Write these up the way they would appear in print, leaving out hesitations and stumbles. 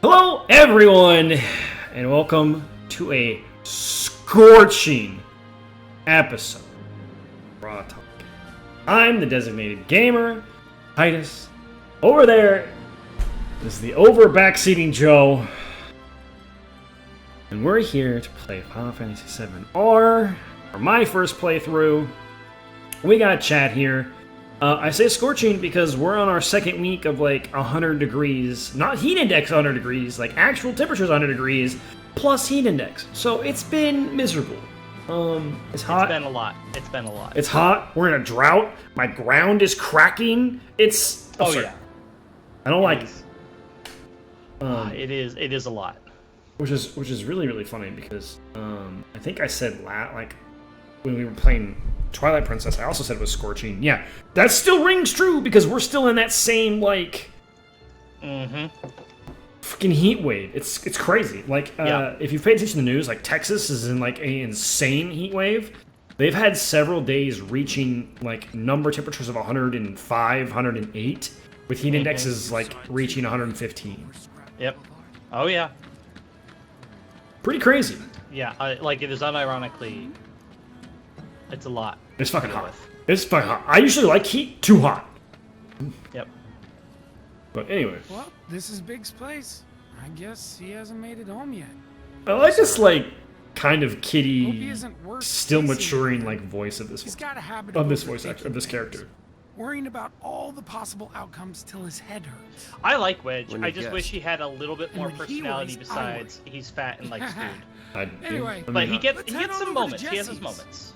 Hello, everyone, and welcome to a scorching episode of Raw Talk. I'm the designated gamer, Titus. Over there is the over-backseating Joe, and we're here to play Final Fantasy VII R, for my first playthrough. We got chat here. I say scorching because we're on our second week of like 100 degrees. Not heat index 100 degrees, like actual temperatures 100 degrees, plus heat index. So it's been miserable. It's hot. It's been a lot. It's been a lot. It's hot. We're in a drought. My ground is cracking. It's... Oh, yeah. I don't like it. It is a lot. Which is really, really funny because I think I said when we were playing Twilight Princess, I also said it was scorching. Yeah, that still rings true because we're still in that same like fucking heat wave. It's crazy. Like if you pay attention to the news, like Texas is in like an insane heat wave. They've had several days reaching like number temperatures of 105, 108, with heat indexes like reaching 115. Yep. Oh yeah. Pretty crazy. Yeah, like it is unironically, it's a lot. It's fucking hot. It's fucking hot. I usually like heat. Too hot. Yep. But anyway. Well, this is Big's place. I guess he hasn't made it home yet. I like this like kind of kiddie, Hope he isn't worse still chasing maturing you. like voice of this He's got a habit voice actor overthinking of this things, character. worrying about all the possible outcomes till his head hurts. I like Wedge. When I you just guess. wish he had a little bit more And when he personality worries, I besides he's fat and likes food. Anyway, But he gets Let's he head gets on some over to moments. He has his Jesse's. moments.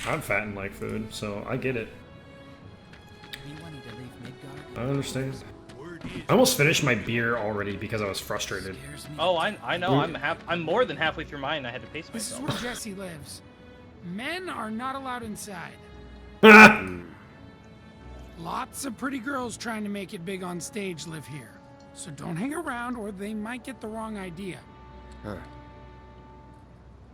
I'm fat and like food, so I get it. I understand. I almost finished my beer already because I was frustrated. Oh, I know. I'm more than halfway through mine. I had to pace This is myself. where Jesse lives. Men are not allowed inside. Lots of pretty girls trying to make it big on stage live here. So don't hang around or they might get the wrong idea. Huh.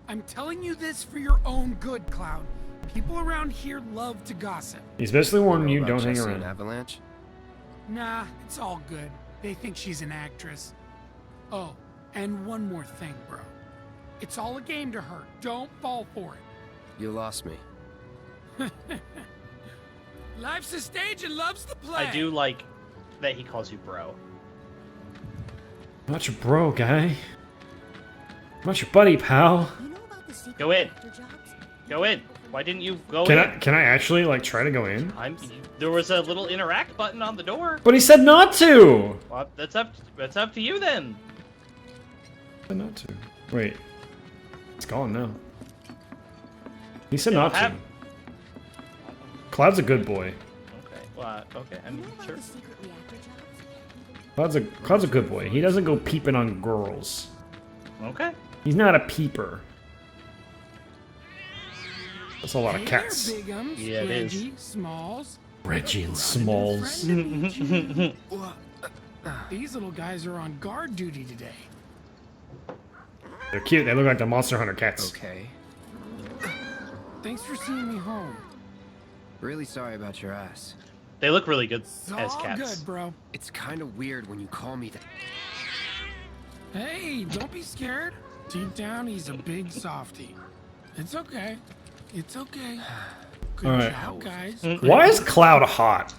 I'm telling you this for your own good, Cloud. People around here love to gossip. He's basically warning you, About don't hang Jesse around. and Avalanche? Nah, it's all good. They think she's an actress. Oh, and one more thing, bro. It's all a game to her. Don't fall for You lost me. it. Life's a stage and love's the play. I do like that he calls you bro. I'm not your bro, guy. I'm not your buddy, pal. Go in. Go in. Why didn't you go Can in? I actually like try to go in? There was a little interact button on the door. But he said not to. Well, that's up to you then. He said not to. Wait, it's gone now. He said It'll not to. have- Cloud's a good boy. Okay. Well, okay. I mean, sure. Cloud's a good boy. He doesn't go peeping on girls. Okay. He's not a peeper. That's a lot of Hey cats. there, Bigums, Yeah, it is. Reggie, Smalls. Reggie and Smalls. These little guys are on guard duty today. They're cute. They look like the Monster Hunter cats. Okay. Thanks for seeing me home. Really sorry about your ass. They look really good It's as all cats. good, bro. It's kind of weird when you call me that. Hey, don't be scared. Deep down, he's a big softie. It's okay. It's okay. Good All right. job, guys. Why is Cloud hot?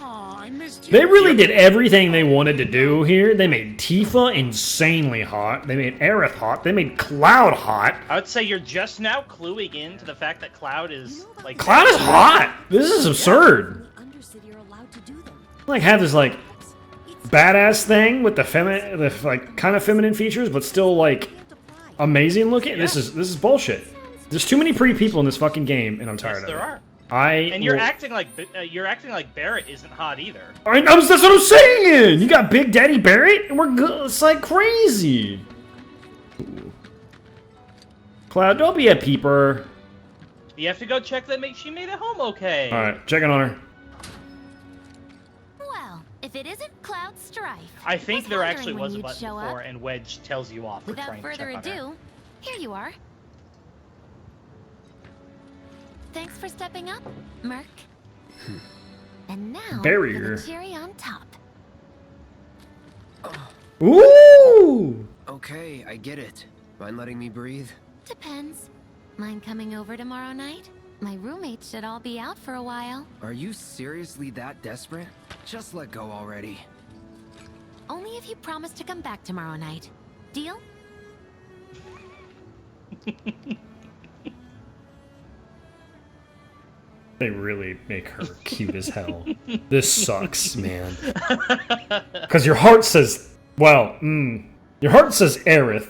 Aw, I missed you. They really did everything they wanted to do here. They made Tifa insanely hot. They made Aerith hot. They made Cloud hot. I would say you're just now cluing in to the fact that Cloud is like Cloud is hot. This is absurd. Like have this like badass thing with the like kind of feminine features, but still like amazing looking. This is bullshit. There's too many pretty people in this fucking game, and I'm tired Yes, of there it. are. And you're acting like Barrett isn't hot either. that's what I'm saying. You got Big Daddy Barrett, and we're good. It's like crazy. Ooh. Cloud, don't be a peeper. You have to go check that she made it home okay. All right, checking on her. Well, if it isn't Cloud Strife. I think Was there wondering actually when was a you'd button show before, up. and Wedge tells you off for Without trying to further check on her. ado, here you are. Thanks for stepping up, Merc. And now, Barrier. for the cherry on top. Ooh! Okay, I get it. Mind letting me breathe? Depends. Mind coming over tomorrow night? My roommates should all be out for a while. Are you seriously that desperate? Just let go already. Only if you promise to come back tomorrow night. Deal? They really make her cute as hell. This sucks, man. Because your heart says, well, your heart says Aerith.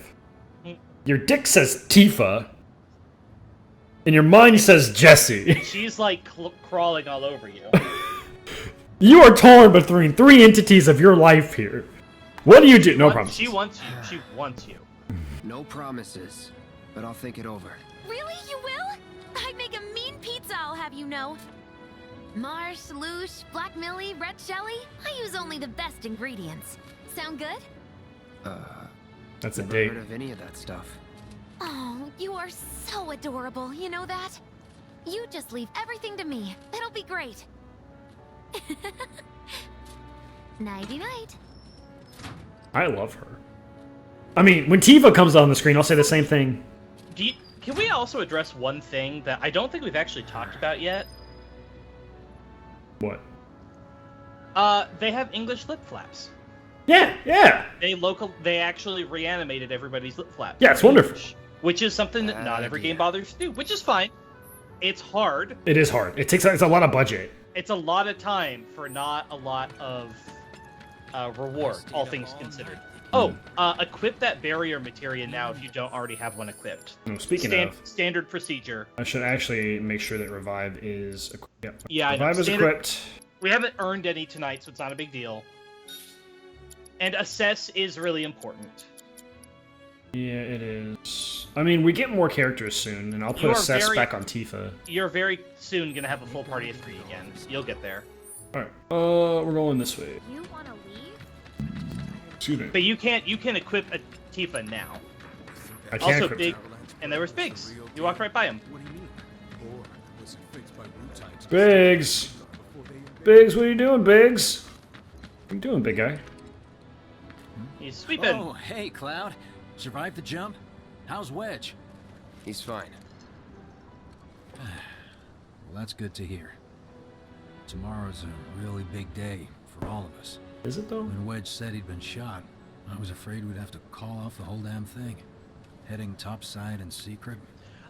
Your dick says Tifa. And your mind says Jesse. She's like crawling all over you. You are torn between three entities of your life here. What do you do? No promises. She wants you. She wants you. No promises, but I'll think it over. Really? You will? I make a mean pizza, I'll have you know. Marsh, Loosh, Black Millie, Red Shelly. I use only the best ingredients. Sound good? That's a Never date. heard of any of that stuff. Oh, you are so adorable, you know that? You just leave everything to me. It'll be great. Nighty-night. I love her. I mean, when Tifa comes on the screen, I'll say the same thing. Can we also address one thing that I don't think we've actually talked about yet? What? They have English lip flaps. Yeah, yeah. They actually reanimated everybody's lip flaps. Yeah, it's wonderful. Which is something that not every game bothers to do, which is fine. It's hard. It is hard. It's a lot of budget. It's a lot of time for not a lot of reward, all things considered. Oh, equip that barrier materia now if you don't already have one equipped. No, speaking of, standard procedure. I should actually make sure that revive is equipped. Yep. Yeah, I know. Revive is equipped. We haven't earned any tonight, so it's not a big deal. And assess is really important. Yeah, it is. I mean, we get more characters soon, and I'll put assess back on Tifa. You're very soon gonna have a full party of 3 again. You'll get there. Alright, we're going this way. You wanna leave? Excuse me. But you can equip a Tifa now. I can't Also, equip Big, her. and there was Biggs. You walked right by him. Biggs! Biggs, what are you doing, Biggs? What are you doing, big guy? He's sweeping. Oh, hey, Cloud. Survived the jump? How's Wedge? He's fine. Well, that's good to hear. Tomorrow's a really big day for all of us. Is it though? When Wedge said he'd been shot, I was afraid we'd have to call off the whole damn thing. Heading topside in secret.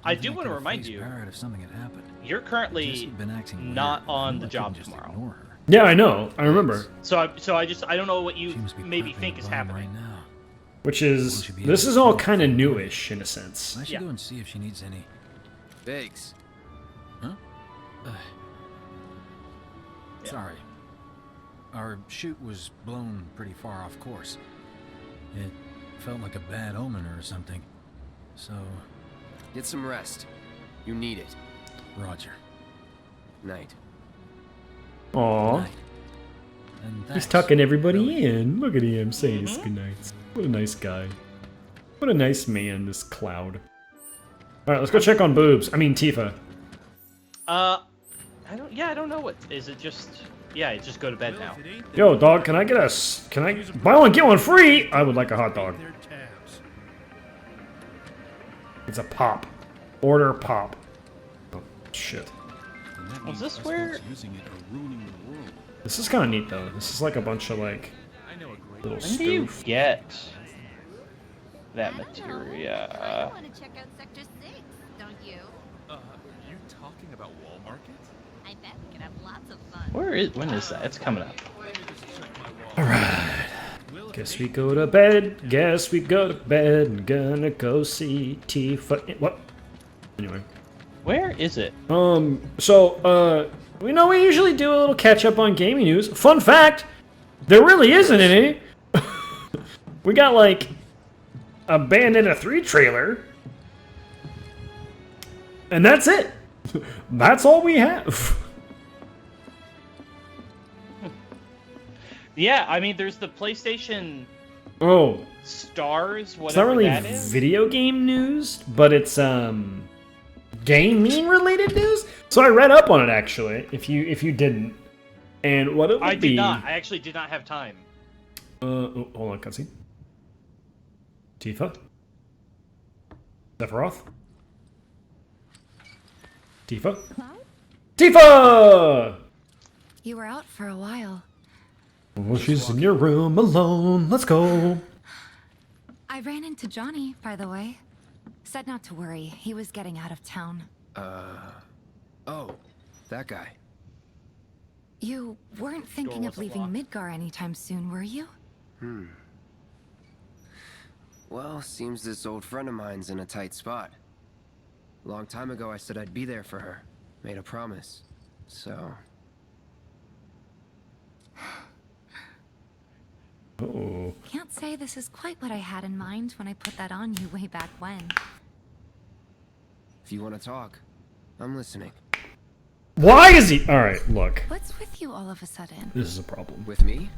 I do want to remind you, Barrett if something had happened. you're currently Jesse'd been acting not weird. on the I job couldn't just tomorrow. ignore her. Yeah, I know. I remember. So I don't know what you She must be maybe prepping think a is bomb happening. right now. Which is, Should be this able is to all talk kind of to her. newish in a sense. I should Yeah. go and see if she needs any. Biggs. Huh? Sorry. Our chute was blown pretty far off course. It felt like a bad omen or something. So, Get some rest. You need it. Roger. Night. Aww. Night. And He's thanks, tucking everybody Billy. in. Look at him saying his goodnights. What a nice guy. What a nice man, this Cloud. Alright, let's go check on boobs. I mean, Tifa. I don't know what is it. Just just go to bed now. Yo, dog, can I buy one, get one free? I would like a hot dog. It's a pop. Order pop. Oh, shit. Was this where? This is kind of neat, though. This is like a bunch of, like, little When do you stuff. get that I don't know. materia? I wanna check out Sector 6, don't you? You talking about Wall Market? I bet we could have lots of fun. When is that? It's coming up. Alright. Guess we go to bed. Guess we go to bed. I'm gonna go see Tifa. What? Anyway. Where is it? We know we usually do a little catch up on gaming news. Fun fact, there really isn't any. We got like a Bayonetta 3 trailer. And that's it. That's all we have. Yeah, I mean, there's the PlayStation Oh, Stars, it's not whatever really that is. video game news, but it's gaming related news. So I read up on it actually. If you didn't, and what it would I be. did not. I actually did not have time. Oh, hold on, cutscene. Tifa? Sephiroth? Tifa? Tifa! You were out for a while. Well, she's in your room alone. Let's go. I ran into Johnny, by the way. Said not to worry. He was getting out of town. Oh, that guy. You weren't thinking of leaving Midgar anytime soon, were you? Well, seems this old friend of mine's in a tight spot. Long time ago, I said I'd be there for her. Made a promise. So... Oh. Can't say this is quite what I had in mind when I put that on you way back when. If you want to talk, I'm listening. Why is he? Alright, look. What's with you all of a sudden? This is a problem. With me?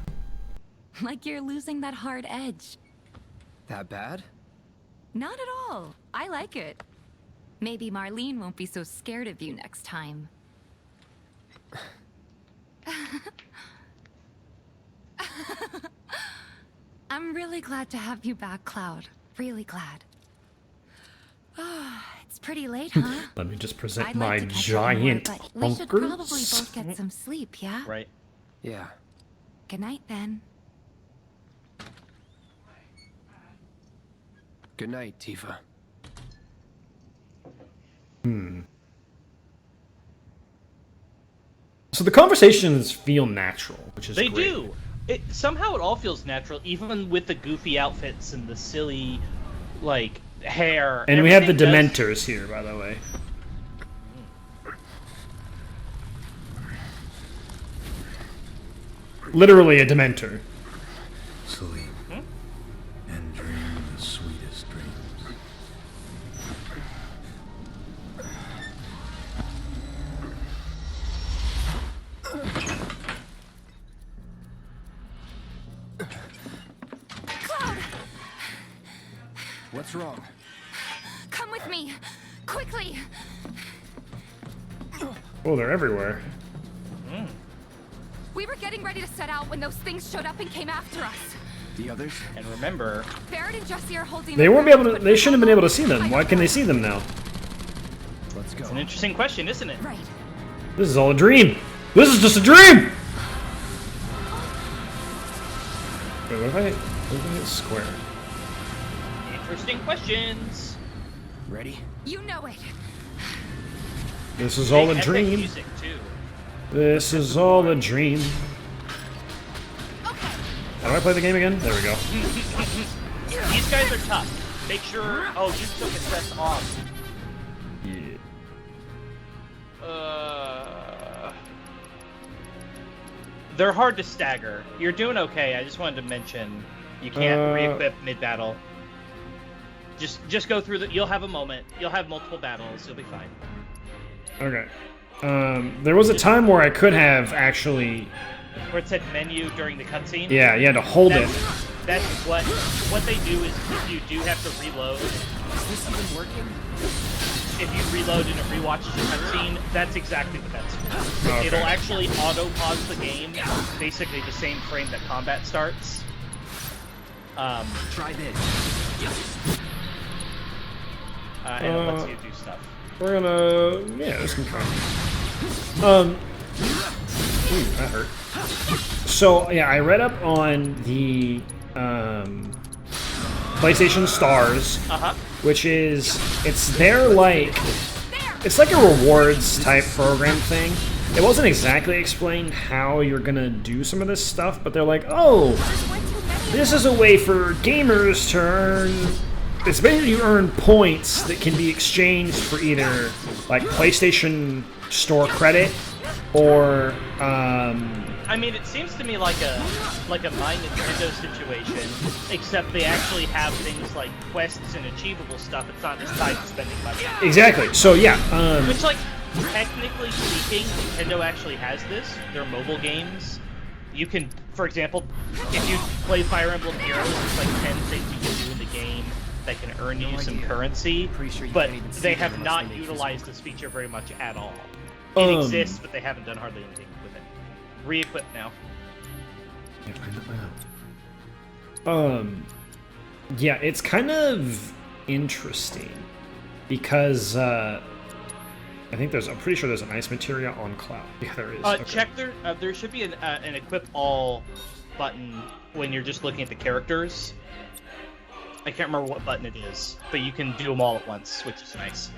Like you're losing that hard edge. That bad? Not at all. I like it. Maybe Marlene won't be so scared of you next time. I'm really glad to have you back, Cloud. Really glad. It's pretty late, huh? Let me just present I'd my like to catch up more, giant but we should probably bunkers. both get some sleep, yeah? Right. Yeah. Good night, then. Good night, Tifa. So the conversations feel natural, which is They great. do. Somehow it all feels natural, even with the goofy outfits and the silly, like, hair. And we have the Everything does- Dementors here, by the way. Literally a Dementor. Sleep. And dream the sweetest dreams. What's wrong? Come with me! Quickly! Oh, they're everywhere. We were getting ready to set out when those things showed up and came after us. The others? And remember, Barrett and Jesse are holding. They won't be able to. They shouldn't have been able to see them. Why can they see them now? Let's go. it's an interesting question, isn't it? Right. This is all a dream. This is just a dream. Wait, what if I hit square? Interesting questions. Ready? You know it. This is all a Big epic dream. Music too. This is all a dream. How do I play the game again? There we go. These guys are tough. Make sure. Oh, you took a test off. Yeah. They're hard to stagger. You're doing okay. I just wanted to mention you can't re-equip mid-battle. Just go through the. You'll have a moment. You'll have multiple battles. You'll be fine. Okay. There was a time where I could have actually. Where it said menu during the cutscene. Yeah, you had to hold it. That's what they do is if you do have to reload. Is this even working? If you reload and it rewatches your cutscene, that's exactly what that's for. Okay. It'll actually auto-pause the game, basically the same frame that combat starts. Try this. And it lets you do stuff. We're gonna. Yeah, this can count. Ooh, that hurt. So yeah, I read up on the PlayStation Stars, which is it's like a rewards type program thing. It wasn't exactly explained how you're gonna do some of this stuff, but they're like, oh, this is a way for gamers to earn. It's basically you earn points that can be exchanged for either like PlayStation Store credit or I mean, it seems to me like a My Nintendo situation, except they actually have things like quests and achievable stuff. It's not just tied to spending money. exactly. So yeah, Which, like, technically speaking, Nintendo actually has this. Their mobile games. You can, for example, if you play Fire Emblem Heroes, there's like 10 things you can do in the game that can earn you some currency, Pretty sure you but can't even see they them have unless not they make you utilized square. this feature very much at all. It exists, but they haven't done hardly anything with it. Re-equip now. Yeah, I know. Yeah, it's kind of interesting because I think I'm pretty sure there's an ice materia on Cloud. Yeah, there is. Okay. Check there should be an equip all button when you're just looking at the characters. I can't remember what button it is, but you can do them all at once, which is nice.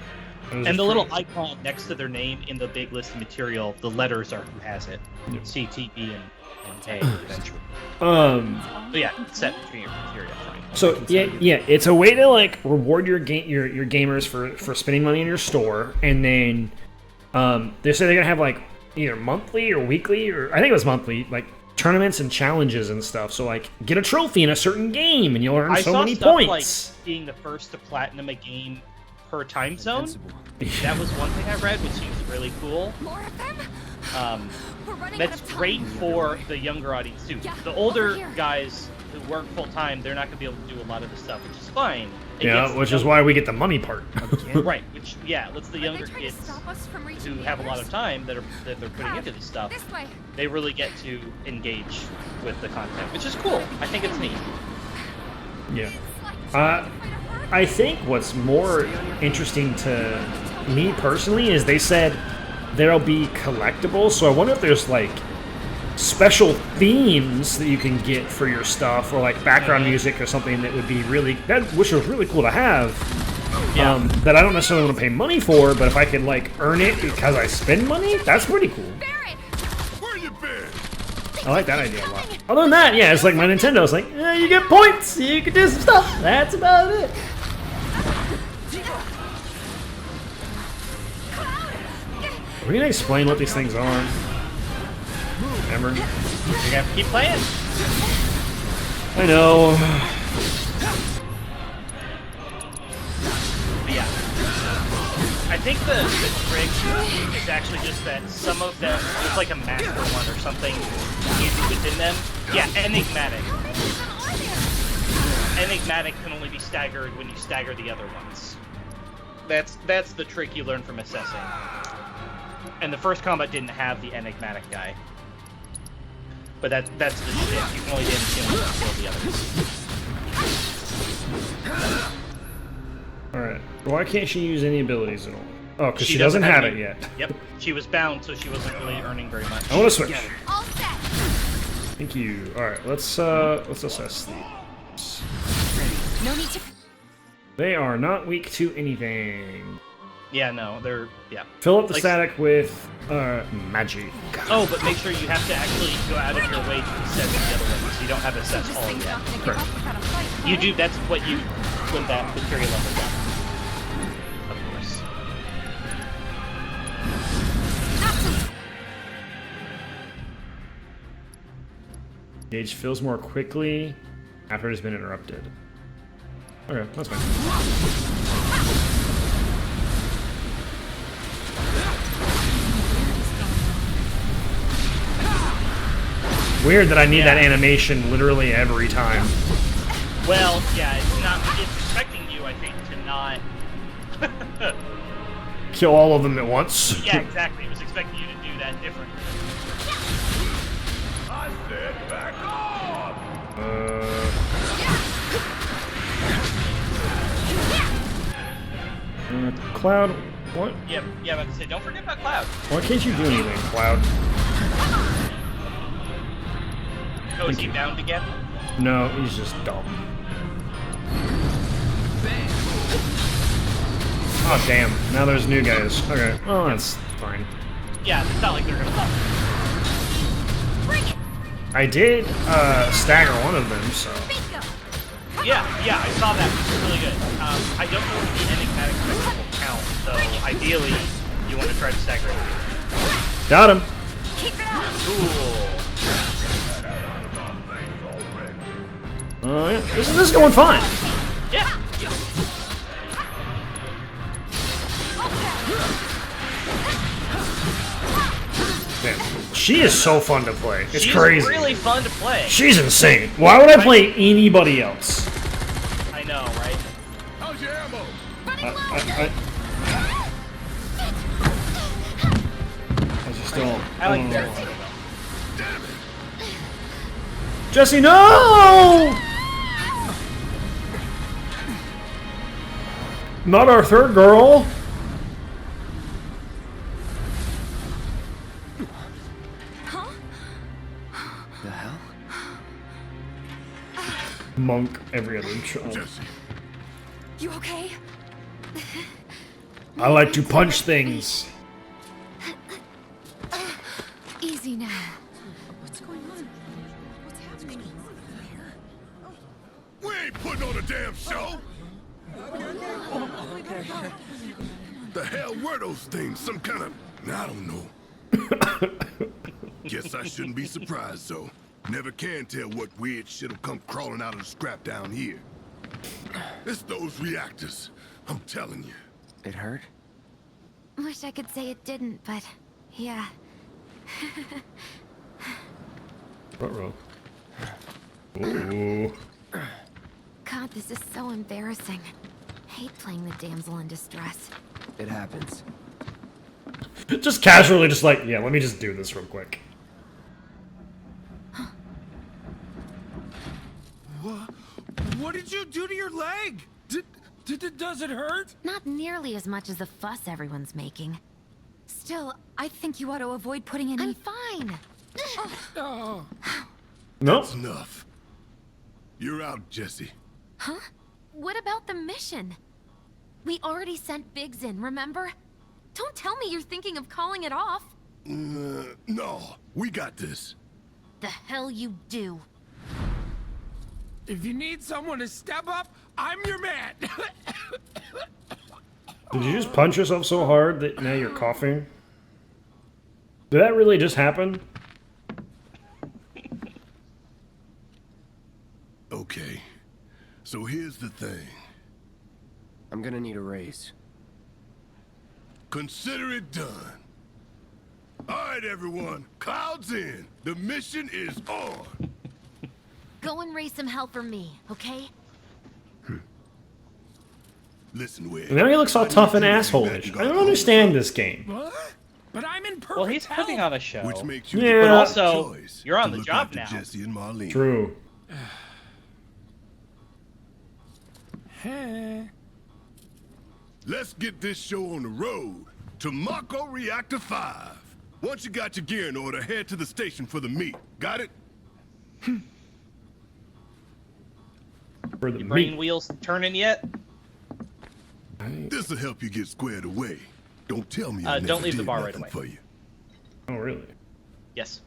And the little icon next to their name in the big list of material, the letters are who has it. Yep. C, T, E, and A eventually. So yeah, it's set between your material. So yeah, it's a way to like reward your gamers for spending money in your store, and then they say they're gonna have like either monthly or weekly, or I think it was monthly, like tournaments and challenges and stuff. So like get a trophy in a certain game, and you'll earn so many points. Like being the first to platinum a game per time zone. That was one thing I read, which seems really cool. More of them? That's great for the younger audience too. Yeah, the older over here. guys who work full time, they're not going to be able to do a lot of this stuff, which is fine. Yeah, which is why we get the money part. Right, which lets the younger Are they trying to kids stop us from reaching who the have a lot others? of time that they're putting into this stuff. This way. They really get to engage with the content, which is cool. I think it's neat. Yeah. It's like trying to fight a hurricane. I think what's more interesting to me personally is they said there'll be collectibles, so I wonder if there's like special themes that you can get for your stuff, or like background music or something that would be which was really cool to have. Yeah. That I don't necessarily want to pay money for, but if I could like earn it because I spend money, that's pretty cool. Barrett! Where you been? I like that idea a lot. Other than that, yeah, it's like my Nintendo. It's like, you get points, you can do some stuff. That's about it. Are we gonna explain what these things are? Remember? You have to keep playing. I know. But yeah. I think the trick is actually just that some of them, there's like a master one or something hidden within them. Yeah, enigmatic. Enigmatic can only be staggered when you stagger the other ones. That's the trick you learn from assessing. And the first combat didn't have the enigmatic guy. But that's the shit. You can only damage him when you kill the others. Alright. Why can't she use any abilities at all? Oh, because she doesn't have it yet. Yep. She was bound, so she wasn't really earning very much. I want to switch. All set. Thank you. Alright, let's assess these. No need to. They are not weak to anything. Yeah, no, they're... Yeah. Fill up the Like- static with magic. Oh, but make sure you have to actually go out of your way to assess the other ones. You don't have assess This all thing's yet. not gonna give Correct. up without a fight. You right? do, that's what you... when that material level up. Of course. Gauge fills more quickly after it has been interrupted. Okay, that's fine. Weird that I need that animation literally every time. Well, yeah, it's expecting you, I think, to not... Kill all of them at once. Yeah, exactly. It was expecting you to do that differently. I said back off! Cloud, what? Yeah, I'm about to say, don't forget about Cloud. Why can't you do anything, Cloud? Oh, is he bound again? No, he's just dumb. Oh, damn. Now there's new guys. Okay. Oh, that's fine. Yeah, it's not like they're gonna... I did stagger one of them, so... Yeah, I saw that. It's really good. I don't know if the enigmatic crystal will count, so ideally, you want to try to stagger it. Got him. Cool. Yeah. This is going fine. Yeah. Man, she is so fun to play. It's She's crazy. really fun to play. She's insane. Why would I play anybody else? I know, right? How's your ammo? I just don't. I like don't know. that. Jesse, no! Not our third girl. The hell? Monk every other child. Jesse, You okay? I like to punch things. Easy now. What's going on? What's happening? we ain't putting on a damn show. The hell were those things? Some kind of... I don't know. Guess I shouldn't be surprised, though. Never can tell what weird shit'll come crawling out of the scrap down here. It's those reactors. I'm telling you. It hurt? Wish I could say it didn't, but yeah. Uh-oh. Ooh. God, this is so embarrassing. Hate playing the damsel in distress. It happens. Just casually, just like, yeah, let me just do this real quick. What did you do to your leg? Does it hurt? Not nearly as much as the fuss everyone's making. Still, I think you ought to avoid putting any. I'm fine. Oh, Nope. That's enough. You're out, Jesse. Huh? What about the mission? We already sent Biggs in, remember? Don't tell me you're thinking of calling it off. No, we got this. The hell you do. if you need someone to step up, I'm your man. Did you just punch yourself so hard that now you're coughing? Did that really just happen? Okay, so here's the thing. I'm gonna need a raise. Consider it done. All right, everyone, clouds in. The mission is on. Go and raise some hell for me, okay? Listen, Wade. Now he looks all I tough need and you to asshole-ish. get I back don't on understand the this game. What? But I'm in perfect Well, he's putting health. on a show. Which makes you Yeah. the But also, choice you're on to the look job after now. Jesse and Marlene. True. Heh. Let's get this show on the road to Mako Reactor 5. Once you got your gear in order, head to the station for the meet. Got it? For the Your brain meat. wheels turning yet? This'll help you get squared away. Don't tell me I Don't never leave the did bar right nothing away. for you. Oh, really? Yes.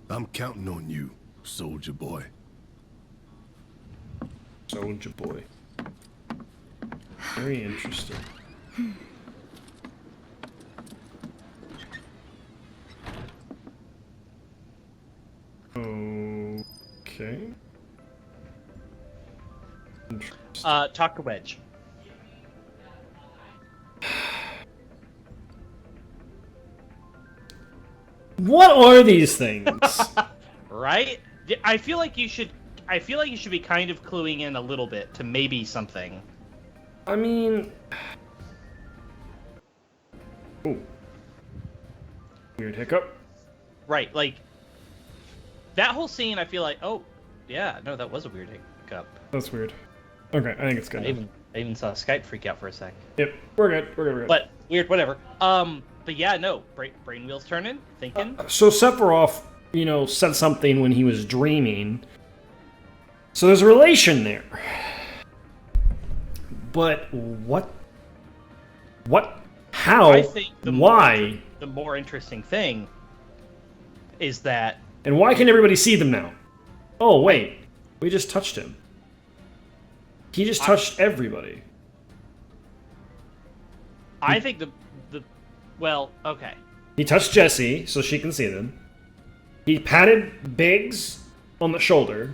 I'm counting on you, soldier boy. Soldier boy. Very interesting. Okay. Interesting. Talk to Wedge. What are these things? Right? I feel like you should. I feel like you should be kind of cluing in a little bit to maybe something. I mean... Ooh. Weird hiccup. Right, like that whole scene. I feel like, oh, yeah, no, that was a weird hiccup. That's weird. Okay, I think it's good. I even saw Skype freak out for a sec. Yep, we're good. We're good. But weird, whatever. But yeah, no, brain wheels turning, thinking. So Sephiroth, said something when he was dreaming. So there's a relation there. But what? How? I think Why? The more interesting thing is that. And why can everybody see them now? Oh wait, we just touched him. He just touched everybody. I think well, okay. He touched Jessie, so she can see them. He patted Biggs on the shoulder.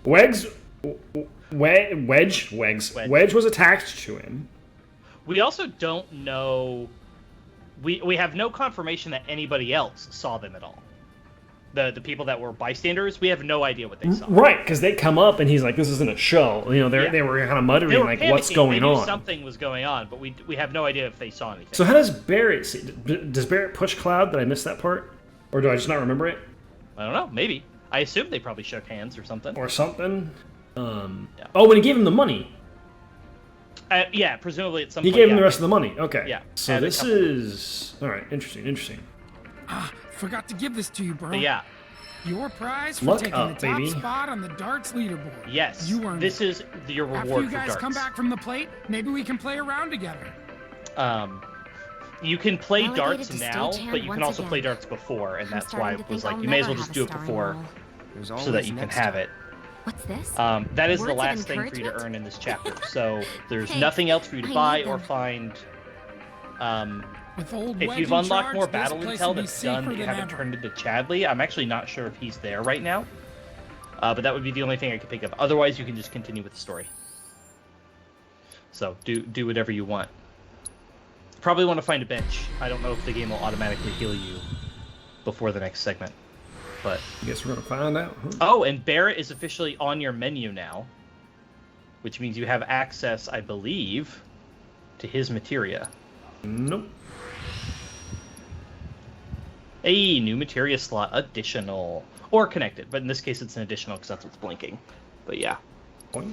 Wedge was attached to him. We also don't know. We have no confirmation that anybody else saw them at all. The people that were bystanders, we have no idea what they saw. Right, because they come up and he's like, "This isn't a show." They were kind of muttering They were like, panicking. "What's going They knew on?" Something was going on, but we have no idea if they saw anything. So how does Barrett see? Does Barrett push Cloud? Did I miss that part, or do I just not remember it? I don't know. Maybe. I assume they probably shook hands or something. Or something. Yeah. Oh, when he gave him the money. Yeah, presumably at some He point. gave him yeah, the rest of the money. Okay. Yeah. So and a this couple. is all right. Interesting. Ah, forgot to give this to you, bro. But yeah. Your prize for Luck taking up, the top baby. spot on the darts leaderboard. Yes. You earned This it. is your reward After you for guys darts. come back from the plate, maybe we can play around together. You can play Relegated darts to now, stagehand but you can once also play again. darts before, and I'm that's why starting it to was think like I'll you may as never well just have do a it starring before, role. There's so that always you can next have time. it. What's this? That is the Words of last thing for you to encouragement? earn in this chapter. So there's Thanks. nothing else for you to I buy need or them. find. With old If Wedge you've in unlocked charge, more this battle place intel will be that's done safer that you than haven't ever. turned into Chadley, I'm actually not sure if he's there right now. But that would be the only thing I could think of. Otherwise, you can just continue with the story. So do whatever you want. Probably want to find a bench. I don't know if the game will automatically heal you before the next segment. But I guess we're gonna find out. Huh? oh, and Barrett is officially on your menu now, which means you have access, I believe, to his materia. Nope. A new materia slot, additional or connected, but in this case it's an additional because that's what's blinking. But yeah. Boing.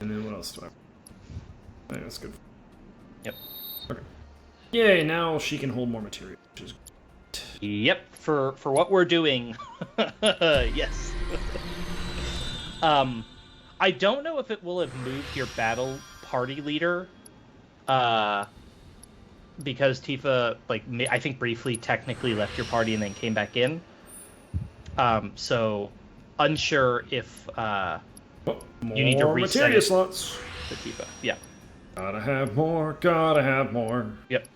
And then what else do I? I think that's good. Yep. Okay. Yay! Now she can hold more material, which is Yep, for what we're doing. Yes. I don't know if it will have moved your battle party leader, because Tifa, I think briefly technically left your party and then came back in. So unsure if you need to more reset materia it slots. to Tifa. Yeah. Gotta have more. Gotta have more. Yep.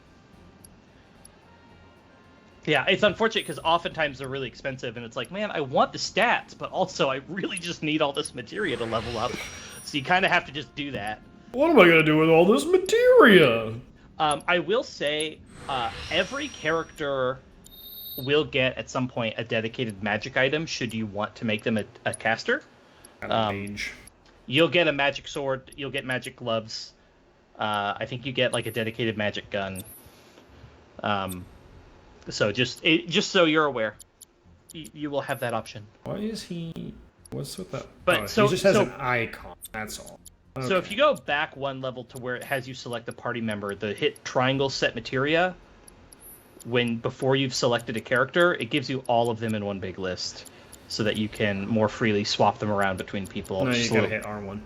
Yeah, it's unfortunate because oftentimes they're really expensive, and it's like, man, I want the stats, but also I really just need all this materia to level up. So you kind of have to just do that. What am I gonna do with all this materia? I will say, every character will get at some point a dedicated magic item should you want to make them a caster. Mage. You'll get a magic sword. You'll get magic gloves. I think you get like a dedicated magic gun. So just so you're aware, you will have that option. Why is he? What's with that? But oh, so- he just has so- an icon. That's all. Okay. So if you go back one level to where it has you select a party member, the hit triangle set materia, before you've selected a character, it gives you all of them in one big list, so that you can more freely swap them around between people. No, you Just a gotta little- hit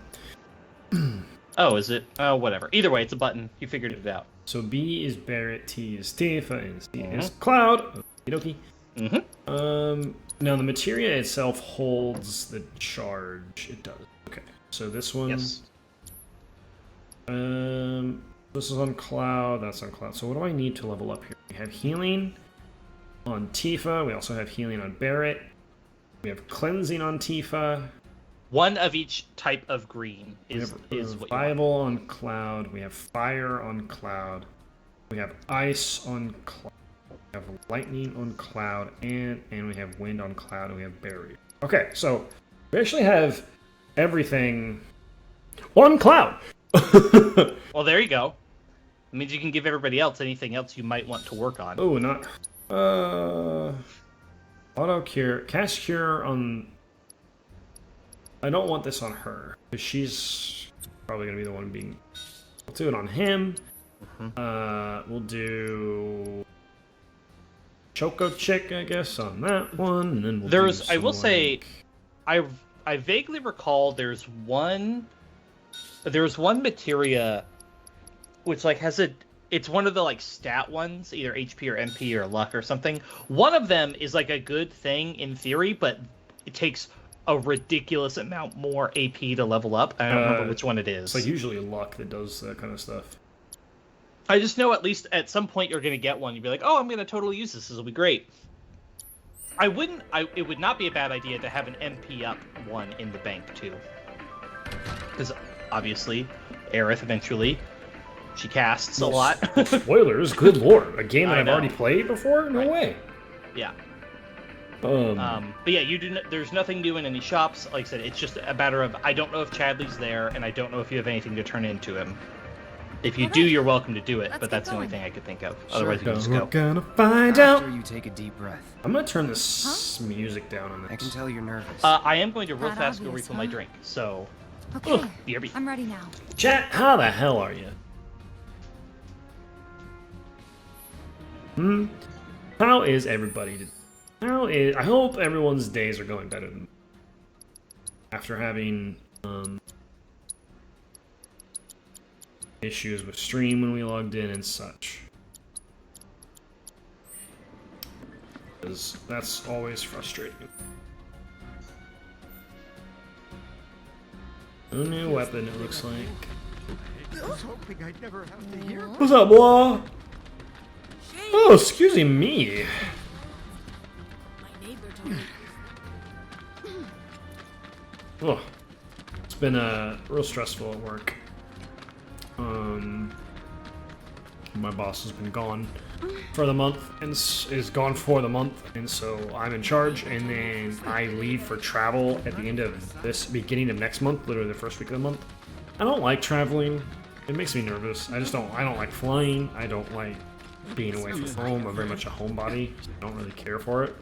R1. Oh, is it? Oh, whatever. Either way, it's a button. You figured it out. So B is Barrett, T is Tifa, and C is Cloud. Okie dokie. Now the materia itself holds the charge. It does. Okay. So this one. Yes. This is on Cloud. That's on Cloud. So what do I need to level up here? We have healing on Tifa. We also have healing on Barrett. We have cleansing on Tifa. One of each type of green We is have what you want. revival on Cloud. We have fire on Cloud. We have ice on Cloud. We have lightning on Cloud, and we have wind on Cloud, and we have barrier. Okay, so we actually have everything on Cloud. Well, there you go. It means you can give everybody else anything else you might want to work on. Oh, not auto cure, cast cure on. I don't want this on her because she's probably gonna be the one being. We'll do it on him. We'll do Choco Chick, I guess, on that one, and then we'll There's, do I will some, say, like- I vaguely recall there's one materia which like has it's one of the like stat ones, either HP or MP or luck or something. One of them is like a good thing in theory, but it takes a ridiculous amount more AP to level up. I don't remember which one it is. It's like usually luck that does that kind of stuff. I just know at least at some point you're going to get one. You'd be like, oh, I'm going to totally use this. This will be great. It would not be a bad idea to have an MP up one in the bank, too. Because, obviously, Aerith eventually, she casts a lot. Spoilers, good lord. A game that I I've know. already played before? No way. Yeah. Um, But yeah, there's nothing new in any shops. Like I said, it's just a matter of, I don't know if Chadley's there, and I don't know if you have anything to turn into him. If you do, you're welcome to do it, Let's but get that's the only going. thing I could think of. Otherwise, you can just we're go. gonna find After out. you take a deep breath. I'm gonna turn this music down on this. I can tell you're nervous. I am going to real That fast go obvious, refill my huh? drink, so Okay, Ugh. BRB. I'm ready now. Chat, how the hell are you? How is everybody? I hope everyone's days are going better than after having issues with stream when we logged in and such. Because that's always frustrating. A new weapon, it looks like. What's up, boy? Oh, excuse me. Oh, it's been real stressful at work. My boss has been gone for the month and is gone for the month, and so I'm in charge. And then I leave for travel at the end of beginning of next month, literally the first week of the month. I don't like traveling. It makes me nervous. I don't like flying. I don't like being away from home. I'm very much a homebody. I don't really care for it.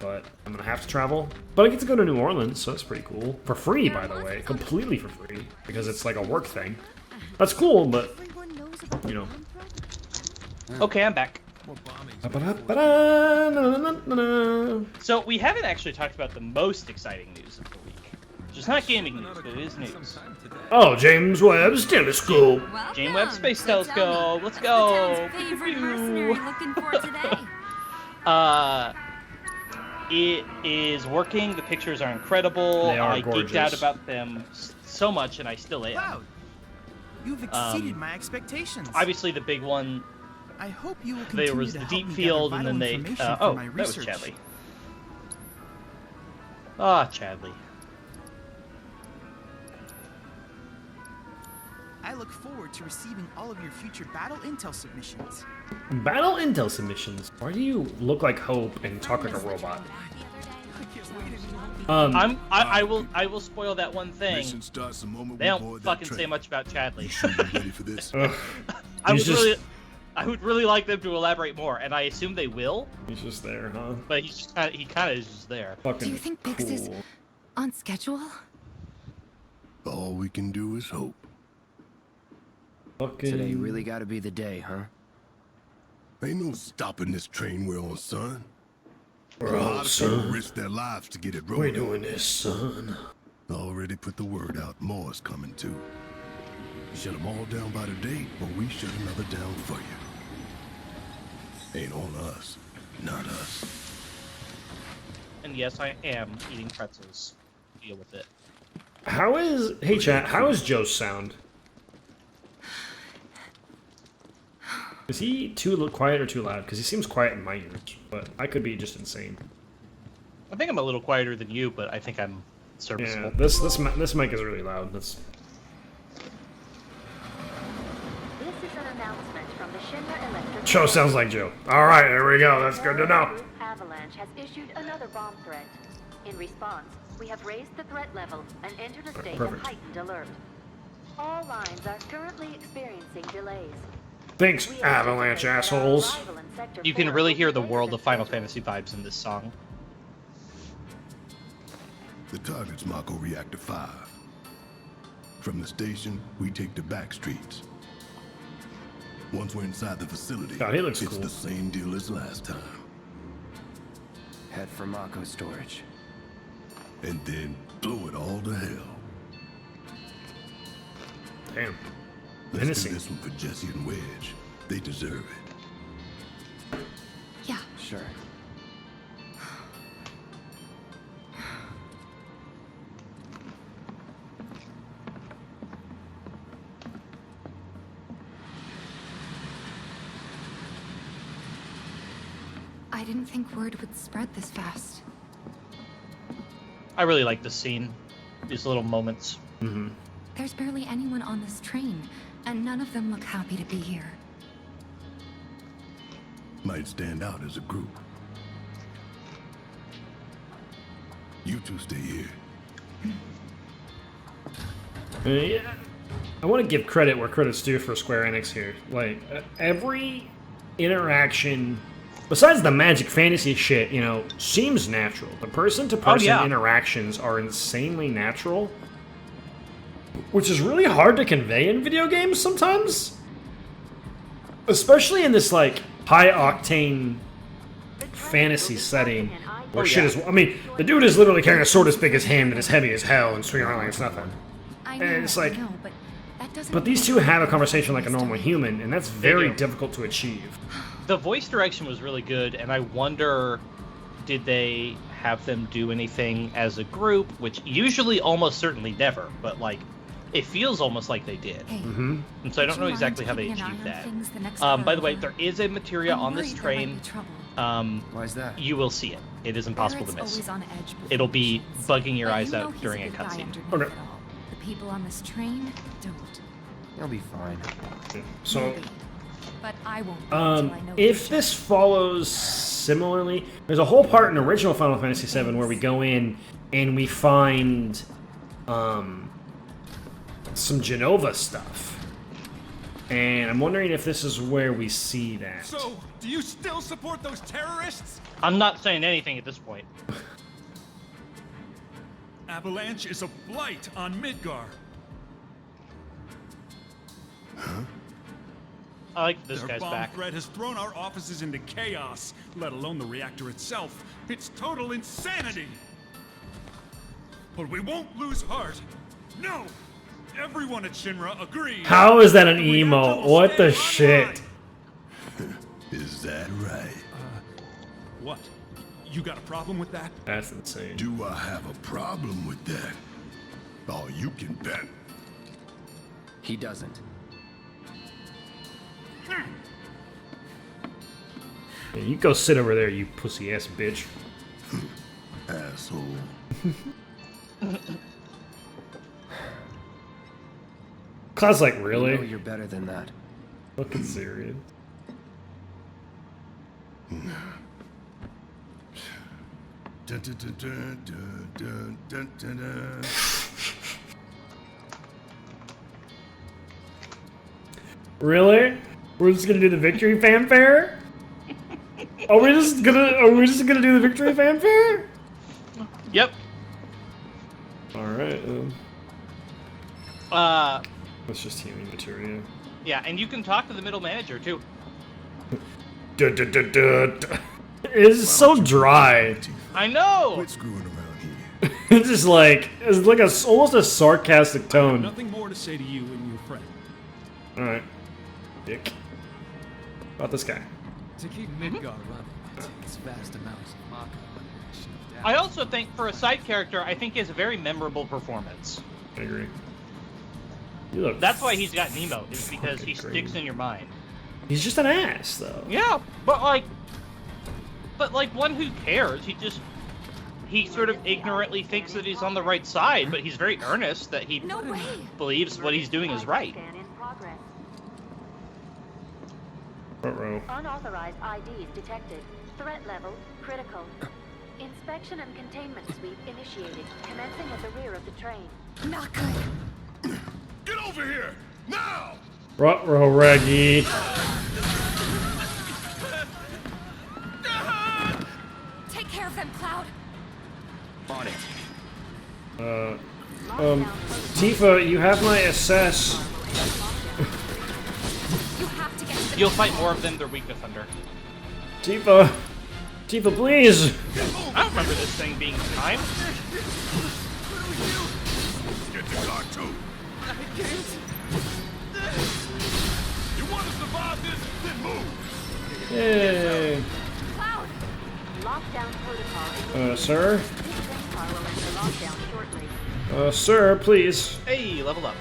But I'm gonna have to travel. But I get to go to New Orleans, so that's pretty cool. For free, by the way. Completely for free. Because it's like a work thing. That's cool, but, you know. Okay, I'm back. So we haven't actually talked about the most exciting news of the week. Which is not gaming news, but it is news. Oh, James Webb's Telescope. James Webb Space Telescope. Let's go. Favorite mercenary looking for today. It is working. The pictures are incredible. They are I gorgeous. geeked out about them so much, and I still am. Wow, you've exceeded my expectations. Obviously, the big one. I hope you will continue There was to the help deep me field, gather and then vital they. information Oh, for my that was research. Chadley. Ah, Chadley. I look forward to receiving all of your future battle intel submissions. Battle intel submissions. Why do you look like Hope and talk like a robot? I will spoil that one thing. Mission starts the moment They we don't board that fucking train. say much about You Chadley. sure you're ready for this? I would really like them to elaborate more, and I assume they will. He's just there, huh? But he kind of is just there. Fucking Do you think Bix is cool. on schedule? All we can do is hope. Fucking... Today really gotta be the day, huh? Ain't no stopping this train we're on, son. We're A on, lot of people son. risk their lives to get it We're rolling. doing this, son. Already put the word out. More is coming too. Shut them all down by today, or we shut another down for you. Ain't on us, not us. And yes, I am eating pretzels. Deal with it. How is... Hey, chat, how is Joe's sound? Is he too quiet or too loud? Because he seems quiet in my ears, but I could be just insane. I think I'm a little quieter than you, but I think I'm serviceable. Yeah, this mic is really loud. That's... This is an announcement from the Shinra Electric. Joe sounds like Joe. All right, there we go. That's good to know. Group Avalanche has issued another bomb threat. In response, we have raised the threat level and entered a state of perfect. heightened alert. All lines are currently experiencing delays. Thanks, We Avalanche anticipate that our assholes. arrival in Sector You can 4 really will hear be the later world than of Final scheduled. Fantasy vibes in this song. The target's Mako Reactor 5. From the station, we take the back streets. Once we're inside the facility, God, he looks it's cool. the same deal as last time. Head for Mako storage. And then blow it all to hell. Damn. Let's Menacing. do this one for Jesse and Wedge. They deserve it. Yeah. Sure. I didn't think word would spread this fast. I really like this scene. These little moments. There's barely anyone on this train, and none of them look happy to be here. Might stand out as a group. You two stay here. Yeah. I want to give credit where credit's due for Square Enix here. Like, every interaction, besides the Magic Fantasy shit, you know, seems natural. The person-to-person Oh, yeah. interactions are insanely natural. which is really hard to convey in video games sometimes, especially in this like high octane fantasy setting where shit is. I mean, the dude is literally carrying a sword as big as him and as heavy as hell and swinging around like it's nothing. I know, And it's like, I know, but that doesn't but these two have a conversation like a normal human, and that's very difficult to achieve. The voice direction was really good, and I wonder, did they have them do anything as a group? Which usually, almost certainly never, but like, it feels almost like they did. Hey, Mm-hmm. And so I don't know exactly how they achieved that. By the way, there is a materia on this train. Why is that? You will see it. It is impossible to miss. Always on edge before It'll be missions. bugging your But eyes you know out he's during a good guy cutscene. underneath Okay. it all. The people on this train don't. You'll be fine. So, Maybe. But I won't be until I know if for this sure. follows similarly, there's a whole part in original Final Fantasy VII where we go in and we find some Genova stuff, and I'm wondering if this is where we see that. So, do you still support those terrorists? I'm not saying anything at this point. Avalanche is a blight on Midgar. I like this Their guy's bomb back. threat has thrown our offices into chaos, let alone the reactor itself. It's total insanity. But we won't lose heart. No! Everyone at Shinra agrees. How is that an The reactor emo? will What stay the shit? online. Is that right? What? You got a problem with that? That's insane. Do I have a problem with that? Oh, you can bet. He doesn't. Yeah, you go sit over there, you pussy ass bitch. Asshole. Cloud's like, You really? know you're better than that. Fucking serious. Dun, dun, dun, dun, dun, dun, dun, dun. Really? We're just gonna do the victory fanfare? Are we just gonna do the victory fanfare? Yep. Alright, that's just healing materia. Yeah, and you can talk to the middle manager too. It's so dry. I know. Quit screwing around here. It's just like, it's like almost a sarcastic tone. Nothing more to say to you and your friend. Alright. Dick. About this guy. To keep Midgar running, it takes vast amounts of Maka shoved out. I also think for a side character, I think he has a very memorable performance. I agree. You look That's why he's got Nemo, is because he fucking sticks great. in your mind. He's just an ass, though. Yeah, but one who cares. He sort of ignorantly thinks that he's on the right side, but he's very earnest that he No way. believes what he's doing is right. Scan in progress. Front row. Unauthorized IDs detected. Threat level critical. Inspection and containment sweep initiated, commencing at the rear of the train. Not good. Get over here! Now! Front row, Reggie. Take care of them, Cloud. On it. Tifa, you have my assess. You have to get to the You'll fight more of them, they're weak to thunder. Tifa, please. I don't remember this thing being timed. Get the car too! You want to survive this? Then move! Yay. Cloud. Lockdown protocol. Sir? This train car will enter lockdown shortly. Sir, please. Hey, level up.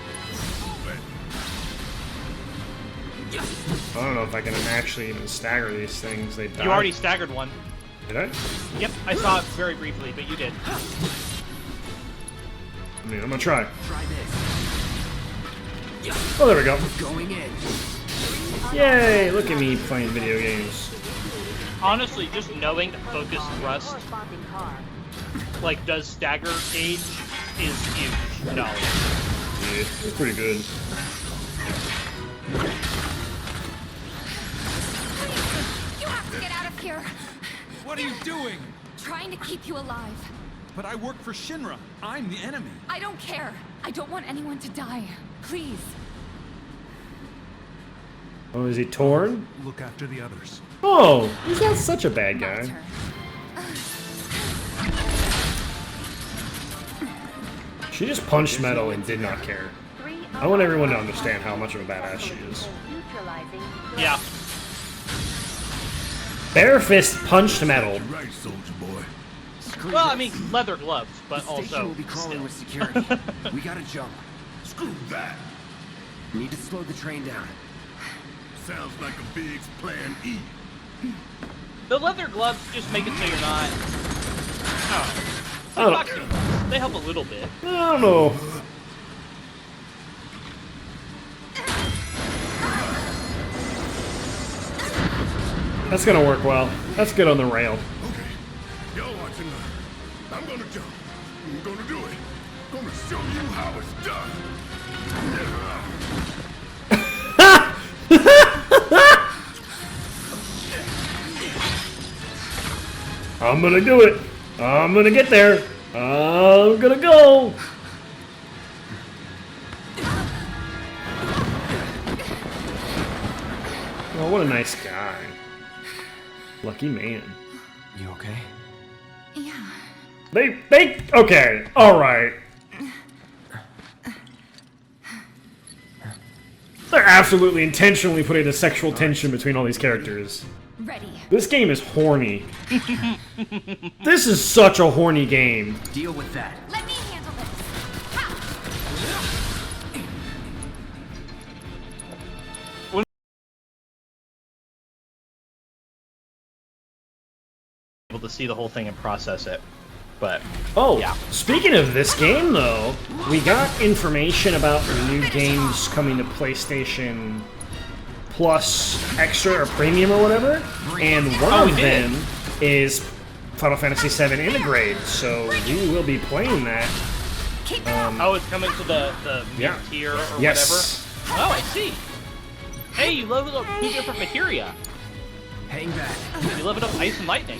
I don't know if I can actually even stagger these things. They die. You already staggered one. Did I? Yep, I saw it very briefly, but you did. I mean, I'm gonna try. Try this. Oh, there we go. Going in. Yay! Look at me playing video games. Honestly, just knowing that focus thrust, Corresponding car. like, does stagger gauge is huge knowledge. Yeah, it's pretty good. You have to get out of here. What are you doing? Trying to keep you alive. But I work for Shinra. I'm the enemy. I don't care. I don't want anyone to die. Please. Oh, is he torn? Look after the others. Oh, he's not such a bad My guy. turn. She just punched metal and did not care. I want everyone to understand how much of a badass she is. Yeah. Bare fist punched metal. Right, soldier boy. Well, I mean, leather gloves, but The station also will be crawling still. with security. We gotta jump. Screw that. Need to slow the train down. Sounds like a big plan E. The leather gloves just make it so you're not. Oh. I don't, Boxing gloves, they help a little bit. I don't know. That's gonna work well. That's good on the rail. Okay, y'all watching now. I'm gonna jump. I'm gonna do it. Gonna show you how it's done. I'm gonna do it. I'm gonna get there. I'm gonna go. Oh, what a nice guy. Lucky man. You okay? Yeah. Okay, alright. They're absolutely intentionally putting a sexual tension between all these characters. Ready. This game is horny. This is such a horny game. Deal with that. Let me handle this. Able to see the whole thing and process it, but Oh, yeah. Speaking of this game, though, we got information about the new games coming to PlayStation Plus Extra or Premium or whatever, and one of them is Final Fantasy VII Integrate, so we will be playing that. Oh, it's coming to the Yeah. mid-tier or Yes. whatever? Oh, I see. Hey, you leveled up 2 different materia. Hang back. You leveled up Ice and Lightning.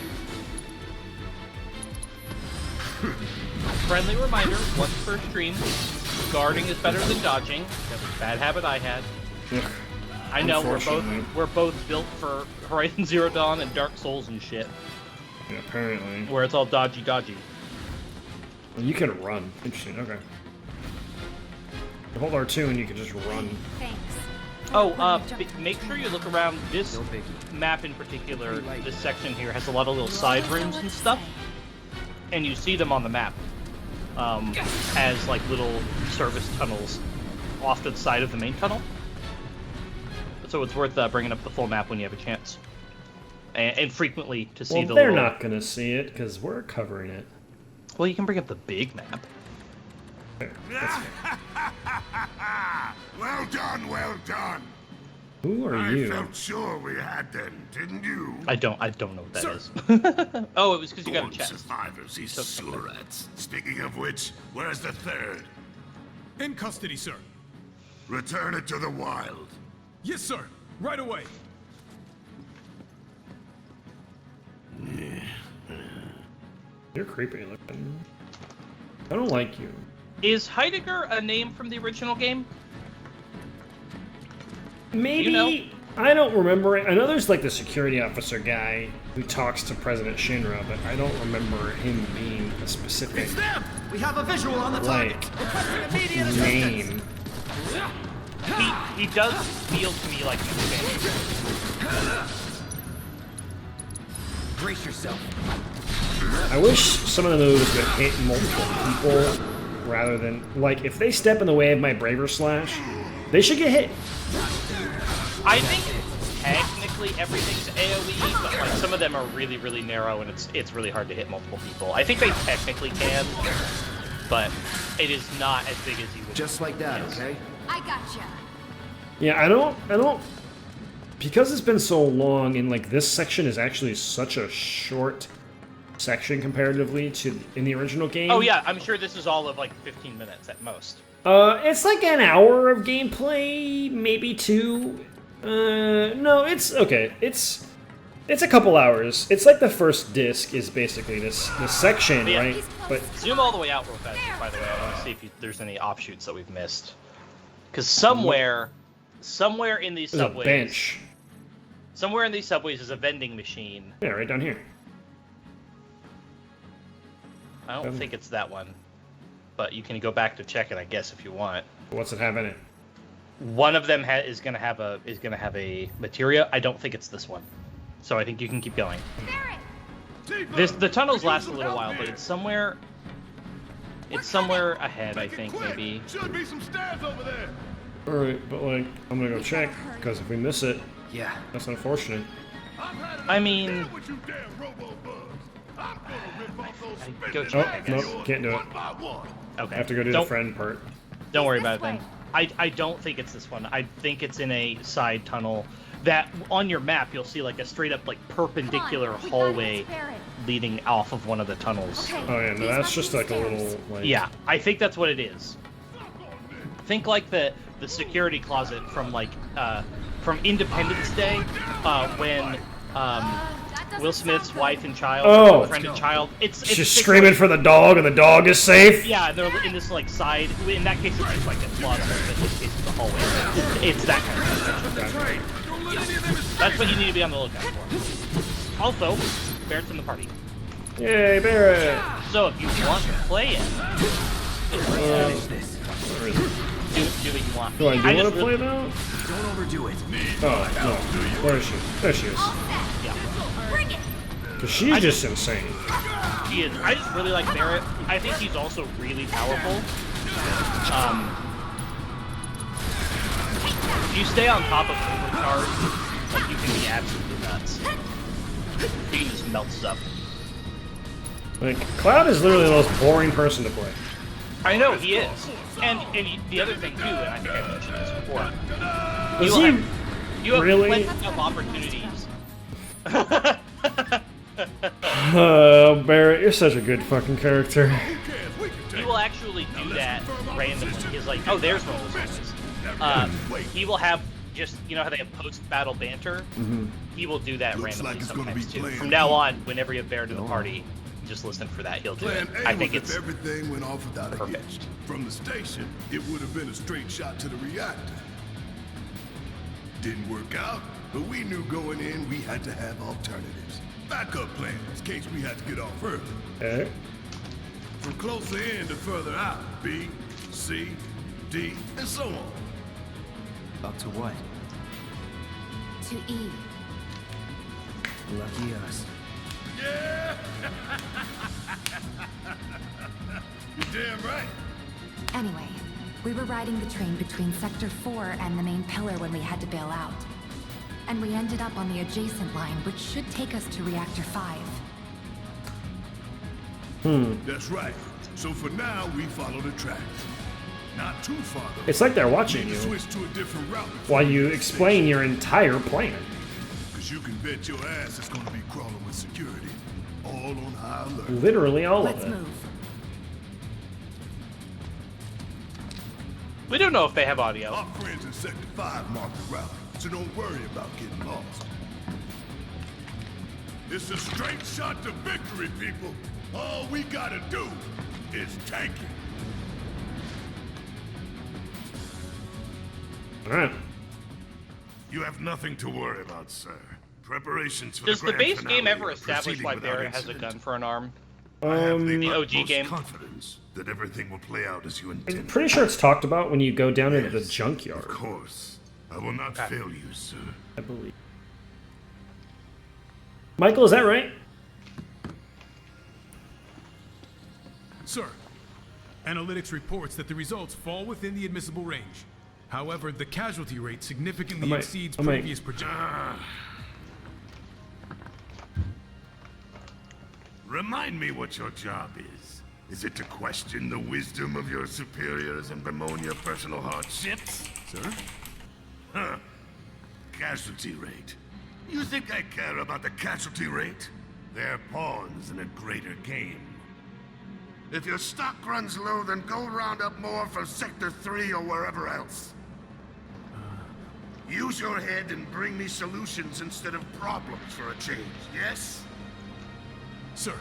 Friendly reminder, once per stream, guarding is better than dodging. That's a bad habit I had. Ugh. I know Unfortunately. we're both built for Horizon Zero Dawn and Dark Souls and shit, Yeah, apparently. where it's all dodgy. Well, you can run. Interesting, okay. Hold R2 and you can just run. Thanks. Oh, make sure you look around this No biggie. map in particular. This section here has a lot of little side rooms and stuff, and you see them on the map as like little service tunnels off to the side of the main tunnel. So it's worth bringing up the full map when you have a chance, and frequently to see Well, the they're little... not gonna see it because we're covering it. Well, you can bring up the big map. There, that's fair. Well done, well done. Who are I you? felt sure we had them, didn't you? I don't know what that Sir. is. Oh, it was because you got a Born chest. survivors, these Took something. surats. Speaking of which, where's the third? In custody, sir. Return it to the wild. Yes, sir. Right away. You're creepy looking. I don't like you. Is Heidegger a name from the original game? Maybe. You know? I don't remember it. I know there's like the security officer guy who talks to President Shinra, but I don't remember him being a specific Them! We have a visual on the target. like Requesting immediate assistance. name. He does feel to me like he's Spanish. Brace yourself. I wish some of those would hit multiple people rather than like if they step in the way of my Braver Slash, they should get hit. I think technically everything's AoE, but like some of them are really, really narrow, and it's really hard to hit multiple people. I think they technically can, but it is not as big as you would. Just like that, okay? I gotcha. Yeah, I don't because it's been so long and like this section is actually such a short section comparatively to in the original game. Oh yeah, I'm sure this is all of like 15 minutes at most. It's like an hour of gameplay, maybe 2. No, it's okay. It's a couple hours. It's like the first disc is basically this section, Yeah. right? He's But Zoom all the way out real fast, by the way. I want to see if there's any offshoots that we've missed. Because somewhere in these there's subways... a bench. Somewhere in these subways is a vending machine. Yeah, right down here. I don't think it's that one. But you can go back to check it, I guess, if you want. What's it have in it? One of them is gonna have a materia. I don't think it's this one. So I think you can keep going. The tunnels last a little while, but it's somewhere ahead, I think, maybe. Should be some stairs over there. Alright, but like, I'm gonna go check, because if we miss it, Yeah. that's unfortunate. I mean, go Oh, check. nope, can't do it. Okay. I have to go do the friend part. Don't worry about it then. I don't think it's this one. I think it's in a side tunnel that on your map you'll see like a straight up like perpendicular hallway leading off of one of the tunnels. Oh yeah, no, that's just like a little like... Yeah, I think that's what it is. Think like the security closet from like from Independence Day when Will Smith's wife and child, friend and child. It's she's screaming for the dog, and the dog is safe. Yeah, they're in this like side. In that case, it's just like a closet. In this case, it's a hallway. It's that kind of stuff. Yeah. That's what you need to be on the lookout for. Also, Barrett's in the party. Yay, Barrett! So if you want to play it, do what you want. Do I want to play though? Don't overdo it. Oh no, where is she? There she is. Yeah. Cause she's just insane. She is. I just really like Barrett. I think he's also really powerful. If you stay on top of overcharge, like you can be absolutely nuts. You can just melt stuff. Like, Cloud is literally the most boring person to play. I know, he is. And the other thing, too, and I think I mentioned this before, you have really? plenty of opportunities. Barrett, you're such a good fucking character. He will actually do that randomly. He's like, oh, there's one of those guys. He will have just, you know how they have post-battle banter? Mm-hmm. He will do that randomly like sometimes, too. From now on, whenever you have Barrett in the party, just listen for that. He'll do it. I think it's everything went off without a perfect. hitch. From the station, it would have been a straight shot to the reactor. Didn't work out, but we knew going in we had to have alternatives. Backup plans in case we had to get off early. Okay. From closer in to further out, B, C, D, and so on. Up to what? To E. Lucky us. Yeah! You're damn right. Anyway, we were riding the train between Sector 4 and the main pillar when we had to bail out. And we ended up on the adjacent line, which should take us to Reactor 5. That's right. So for now, we follow the tracks. Not too far, though. It's like they're watching you Switch to a different route while you explain your entire plan. Because you can bet your ass it's going to be crawling with security. All on high alert. Literally all Let's of it. move. We don't know if they have audio. Our friends in Sector 5 mark the route, so don't worry about getting lost. It's a straight shot to victory, people. All we gotta do is tank it. Alright. You have nothing to worry about, sir. Preparations for Does the grand base finale game ever are establish proceeding why without Barrett has a incident. gun for an arm? I have the OG utmost game. confidence that everything will play out as you I'm intend. pretty sure it's talked about when you go down into the Yes, junkyard. Of course. I will not fail you, sir. I believe. Michael, is that right? Sir, analytics reports that the results fall within the admissible range. However, the casualty rate significantly exceeds previous projections. Remind me what your job is. Is it to question the wisdom of your superiors and bemoan your personal hardships? Sir? Huh. Casualty rate. You think I care about the casualty rate? They're pawns in a greater game. If your stock runs low, then go round up more for Sector 3 or wherever else. Use your head and bring me solutions instead of problems for a change, yes? Sir.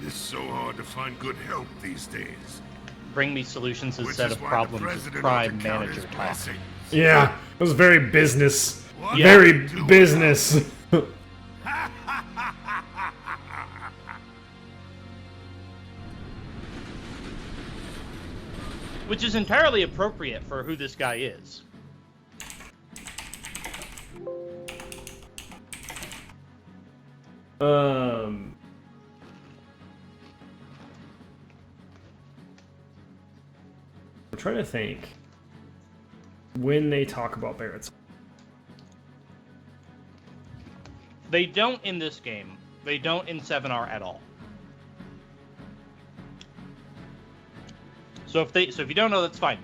It is so hard to find good help these days. Bring me solutions Which instead is of why the problems. president Prime ought to count manager his talk. blessings. Yeah, it was very business. Yeah. Very business. Which is entirely appropriate for who this guy is. I'm trying to think when they talk about Barrett's. They don't in this game. They don't in 7R at all. So if you don't know, that's fine.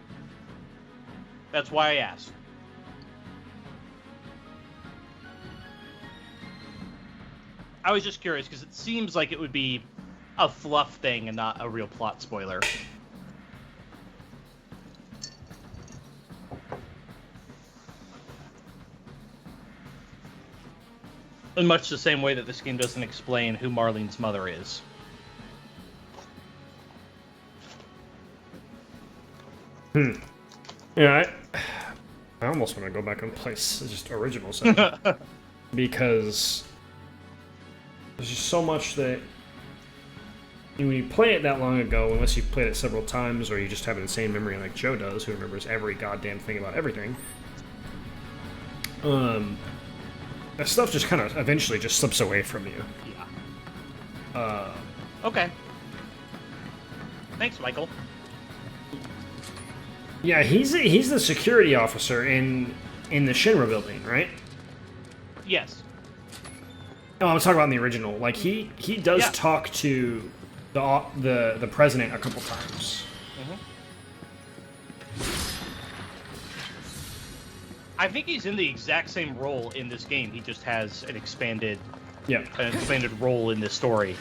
That's why I asked. I was just curious because it seems like it would be a fluff thing and not a real plot spoiler. In much the same way that this game doesn't explain who Marlene's mother is. Yeah, I almost want to go back and play just original 7 because there's just so much that when you play it that long ago, unless you've played it several times or you just have an insane memory like Joe does, who remembers every goddamn thing about everything, that stuff just kind of eventually just slips away from you. Yeah. Okay. Thanks, Michael. Yeah, he's the security officer in the Shinra building, right? Yes. Oh, I'm talking about in the original. Like he does talk to the president a couple times. I think he's in the exact same role in this game. He just has an expanded role in this story.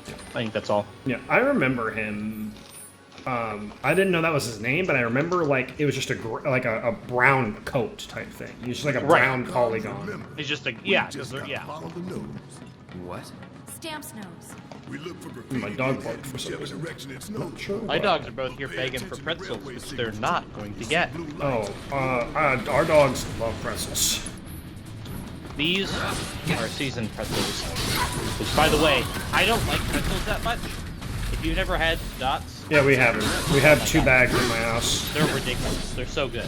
I think that's all. Yeah, I remember him. I didn't know that was his name, but I remember like it was just a brown coat type thing. He was just like a brown polygon. He's just a What? Stamp's nose. We look for graffiti My dog barked for some whichever reason. direction it's Not known. sure My why. dogs are both here begging for pretzels, which they're not going to get. Oh, our dogs love pretzels. These are seasoned pretzels. Which, by the way, I don't like pretzels that much. If you've never had Dots, Yeah, we haven't. We have 2 bags in my house. they're ridiculous. They're so good.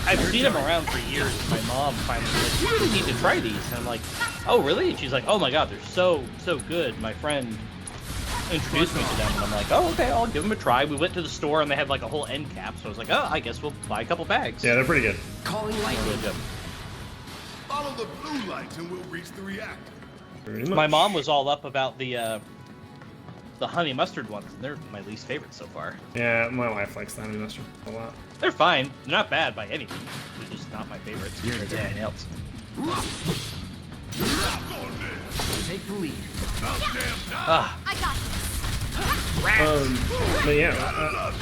I've seen them around for years. My mom finally said, "You need to try these." And I'm like, "Oh, really?" And she's like, "Oh my God, they're so good." My friend introduced me to them, and I'm like, "Oh, okay, I'll give them a try." We went to the store, and they had like a whole end cap, so I was like, "Oh, I guess we'll buy a couple bags." Yeah, they're pretty good. Calling They're lightning. really good. Follow the blue lights and we'll reach the reactor. Pretty much. My mom was all up about the honey mustard ones, and they're my least favorite so far. Yeah, my wife likes the honey mustard a lot. They're fine. They're not bad by any means. They're just not my favorites compared to anything else. Take the lead. Ah, I got this. But yeah,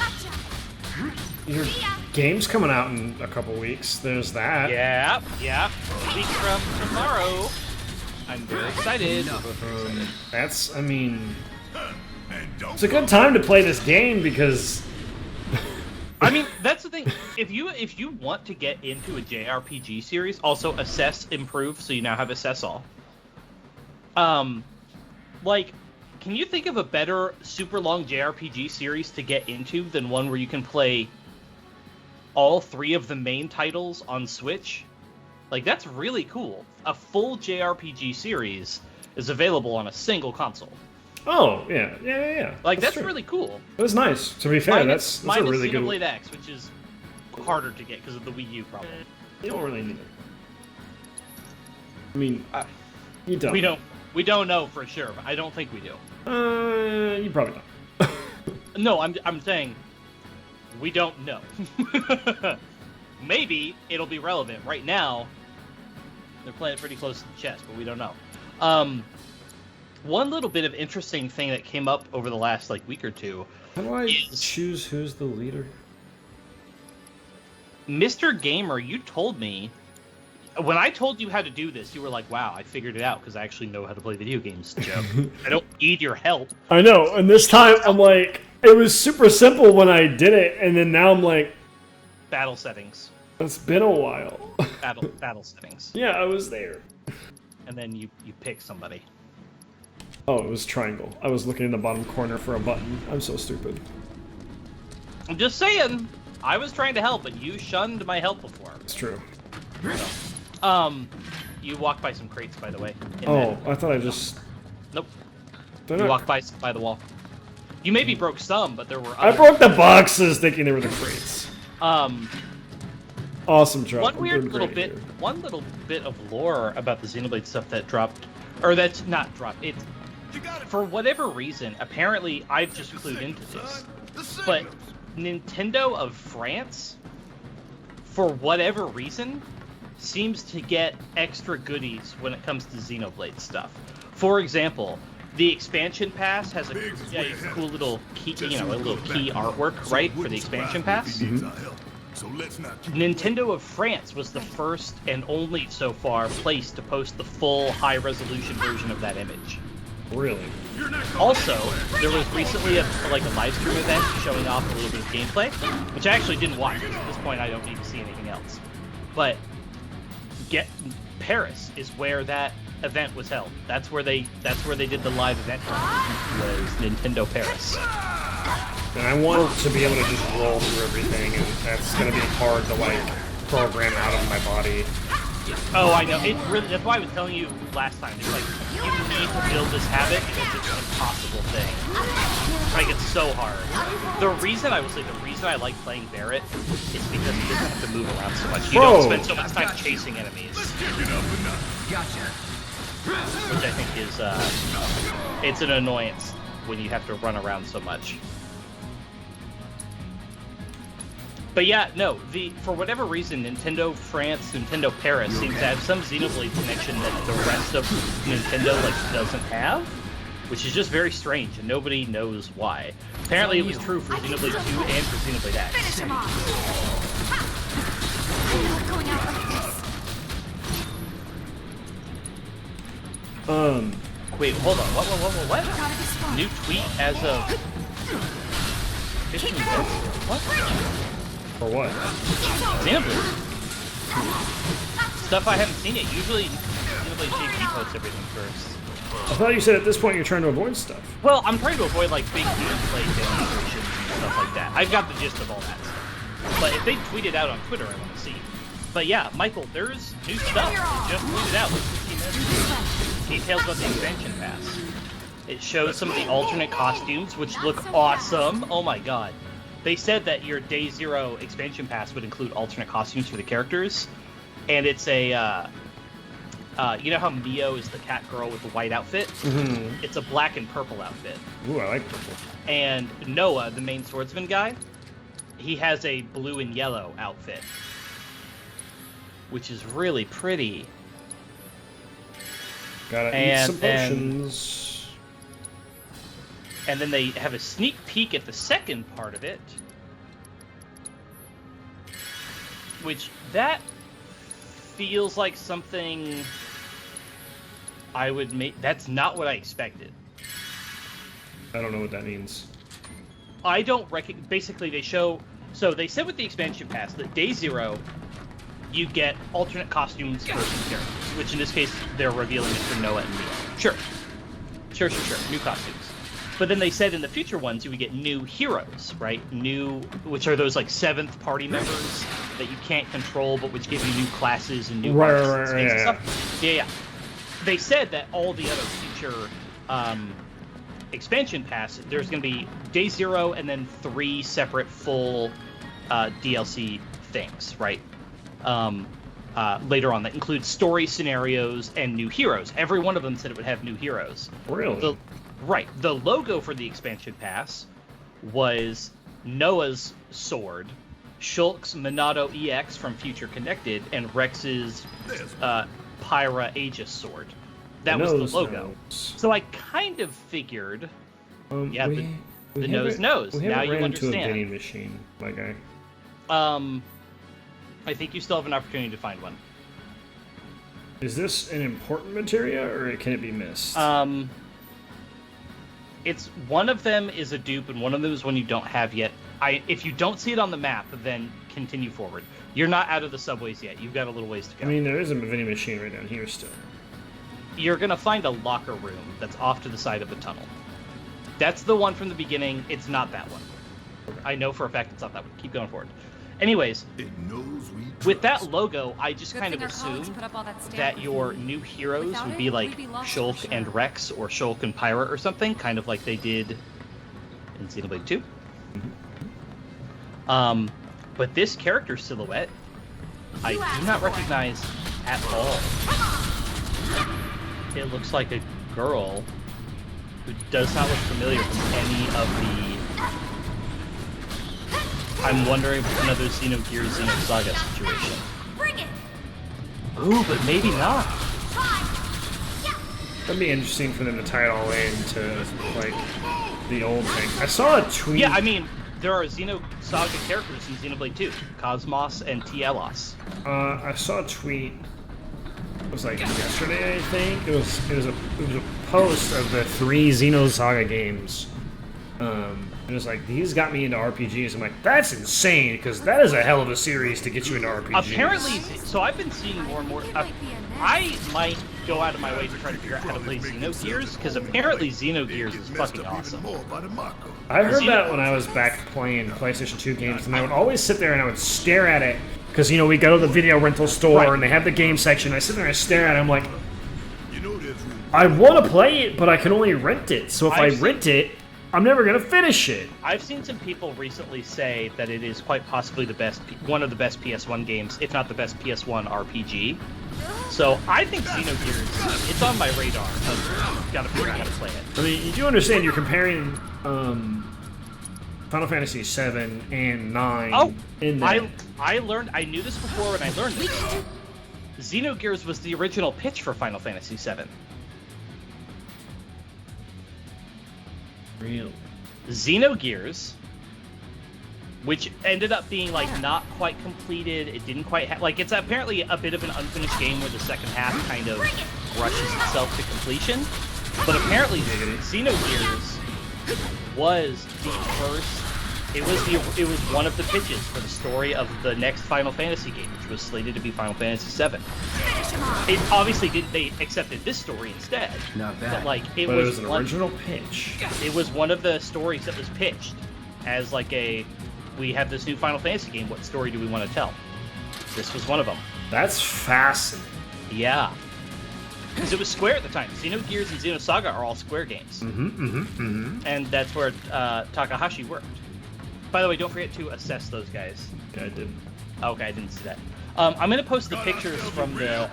your game's coming out in a couple weeks. There's that. yeah. A week from tomorrow. I'm very excited. That's, I mean, And don't it's a good time to play this game because I mean, that's the thing. If you want to get into a JRPG series, also assess improve, so you now have assess all. Like, can you think of a better super long JRPG series to get into than one where you can play all 3 of the main titles on Switch? Like, that's really cool. A full JRPG series is available on a single console. oh yeah. Like, that's true. really cool. It was nice. To be fair, that's a minus really good. Xenoblade X, which is harder to get because of the Wii U problem. You don't really need it. I mean, you don't. We don't know for sure, but I don't think we do. You probably don't. No, I'm saying we don't know. Maybe it'll be relevant. Right now, they're playing it pretty close to the chest, but we don't know. One little bit of interesting thing that came up over the last week or two. How do I choose who's the leader? Mr. Gamer, you told me when I told you how to do this, you were like, "Wow, I figured it out because I actually know how to play video games." Joe, I don't need your help. I know, and this time I'm like, it was super simple when I did it, and then now I'm like, battle settings. It's been a while. battle settings. Yeah, I was there. And then you pick somebody. Oh, it was triangle. I was looking in the bottom corner for a button. I'm so stupid. I'm just saying. I was trying to help, but you shunned my help before. It's true. You walked by some crates, by the way. I thought I just... Nope. You walked by the wall. You maybe broke some, but there were others. I broke the boxes thinking they were the crates. Awesome job. One little bit of lore about the Xenoblade stuff that dropped, or that's not dropped. It's for whatever reason. Apparently, I've just clued into this, but Nintendo of France, for whatever reason, seems to get extra goodies when it comes to Xenoblade stuff. For example, the expansion pass has a cool little key, a little key artwork, right, for the expansion pass. Nintendo of France was the first and only so far place to post the full high-resolution version of that image. Really? Also, there was recently a live stream event showing off a little bit of gameplay, which I actually didn't watch. At this point, I don't need to see anything else. But Paris is where that event was held. That's where they did the live event. Was Nintendo Paris. And I want to be able to just roll through everything, and that's going to be hard to program out of my body. Oh, I know. That's why I was telling you last time. It's like you need to build this habit because it's an impossible thing. It's so hard. The reason I like playing Barrett is because he doesn't have to move around so much. You don't spend so much time chasing enemies. Gotcha. Which I think is it's an annoyance when you have to run around so much. But yeah, no, for whatever reason, Nintendo France, Nintendo Paris seems to have some Xenoblade connection that the rest of Nintendo doesn't have, which is just very strange, and nobody knows why. Apparently, it was true for Xenoblade 2 and for Xenoblade X. Finish him off. I'm not going out like this. Wait, hold on. What? New tweet as of 15 minutes? What? For what? Xenoblade. Stuff I haven't seen yet. Usually, Xenoblade JP posts everything first. I thought you said at this point you're trying to avoid stuff. Well, I'm trying to avoid big gameplay demonstrations and stuff like that. I've got the gist of all that stuff. But if they tweet it out on Twitter, I want to see. But yeah, Michael, there's new stuff. They just tweeted out 15 minutes ago. Details about the expansion pass. It shows some of the alternate costumes, which look awesome. Oh my god. They said that your Day Zero expansion pass would include alternate costumes for the characters, and it's a, you know how Mio is the cat girl with the white outfit? Mm-hmm. It's a black and purple outfit. Ooh, I like purple. And Noah, the main swordsman guy, he has a blue and yellow outfit, which is really pretty. Gotta eat some potions. And then they have a sneak peek at the second part of it, which that feels like something I would make. That's not what I expected. I don't know what that means. I don't recognize. Basically, they show. So they said with the expansion pass that Day Zero, you get alternate costumes for some characters, which in this case they're revealing it for Noah and Mio. Sure. New costumes. But then they said in the future ones you would get new heroes, right? Which are those 7th party members that you can't control, but which give you new classes and new arcs and stuff. Yeah. They said that all the other future expansion pass, there's going to be Day Zero and then 3 separate full DLC things, right? Later on that includes story scenarios and new heroes. Every one of them said it would have new heroes. Really? Right. The logo for the expansion pass was Noah's sword, Shulk's Monado EX from Future Connected, and Rex's Pyra Aegis sword. That was the logo. So I kind of figured, the nose knows. Now you understand. We haven't ran into a vending machine, my guy. I think you still have an opportunity to find one. Is this an important materia, or can it be missed? It's one of them is a dupe, and one of them is one you don't have yet. If you don't see it on the map, then continue forward. You're not out of the subways yet. You've got a little ways to go. I mean, there is a vending machine right down here still. You're gonna find a locker room that's off to the side of the tunnel. That's the one from the beginning. It's not that one. I know for a fact it's not that one. Keep going forward. Anyways, with that logo, I just kind of assumed that your new heroes would be like Shulk and Rex, or Shulk and Pyra or something, kind of like they did in Xenoblade 2. But this character silhouette, I do not recognize at all. It looks like a girl who does not look familiar from any of the... I'm wondering if it's another Xenogears Xenosaga situation. Bring it! Ooh, but maybe not. That'd be interesting for them to tie it all into, like, the old thing. I saw a tweet... Yeah, I mean, there are Xenosaga characters in Xenoblade 2. Cosmos and Tielos. I saw a tweet... It was like yesterday, I think. It was a post of the 3 Xenosaga games. It was like, these got me into RPGs. I'm like, that's insane, because that is a hell of a series to get you into RPGs. Apparently, so I've been seeing more and more. I might go out of my way to try to figure out how to play Xenogears, because apparently Xenogears is fucking awesome. I heard that when I was back playing PlayStation 2 games, and I would always sit there and I would stare at it, because, you know, we go to the video rental store and they have the game section. I sit there and I stare at it, I'm like, I want to play it, but I can only rent it. So if I rent it, I'm never gonna finish it. I've seen some people recently say that it is quite possibly one of the best PS1 games, if not the best PS1 RPG. So I think Xenogears, it's on my radar. I've got to figure out how to play it. I mean, you do understand you're comparing Final Fantasy 7 and 9 in that. I knew this before and I learned this. Xenogears was the original pitch for Final Fantasy 7. Real. Xenogears, which ended up being like not quite completed. It didn't quite like, it's apparently a bit of an unfinished game where the second half kind of rushes itself to completion. But apparently Xenogears was the first. It was one of the pitches for the story of the next Final Fantasy game, which was slated to be Final Fantasy 7. It obviously they accepted this story instead. Not bad. But like it was an original pitch. It was one of the stories that was pitched as like we have this new Final Fantasy game. What story do we want to tell? This was one of them. That's fascinating. Yeah. Because it was Square at the time. Xenogears and Xenosaga are all Square games. And that's where Takahashi worked. By the way, don't forget to assess those guys. Okay, I did. Okay, I didn't see that. I'm going to post the pictures from the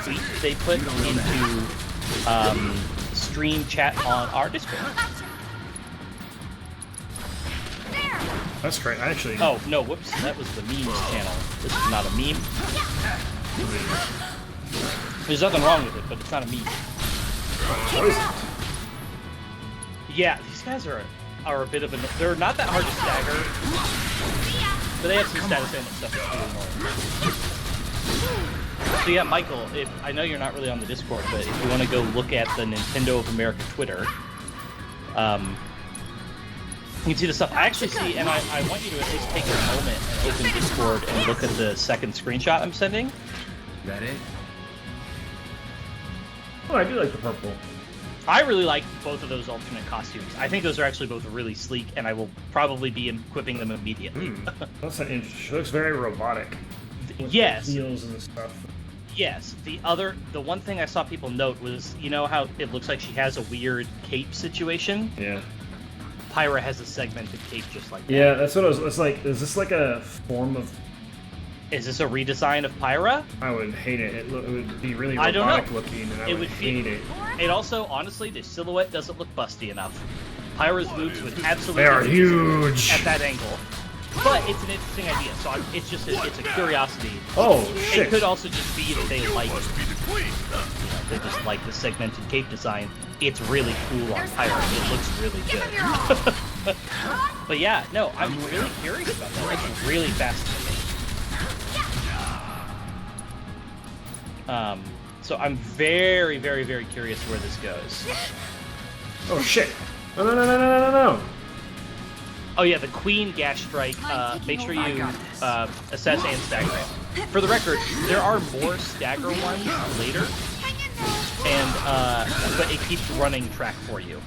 tweet they put into stream chat on our Discord. That's great, actually. Oh, no, whoops. That was the memes channel. This is not a meme. There's nothing wrong with it, but it's not a meme. What is it? Yeah, these guys are a bit of a... They're not that hard to stagger, but they have some status ailment stuff that's really annoying. So yeah, Michael, I know you're not really on the Discord, but if you want to go look at the Nintendo of America Twitter, you can see the stuff. I actually see, and I want you to at least take a moment and open Discord and look at the second screenshot I'm sending. That it? Oh, I do like the purple. I really like both of those alternate costumes. I think those are actually both really sleek, and I will probably be equipping them immediately. That's not interesting. She looks very robotic. Yes. The heels and stuff. Yes. The one thing I saw people note was, you know how it looks like she has a weird cape situation? Yeah. Pyra has a segmented cape just like that. Yeah, that's what I was. It's like, is this like a form of? Is this a redesign of Pyra? I would hate it. It would be really I don't robotic know. looking, and I would hate it. It also, honestly, the silhouette doesn't look busty enough. Pyra's boobs would absolutely. They are huge at that angle. But it's an interesting idea, so it's just it's a curiosity. Oh shit! It could also just be that they like, they just like the segmented cape design. It's really cool on Pyra. It looks really good. But yeah, no, I'm really curious about that. It's really fascinating. So I'm very, very, very curious where this goes. Oh shit! No, no, no, no, no, no, no! Oh yeah, the Queen Gash Strike. Make sure you assess and stagger it. For the record, there are more stagger ones later, and but it keeps running track for you.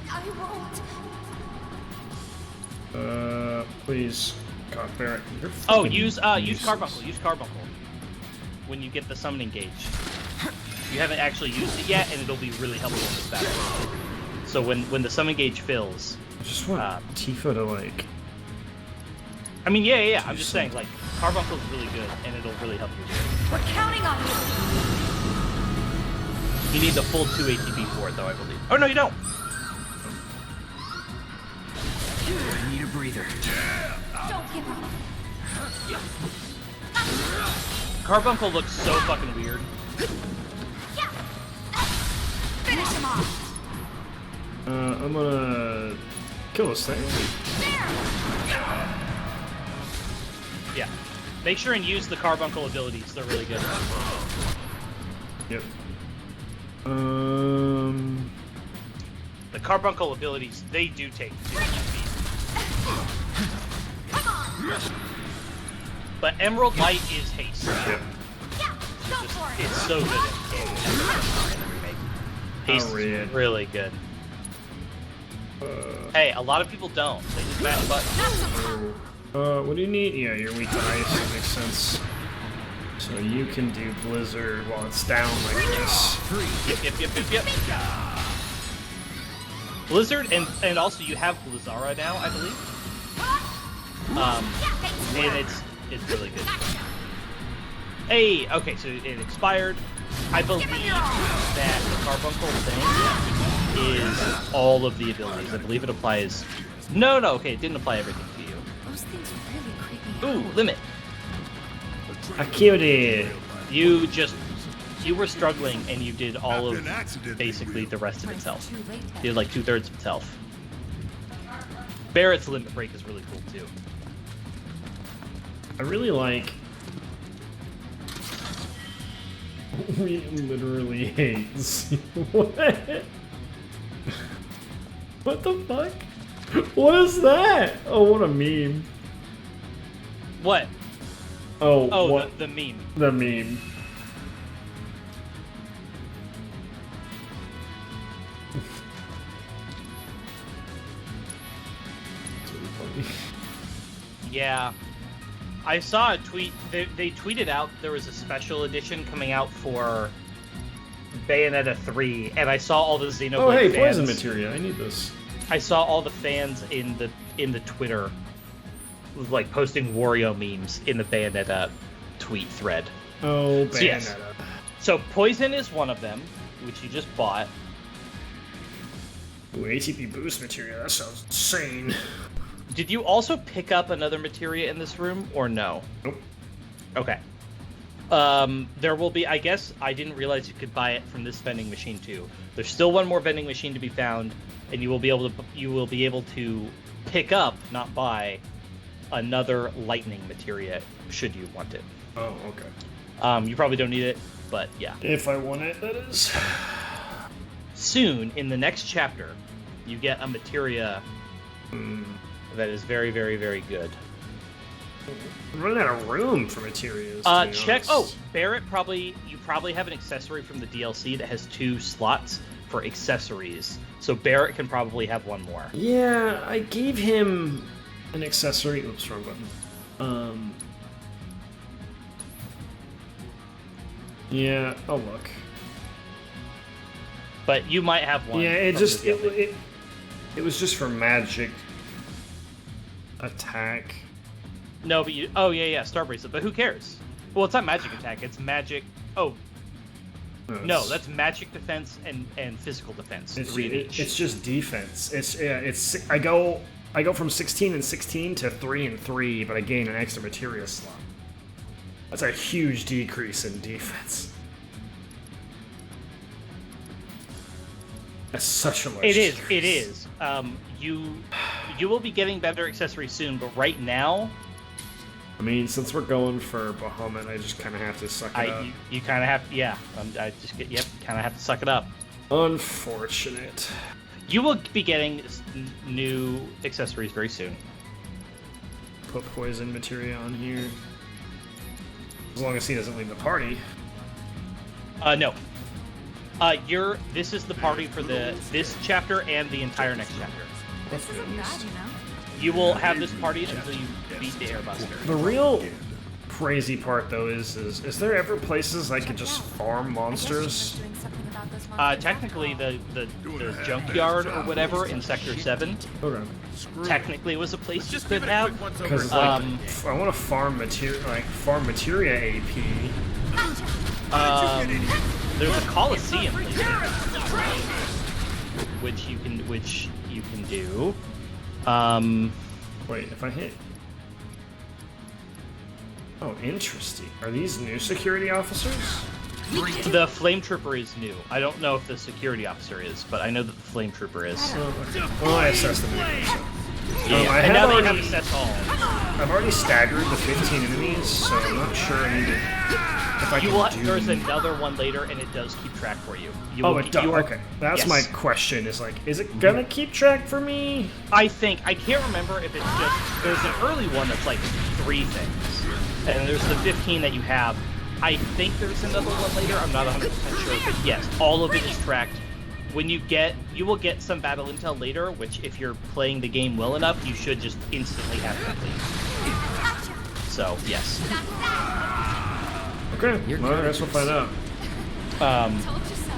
Please, God, Barrett. Oh, use Carbuncle. Use Carbuncle when you get the summoning gauge. You haven't actually used it yet, and it'll be really helpful in this battle. So when the summon gauge fills, I just want Tifa to like. I mean, yeah. I'm just saying, like, Carbuncle's really good, and it'll really help you. We're counting on you. You need the full 2 ATB for it, though, I believe. Oh no, you don't. I need a breather. Don't give up. Carbuncle looks so fucking weird. Finish him off. I'm gonna kill this thing. Yeah. Make sure and use the Carbuncle abilities. They're really good. Yep. The Carbuncle abilities, they do take 2 HP. But Emerald Light is haste. Yep. It's so good in remake. Haste is really good. Hey, a lot of people don't. They just mash buttons. What do you need? Yeah, you're weak to ice. That makes sense. So you can do Blizzard while it's down like this. Yep. Blizzard, and also you have Blizzara now, I believe. And it's really good. Hey, okay, so it expired. I believe that the Carbuncle thing is all of the abilities. I believe it applies. No, okay, it didn't apply everything to you. Those things really creep me out. Ooh, limit. I killed it. You were struggling, and you did all of basically the rest of itself. You did like 2/3 of itself. Barrett's limit break is really cool too. I really like. We literally hate. What? What the fuck? What is that? Oh, what a meme. What? Oh, what? The meme. The meme. That's really funny. Yeah. I saw a tweet. They tweeted out there was a special edition coming out for Bayonetta 3, and I saw all the Xenoblade Oh, hey, fans. poison materia. I need this. I saw all the fans in the Twitter, like posting Wario memes in the Bayonetta tweet thread. Oh, Bayonetta. So, yes. So poison is one of them, which you just bought. Ooh, ATP boost materia. That sounds insane. Did you also pick up another materia in this room, or no? Nope. Okay. There will be, I guess, I didn't realize you could buy it from this vending machine too. There's still one more vending machine to be found, and you will be able to pick up, not buy, another lightning materia should you want it. Oh, okay. You probably don't need it, but yeah. If I want it, that is. Soon, in the next chapter, you get a materia that is very, very, very good. I'm running out of room for materials. Check. Oh, Barrett you probably have an accessory from the DLC that has 2 slots for accessories. So Barrett can probably have one more. Yeah, I gave him an accessory. Oops, wrong button. Yeah, I'll look. But you might have one. Yeah, it was just for magic attack. No, but you. Oh yeah, Star Bracelet. But who cares? Well, it's not magic attack. It's magic. Oh. No, that's magic defense and physical defense. It's just defense. It's I go from 16 and 16 to 3 and 3, but I gain an extra materia slot. That's a huge decrease in defense. That's such a large decrease. It is. You will be getting better accessories soon, but right now, I mean, since we're going for Bahamut, I just kind of have to suck it up. You kind of have to, yeah. I just get, kind of have to suck it up. Unfortunate. You will be getting new accessories very soon. Put poison materia on here. As long as he doesn't leave the party. No. This is the party for this chapter and the entire next chapter. This isn't bad, you know? You will have this party until you beat the Airbuster. The real crazy part, though, is there ever places I could just farm monsters? Technically, the junkyard or whatever in Sector 7, technically was a place you could have. Because I want to farm materia AP. There's a Coliseum which you can do. Wait, if I hit... Oh, interesting. Are these new security officers? The Flame Trooper is new. I don't know if the security officer is, but I know that the Flame Trooper is. Well, I assessed them. Yeah, and now they have assessed all. I've already staggered the 15 enemies, so I'm not sure I need to... There's another one later, and it does keep track for you. It does. Okay, that's my question. Is it gonna keep track for me? I can't remember if it's just there's an early one that's like 3 things, and there's the 15 that you have. I think there's another one later. I'm not 100% sure, but yes, all of it is tracked. When you will get some battle intel later, which if you're playing the game well enough, you should just instantly have complete. So yes. Okay, well, I guess we'll find out.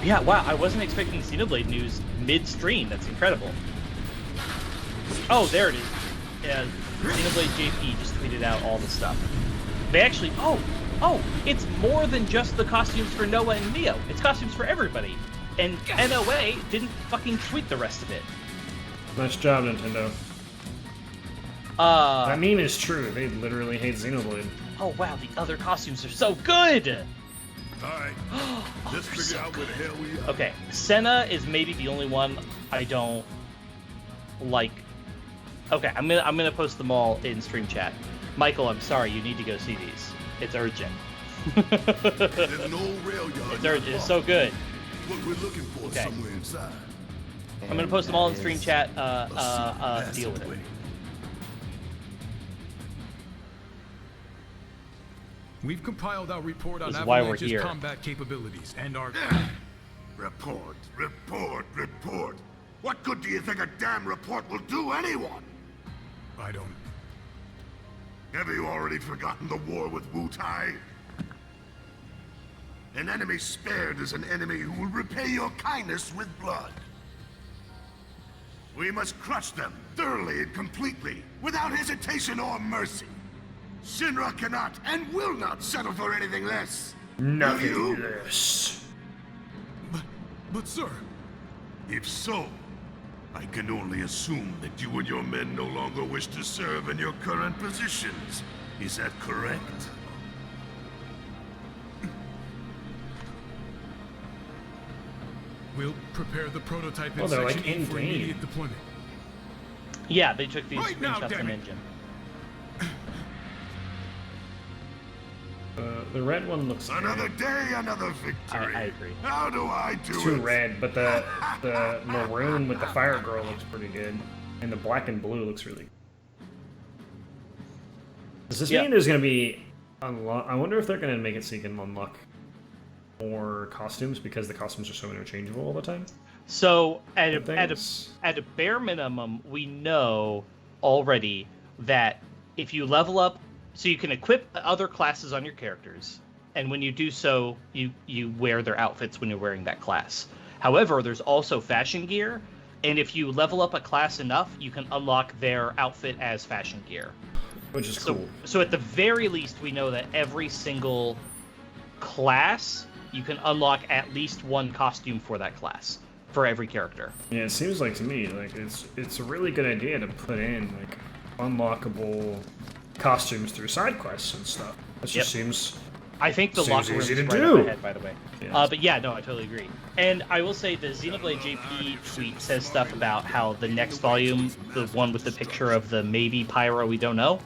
Yeah, wow, I wasn't expecting Xenoblade news mid-stream. That's incredible. Oh, there it is. Yeah, Xenoblade JP just tweeted out all the stuff. They actually, it's more than just the costumes for Noah and Neo. It's costumes for everybody. And NOA didn't fucking tweet the rest of it. Nice job, Nintendo. That meme is true. They literally hate Xenoblade. Oh wow, the other costumes are so good! Alright, let's figure out where the hell we are. Okay, Senna is maybe the only one I don't like. Okay, I'm gonna post them all in stream chat. Michael, I'm sorry, you need to go see these. It's urgent. There's no rail yard. It's urgent. It's so good. What we're looking for somewhere inside. I'm gonna post them all in stream chat. Deal with it. We've compiled our report on Avalanche's combat capabilities and our... Report. What good do you think a damn report will do anyone? I don't... Have you already forgotten the war with Wu-Tai? An enemy spared is an enemy who will repay your kindness with blood. We must crush them thoroughly and completely, without hesitation or mercy. Shinra cannot and will not settle for anything less. Nothing less. But sir... If so, I can only assume that you and your men no longer wish to serve in your current positions. Is that correct? We'll prepare the prototype in they're Section like in for game. immediate deployment. Yeah, they took these Right now, screenshots damn from it. Engine. The red one looks Another day, another victory. I agree. How do I do too it? red, but the maroon with the fire girl looks pretty good, and the black and blue looks really good. Does this mean there's gonna be unlock? I wonder if they're gonna make it so you can unlock more costumes because the costumes are so interchangeable all the time. So at a bare minimum, we know already that if you level up, so you can equip other classes on your characters, and when you do so, you wear their outfits when you're wearing that class. However, there's also fashion gear, and if you level up a class enough, you can unlock their outfit as fashion gear. Which is cool. So at the very least, we know that every single class, you can unlock at least one costume for that class, for every character. Yeah, it seems like to me, like it's a really good idea to put in like unlockable costumes through side quests and stuff. That just seems. I think the locker room easy is to right do. up ahead, by the way. Yeah. But yeah, no, I totally agree. And I will say the Xenoblade JP tweet says stuff about how the next volume, the one with the picture of the maybe Pyro we don't know,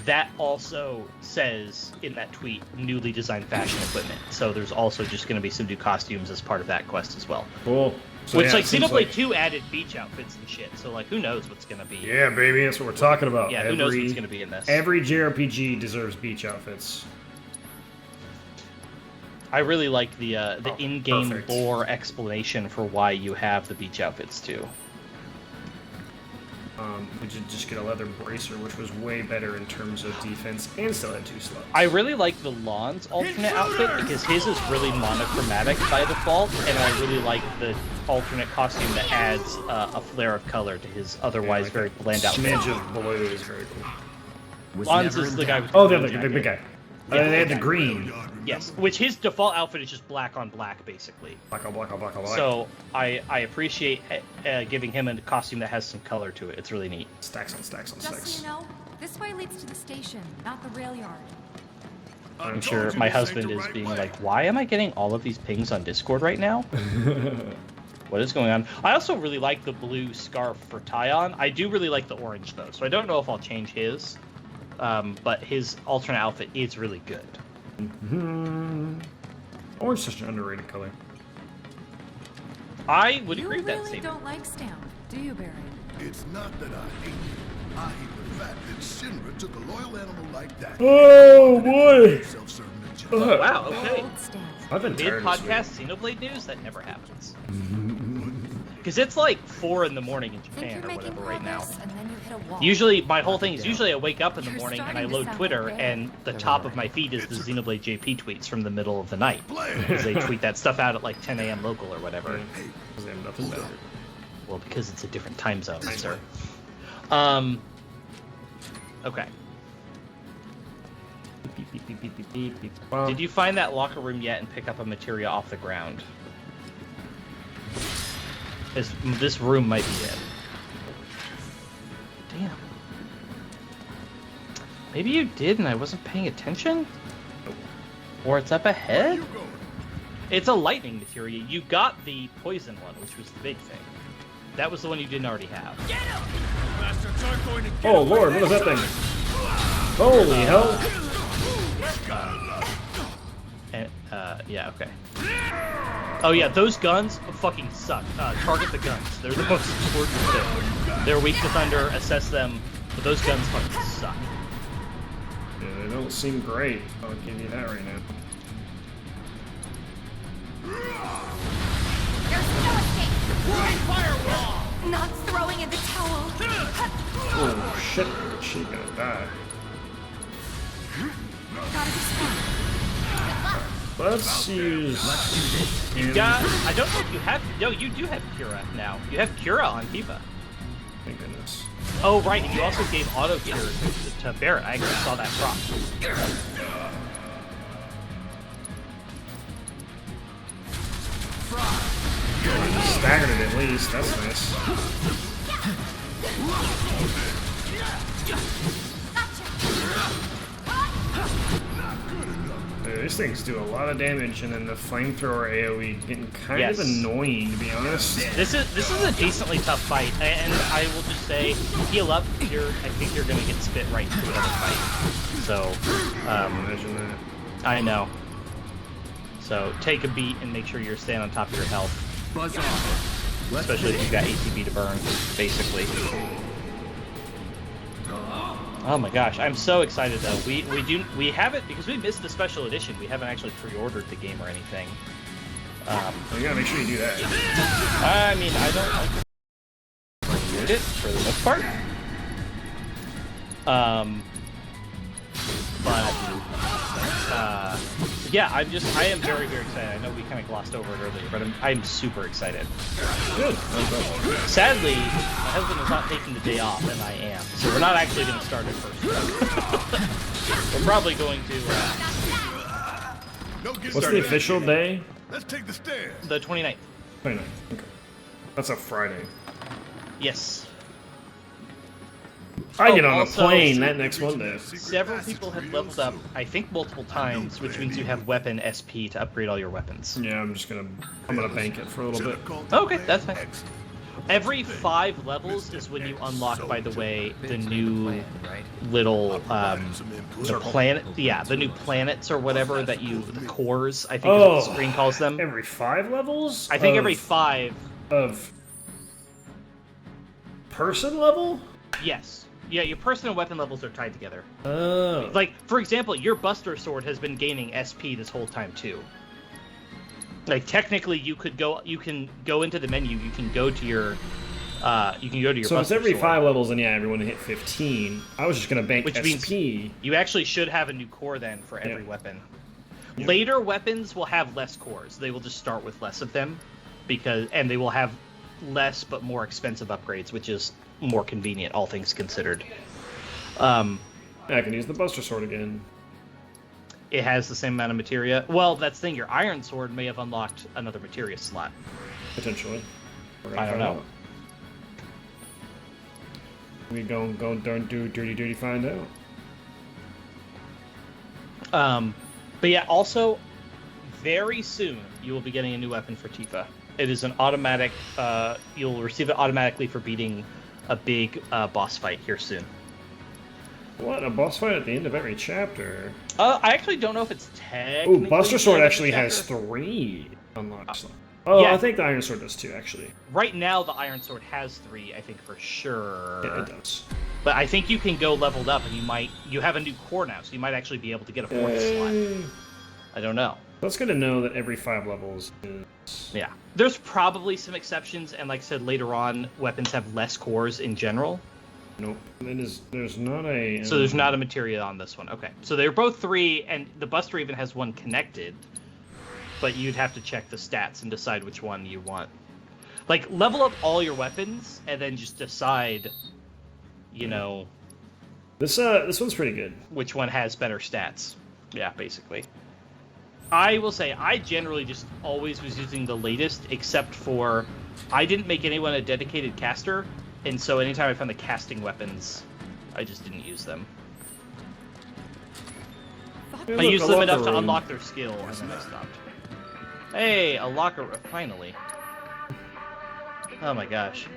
that also says in that tweet, newly designed fashion equipment. So there's also just going to be some new costumes as part of that quest as well. Cool. So, Which, yeah, like, it seems Xenoblade 2 added beach outfits and shit, so, like, who knows what's going to be. Yeah, baby, that's what we're talking about. Yeah, who knows what's going to be in this. Every JRPG deserves beach outfits. I really like the in-game perfect. lore explanation for why you have the beach outfits, too. We did just get a leather bracer, which was way better in terms of defense, and still had 2 slots. I really like the Lon's alternate outfit, because his is really monochromatic by default, and I really like the alternate costume that adds a flare of color to his otherwise like very bland outfit. Smidge of blue is very cool. Lon's is the guy with Oh, the the big guy. Yeah, they had the green. Yes, which his default outfit is just black on black, basically. Black on black on black on black. So I appreciate giving him a costume that has some color to it. It's really neat. Stacks on stacks on Just stacks. so you know, this way leads to the station, not the rail yard. I'm sure my husband is being like, why am I getting all of these pings on Discord right now? What is going on? I also really like the blue scarf for Tyon. I do really like the orange, though, so I don't know if I'll change his. But his alternate outfit is really good. Orange is such an underrated color. I would You agree with that really statement. don't like Stamp, do you, Barry? It's not that I hate it. I hate the fact that Shinra took a loyal animal like that. Oh boy! Oh, wow, okay. Old Stamp. I've been tired of Mid-podcast Xenoblade news? That never happens. Because it's like 4 in the morning in Think Japan you're or making whatever right now. progress, and then you hit a wall. Usually, my whole thing is usually I wake up in the You're morning and I starting to load sound Twitter, like and the top of my feed is the Xenoblade JP tweets from the middle of the night. Because they tweet that stuff out at like 10 a.m. local or whatever. Because they have nothing better. Well, because it's a different time zone, sir. Okay. Did you find that locker room yet and pick up a materia off the ground? This room might be it. Damn. Maybe you did and I wasn't paying attention? Or it's up ahead? It's a lightning materia. You got the poison one, which was the big thing. That was the one you didn't already have. Oh lord, what is that thing? Holy hell! Yeah, okay. Oh yeah, those guns fucking suck. Target the guns. They're the most important thing. They're weak to thunder, assess them, but those guns fucking suck. Yeah, they don't seem great. I'll give you that right now. There's no escape! Firewall! Not throwing in the towel! Oh shit, she gonna die. Gotta be smart. Let's use... You got... I don't know if you have... No, you do have Cura now. You have Cura on Tifa. Thank goodness. Oh, right, and you also gave Auto Cure to Barrett. I actually saw that prop. Staggered it at least, that's nice. These things do a lot of damage, and then the flamethrower AoE getting kind of annoying, to be honest. This is a decently tough fight, and I will just say, heal up. I think you're gonna get spit right into another fight. So, imagine that. I know. So take a beat and make sure you're staying on top of your health. Buzz off. Especially if you've got ATB to burn, basically. Oh my gosh, I'm so excited though. We haven't, because we missed the special edition, we haven't actually pre-ordered the game or anything. You gotta make sure you do that. I mean, I don't like to pre-order it for the most part. Yeah, I am very, very excited. I know we kind of glossed over it earlier, but I'm super excited. Good. Sadly, my husband is not taking the day off, and I am. So we're not actually going to start it first. We're probably going to... What's the official day? Let's take the stairs. The 29th. 29th. Okay. That's a Friday. Yes. I get on a also, plane that next Monday. Several people have leveled up, I think multiple times, which means you have weapon SP to upgrade all your weapons. Yeah, I'm gonna bank it for a little bit. Okay, that's fine. Every 5 levels is when you unlock, by the way, the new little the planet. Yeah, the new planets or whatever that the cores. I think is what the screen calls them. Every 5 levels? I think every 5 of person level. Yes. Yeah, your person and weapon levels are tied together. Oh. Like, for example, your Buster Sword has been gaining SP this whole time too. Like, technically, you can go into the menu. You can go to your So Buster it's every Sword, 5 levels, and yeah, everyone hit 15. I was just gonna bank which SP. means you actually should have a new core then for every weapon. Yep. Later weapons will have less cores. They will just start with less of them, and they will have less but more expensive upgrades, which is more convenient, all things considered. I can use the Buster Sword again. It has the same amount of materia. Well, that's the thing. Your Iron Sword may have unlocked another materia slot. Potentially. I don't know. We don't do dirty find out. But yeah, also, very soon you will be getting a new weapon for Tifa. It is an automatic. You'll receive it automatically for beating a big boss fight here soon. What? A boss fight at the end of every chapter? I actually don't know if it's technically... Ooh, Buster Sword actually has 3 unlocks. Yeah. I think the Iron Sword does too, actually. Right now, the Iron Sword has 3, I think, for sure. Yeah, it does. But I think you can go leveled up, and you have a new core now, so you might actually be able to get a 4th slot. I don't know. That's good to know that every 5 levels is... Yeah. There's probably some exceptions, and like I said, later on, weapons have less cores in general. Nope. There's not a... So there's not a materia on this one. Okay. So they're both 3, and the Buster even has 1 connected, but you'd have to check the stats and decide which one you want. Like, level up all your weapons, and then just decide, This one's pretty good. Which one has better stats. Yeah, basically. I will say, I generally just always was using the latest, except for I didn't make anyone a dedicated caster, and so anytime I found the casting weapons, I just didn't use them. I used them enough to unlock their skill, and then I stopped. Hey, a locker room, finally. Oh my gosh.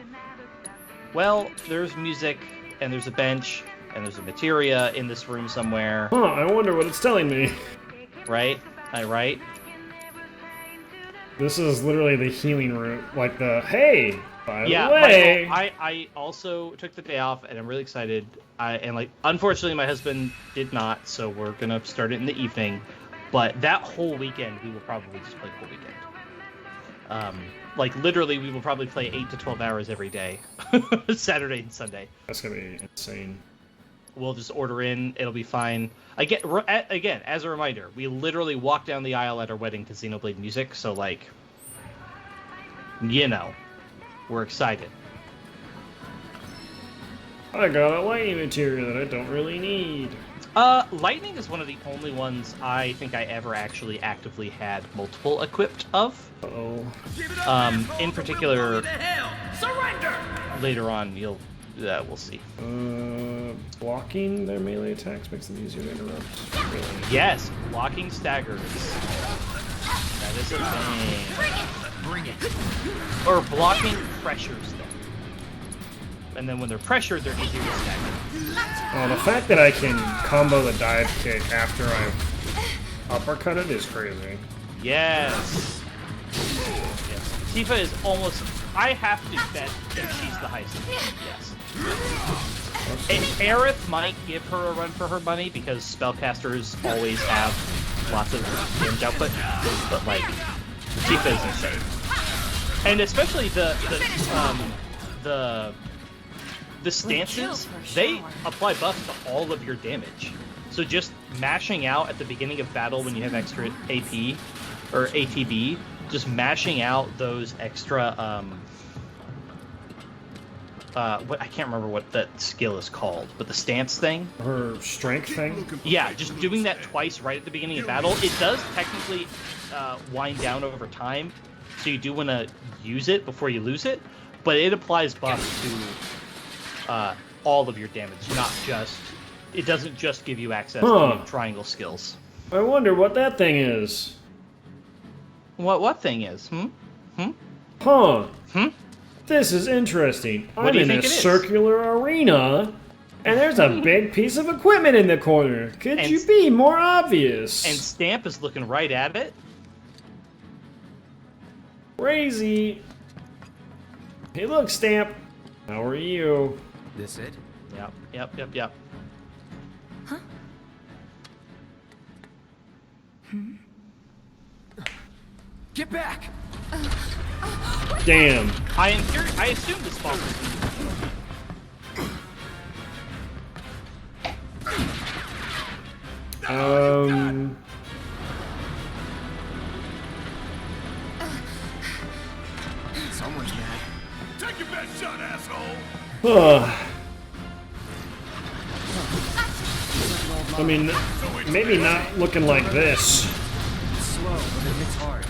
Well, there's music, and there's a bench, and there's a materia in this room somewhere. Huh, I wonder what it's telling me. Right? Right? This is literally the healing room, like the, hey, by the way. Michael, I also took the day off, and I'm really excited. Unfortunately, my husband did not, so we're gonna start it in the evening. But that whole weekend, we will probably just play the whole weekend. Literally, we will probably play 8 to 12 hours every day, Saturday and Sunday. That's gonna be insane. We'll just order in. It'll be fine. Again, as a reminder, we literally walked down the aisle at our wedding to Xenoblade music, so, we're excited. I got a lightning material that I don't really need. Lightning is one of the only ones I think I ever actually actively had multiple equipped of. Uh-oh. In particular, Surrender! later on, we'll see. Blocking their melee attacks makes them easier to interrupt. Really. Yes, blocking staggers. That is a thing. Bring it. Or blocking pressures them. And then when they're pressured, they're easier to stagger. Oh, the fact that I can combo the dive kick after I've uppercutted is crazy. Yes. Tifa is almost... I have to bet that she's the highest. Yes. Aerith might give her a run for her money because spellcasters always have lots of damage output, but Tifa is insane. And especially the stances, they apply buffs to all of your damage. So just mashing out at the beginning of battle when you have extra AP or ATB, just mashing out those extra I can't remember what that skill is called, but the stance thing. Her strength thing? Yeah, just doing that twice right at the beginning of battle. It does technically wind down over time, so you do want to use it before you lose it, but it applies buffs to all of your damage, not just... It doesn't just give you access to triangle skills. I wonder what that thing is. What thing is? Huh. This is interesting. What do you I'm in a think it is? circular arena, and there's a big piece of equipment in the corner. Could And- you be more obvious? And Stamp is looking right at it. Crazy. Hey, look, Stamp. How are you? This it? Yep. Get back! Damn. I assume this ball was Someone's mad. Take your best shot, asshole! I mean, maybe not looking like this. It's slow, but it hits hard.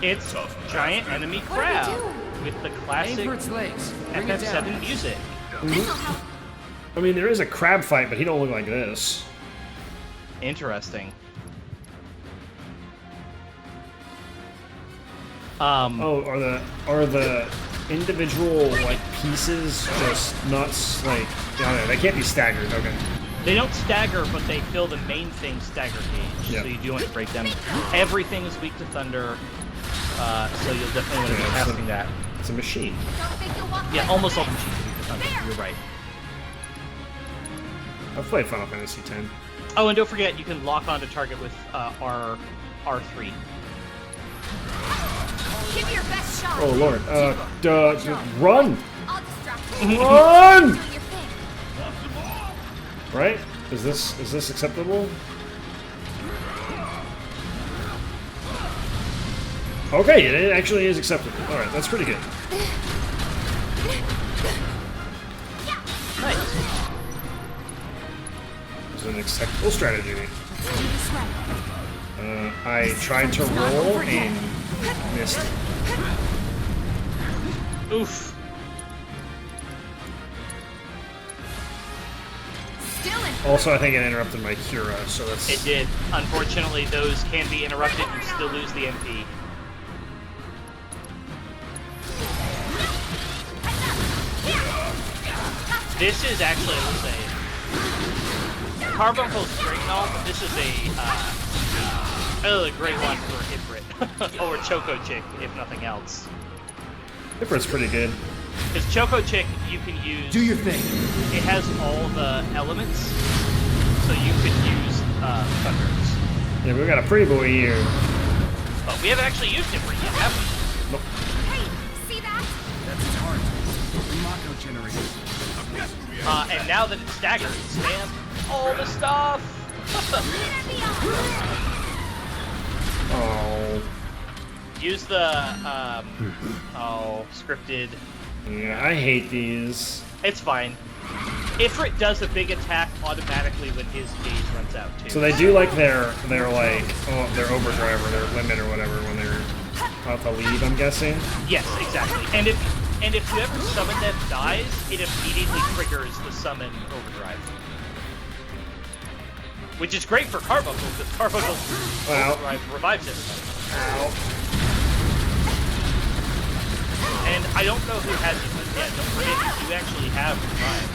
It's giant enemy crab with the Aim classic for its legs. Bring it down. FF7 music. I mean, there is a crab fight, but he don't look like this. Interesting. Oh, are the individual like pieces just not like? I don't know, they can't be staggered. Okay. They don't stagger, but they fill the main thing stagger gauge. Yep. So you do want to break them. Everything is weak to thunder, so you'll definitely want to be Yeah, testing that. It's a machine. Yeah, almost all machines are weak to thunder. You're right. I've played Final Fantasy X. Oh, and don't forget, you can lock onto target with R3. Give me your best shot. Oh lord. Run! I'll distract you. Run! Do your thing. Right? Is this acceptable? Okay, it actually is acceptable. All right, that's pretty good. Nice. It's an acceptable strategy. I tried to roll and missed. Oof. Also, I think it interrupted my Cura, so that's... It did. Unfortunately, those can be interrupted. You still lose the MP. This is actually, I will say, Carbuncle's great and all, but this is a great one for Hiprit. Or Choco Chick, if nothing else. Hiprit's pretty good. Because Choco Chick, you can use... Do your thing. It has all the elements, so you could use Thunders. Yeah, we got a pretty boy here. But we haven't actually used Hiprit yet, have we? Nope. Hey, see that? That's its heart. The Mako generator. And now that it's staggered, spam all the stuff! Oh. Use the, scripted. Yeah, I hate these. It's fine. Ifrit does a big attack automatically when his gauge runs out, too. So they do like their overdrive or their limit or whatever when they're about to leave, I'm guessing. Yes, exactly. And if whoever summoned them dies, it immediately triggers the summon overdrive. Which is great for Carbuncle, because Carbuncle's overdrive revives everybody. Ow. And I don't know who has it, but yeah, don't forget you do actually have revive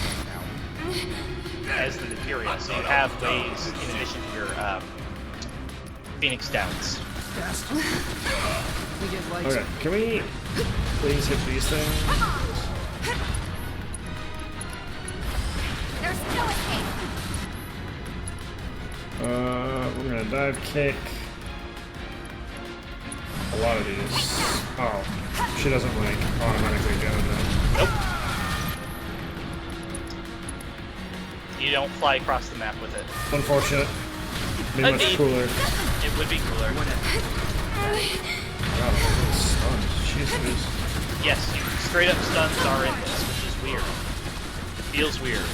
now as the materia, so you have ways in addition to your Phoenix Downs. Okay, can we please hit these things? There's no escape. We're gonna dive kick. A lot of these. Oh, she doesn't like automatically go though. Nope. You don't fly across the map with it. Unfortunate. Be much Indeed. cooler. It would be cooler. Wow, stuns. Jeez. Yes, straight up stuns are in this, which is weird. It feels weird.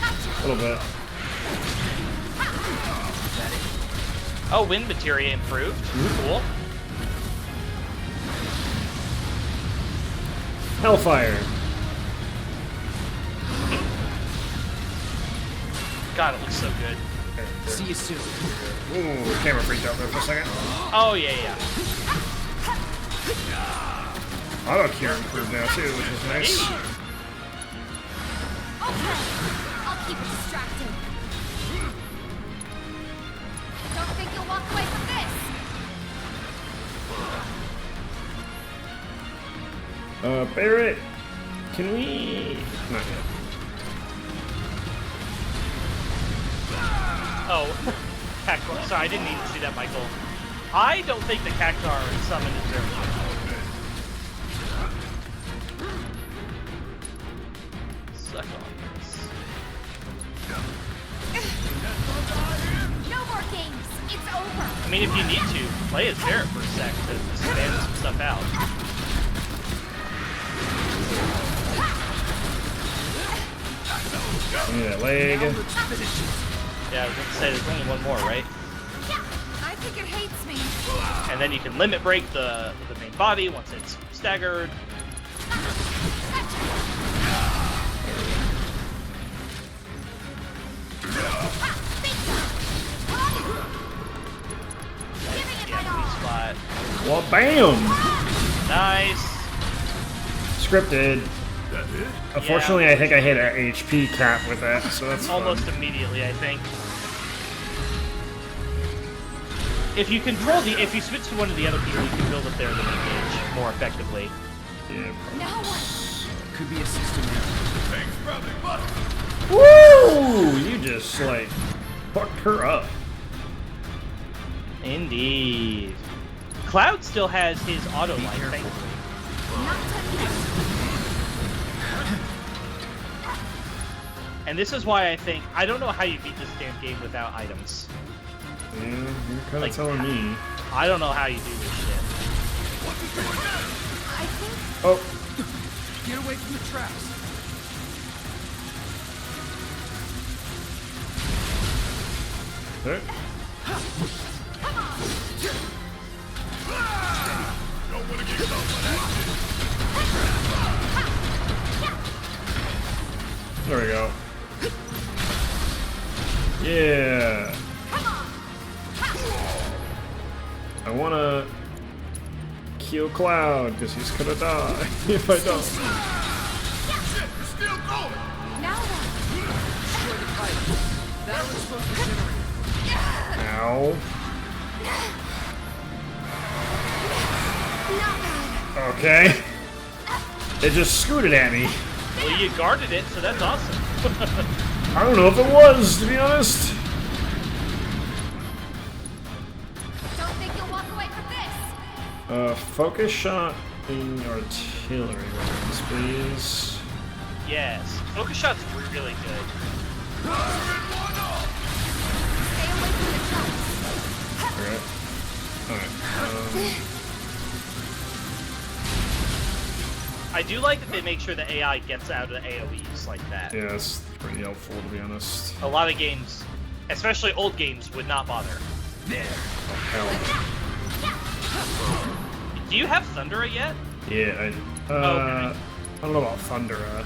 A little bit. Oh, wind materia improved. Cool. Hellfire. God, it looks so good. See you soon. Ooh, camera freaked out there for a second. Oh, yeah, yeah. Auto cure improved now too, which is nice. Okay, I'll keep it distracted. Don't think you'll walk away from this. Barrett, can we... Not yet. Oh, Cactuar. Sorry, I didn't need to see that, Michael. I don't think the Cactuar summon is very good. Suck on this. No more games. It's over. I mean, if you need to, play as Barrett for a sec to stand some stuff out. Give me that leg. Yeah, I was going to say, there's only one more, right? I think it hates me. And then you can limit break the main body once it's staggered. Spot. Well, bam! Nice. Scripted. Unfortunately, Yeah. I think I hit an HP cap with that, so that's Almost fun. immediately, I think. If you switch to one of the other people, you can build up their engage more effectively. Yeah. Now what? Could be a system error. Woo! You just, like, fucked her up. Indeed. Cloud still has his auto life, thankfully. And this is why I think, I don't know how you beat this damn game without items. Yeah, you're kind of Like, telling me. I don't know how you do this shit. I think Oh, Get away from the traps. there. There we go. Yeah. I wanna kill Cloud because he's gonna die if I don't. now what? That was supposed to generate. Ow. Okay. It just scooted at me. Well, you guarded it, so that's awesome. I don't know if it was, to be honest. Don't think you'll walk away from this. Focus shot in artillery weapons, please. Yes. Focus shot's really good. Stay away from the traps. Alright. I do like that they make sure the AI gets out of the AoEs like that. Yeah, that's pretty helpful, to be honest. A lot of games, especially old games, would not bother. Oh, hell. Do you have Thundera yet? Yeah, Okay. I don't know about Thundera.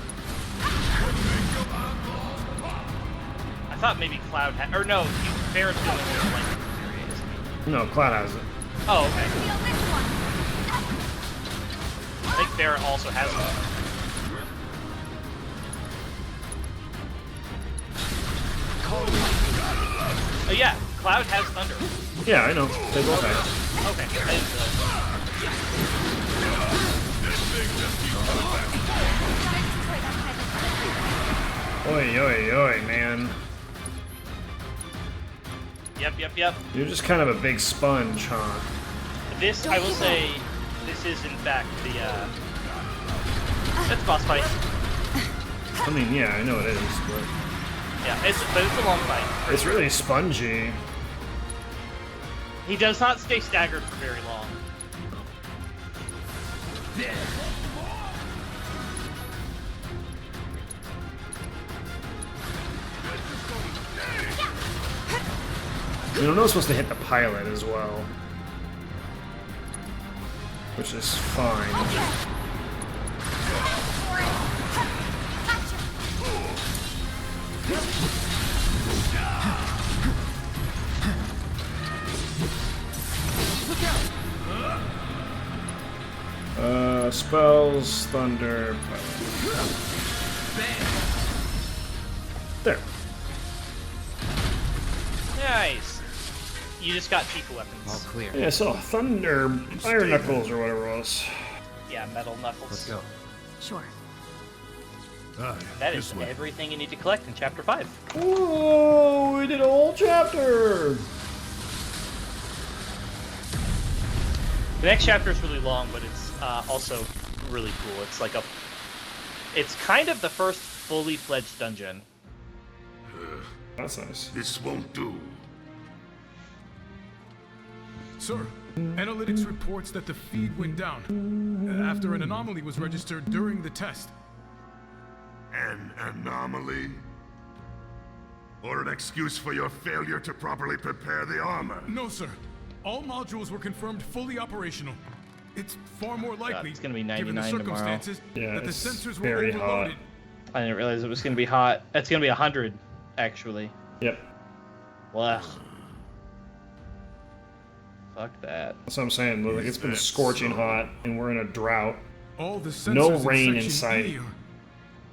I thought maybe Cloud had, or no, Barrett's doing it with like series. No, Cloud has it. Oh, okay. Feel this one. I think Barrett also has one. Oh yeah, Cloud has Thunder. Yeah, I know. They both have Okay, I didn't realize. it. Oi, oi, oi, man. Yep. You're just kind of a big sponge, huh? This, I will say, this is in fact the, that's boss fight. I mean, yeah, I know it is, but Yeah, but it's a long fight. it's really spongy. He does not stay staggered for very long. You know, it's supposed to hit the pilot as well. Which is fine. Spells, thunder. There. Nice. You just got cheaper weapons. All clear. Yeah, so thunder, iron knuckles, or whatever it was. Yeah, metal knuckles. Let's go. Sure. That is everything you need to collect in Chapter 5. Whoa, we did a whole chapter! The next chapter is really long, but it's also really cool. It's like it's kind of the first fully fledged dungeon. That's nice. This won't do. Sir, analytics reports that the feed went down after an anomaly was registered during the test. An anomaly? Or an excuse for your failure to properly prepare the armor? No, sir. All modules were confirmed fully operational. It's far more likely, it's gonna be given the 99 tomorrow. circumstances, Yeah, that the it's sensors were very overloaded. hot. I didn't realize it was going to be hot. It's going to be 100, actually. Yep. Well, fuck that. That's what I'm saying. Like, it's been scorching hot, and we're in a drought. All the sensors No in rain in Section sight. E are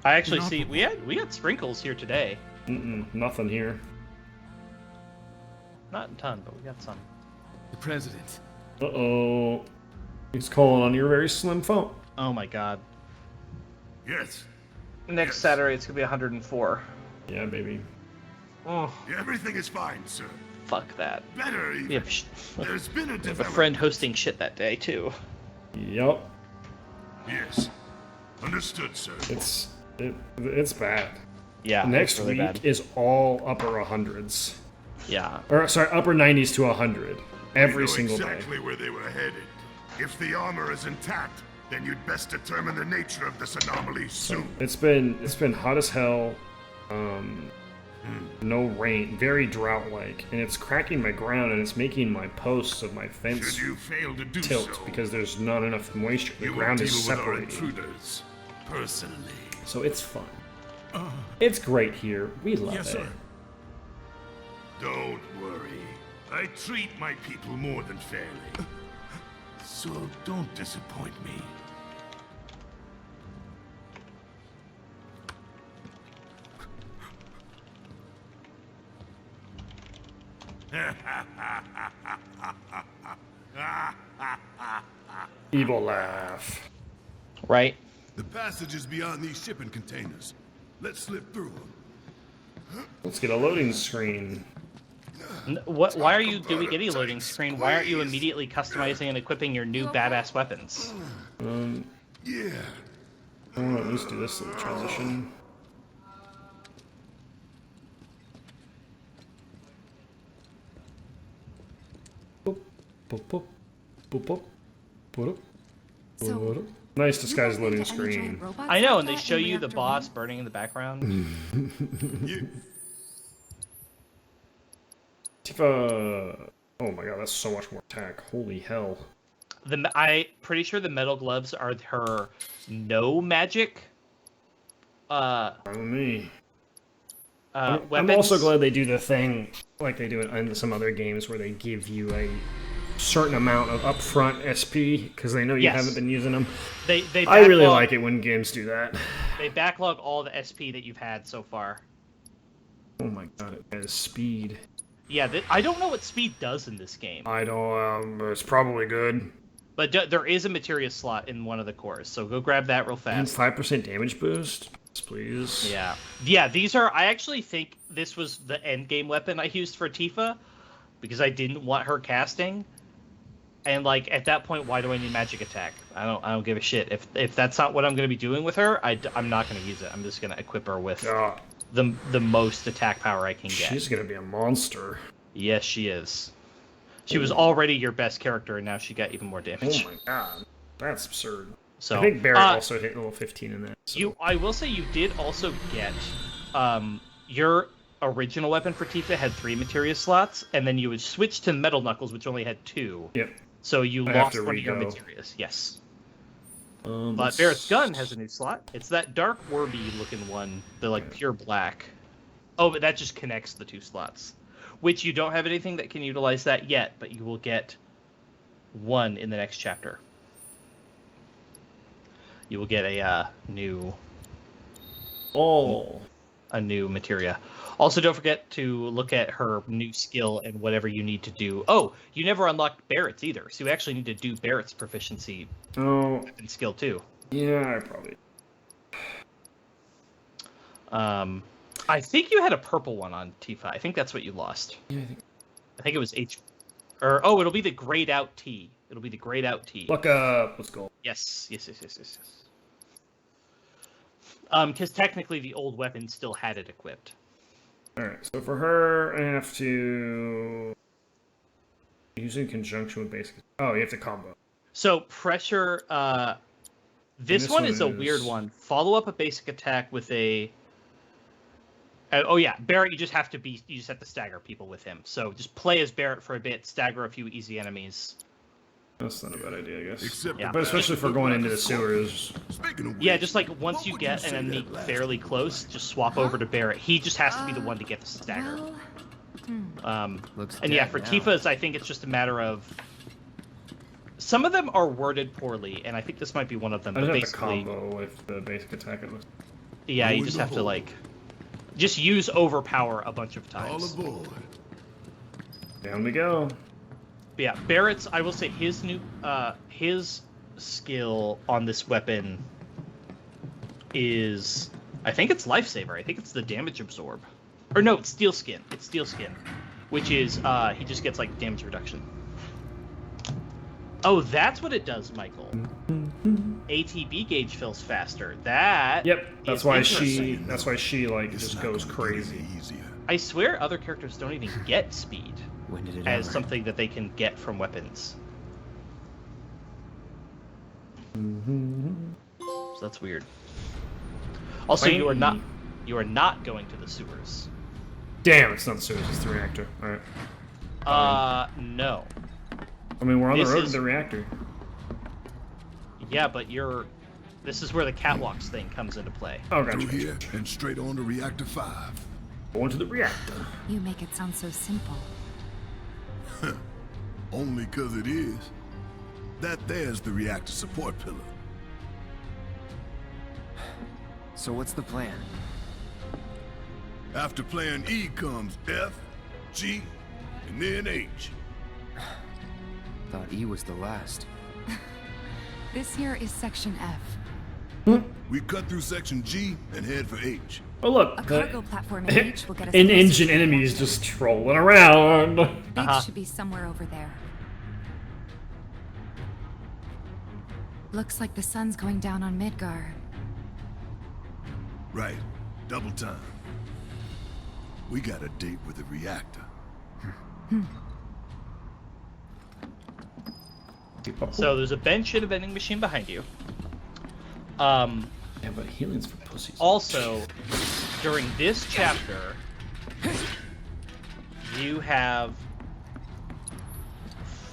I actually see we had sprinkles here today. Nothing here. Not a ton, but we got some. The president. Uh-oh. He's calling on your very slim phone. Oh my god. Yes. Next Saturday it's gonna be 104. Yeah, baby. Oh, Everything is fine, sir. fuck that. Better even. We have, There's been a we have a development. friend hosting shit that day too. Yup. Yes. Understood, sir. It's bad. Yeah. Next it's really week bad. is all upper 100s. Yeah. Or, sorry, upper 90s to 100. Every We know single exactly where they were headed. If the armor is intact, then you'd best determine the nature of this anomaly soon. It's been hot as hell. No rain, very drought-like, and it's cracking my ground and it's making my posts of my fence Should you fail to do tilt so, because there's not enough moisture. The you will ground deal is with our separating. intruders personally. So it's fun. It's great here. We love Yes, it. sir. Don't worry. I treat my people more than fairly. So don't disappoint me. Evil laugh. Right? The passage is beyond these shipping containers. Let's slip through them. Let's get a loading screen. What? Why are you doing any loading screen? Why aren't you immediately customizing and equipping your new badass weapons? Yeah. I want to at least do this little transition. Boop, boop, boop, boop, boop, boop, So, boop. Nice disguised you loading won't into any giant screen. robots I know, like and they that show in you the Reactor boss 1? burning in the background. Tifa. Oh my god, that's so much more attack. Holy hell. I pretty sure the metal gloves are her no magic. Me. Weapons. I'm also glad they do the thing like they do in some other games where they give you a certain amount of upfront SP because they know you Yes. haven't been using them. They I really backlog- like it when games do that. They backlog all the SP that you've had so far. Oh my god, it has speed. Yeah, I don't know what speed does in this game, I don't. It's probably good. but there is a materia slot in one of the cores, so go grab that real And fast. 5% damage boost, yes, please. Yeah. These are. I actually think this was the end game weapon I used for Tifa because I didn't want her casting. And like at that point, why do I need magic attack? I don't give a shit. If that's not what I'm going to be doing with her, I'm not going to use it. I'm just going to equip her with the most attack power I can get. She's gonna be a monster. Yes, she is. She was already your best character, and now she got even more damage. Oh my god, that's absurd. So I think Barrett also hit level 15 in that. So. I will say you did also get your original weapon for Tifa had 3 materia slots, and then you would switch to Metal Knuckles, which only had 2. Yep. So you I have lost to one of your re-go. materias. Yes. But But Barrett's gun has a new slot. It's that dark Warby looking one, the like pure black. Oh, but that just connects the 2 slots. Which you don't have anything that can utilize that yet, but you will get one in the next chapter. You will get a new materia. Also, don't forget to look at her new skill and whatever you need to do. Oh, you never unlocked Barrett's either, so you actually need to do Barrett's proficiency and skill too. Yeah, I probably. I think you had a purple one on Tifa. I think that's what you lost. Yeah, I think it was H. Or it'll be the grayed out T. It'll be the grayed out T. Look up. Let's go. Yes. Because technically the old weapon still had it equipped. Alright, so for her, I have to use in conjunction with basic. Oh, you have to combo. So pressure. This one is a weird one. Follow up a basic attack with a. Oh yeah, Barrett. You just have to stagger people with him. So just play as Barrett for a bit, stagger a few easy enemies. That's not a bad idea, I guess. Yeah. But especially for going into the sewers. Yeah, just like once you get an enemy fairly close, just swap over to Barrett. He just has to be the one to get the stagger. And yeah, for Tifa's, I think it's just a matter of. Some of them are worded poorly, and I think this might be one of them. I But just have basically, to combo with the basic attack. yeah, you just have to like, just use overpower a bunch of times. All aboard. Down we go. But yeah, Barrett's. I will say his skill on this weapon is, I think it's lifesaver. I think it's the damage absorb, or no, it's steel skin. It's steel skin, which is he just gets like damage reduction. Oh, that's what it does, Michael. ATB gauge fills faster. That. Yep. That's why she like just goes crazy. I swear other characters don't even get speed When did it as ever? something that they can get from weapons. So that's weird. Also, you are not going to the sewers. Damn, it's not the sewers, it's the reactor. Alright. No. I mean, we're on the road to the reactor. Yeah, but this is where the catwalks thing comes into play. Oh, gotcha. Through here and straight on to Reactor 5. Going to the reactor. You make it sound so simple. Only 'cause it is. That there's the reactor support pillar. So what's the plan? After plan E comes F, G, and then H. Thought E was the last. This here is Section F. We cut through section G and head for H. Oh look, A cargo platform in H will get us in-engine enemies just trolling around. H should be somewhere over there. Looks like the sun's going down on Midgar. Right. Double time. We got a date with the reactor. So there's a bench and a vending machine behind you. Yeah, but healing's for pussies. Also, during this chapter, you have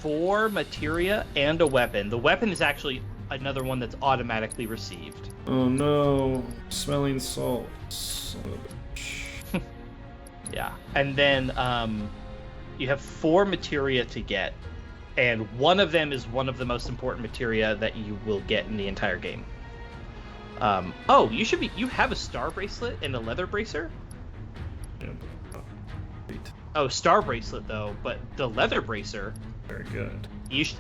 4 materia and a weapon. The weapon is actually another one that's automatically received. Oh no, smelling salt. Son of a bitch. Yeah, and then you have 4 materia to get, and one of them is one of the most important materia that you will get in the entire game. Oh, you have a star bracelet and a leather bracer? Yeah, but, Oh, star bracelet though, but the leather bracer. very good.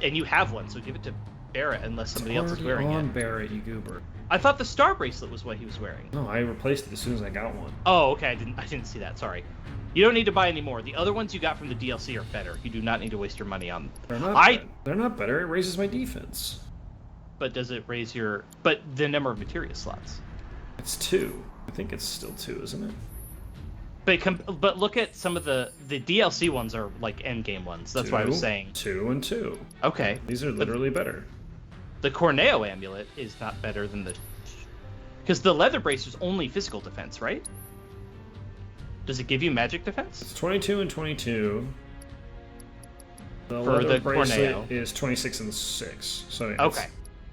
And you have one, so give it to Barrett unless somebody else is wearing on it. Barrett, you goober. I thought the star bracelet was what he was wearing. No, I replaced it as soon as I got one. Oh, okay, I didn't see that. Sorry. You don't need to buy any more. The other ones you got from the DLC are better. You do not need to waste your money on. They're not better. It raises my defense. But does it raise your? But the number of materia slots. It's 2. I think it's still 2, isn't it? But look at some of the DLC ones are like end game ones. That's why I was saying 2 and 2. Okay. These are literally better. The Corneo amulet is not better than the, because the leather bracer is only physical defense, right? Does it give you magic defense? It's 22 and 22. The For leather the bracelet Corneo. is 26 and 6. So yeah, Okay.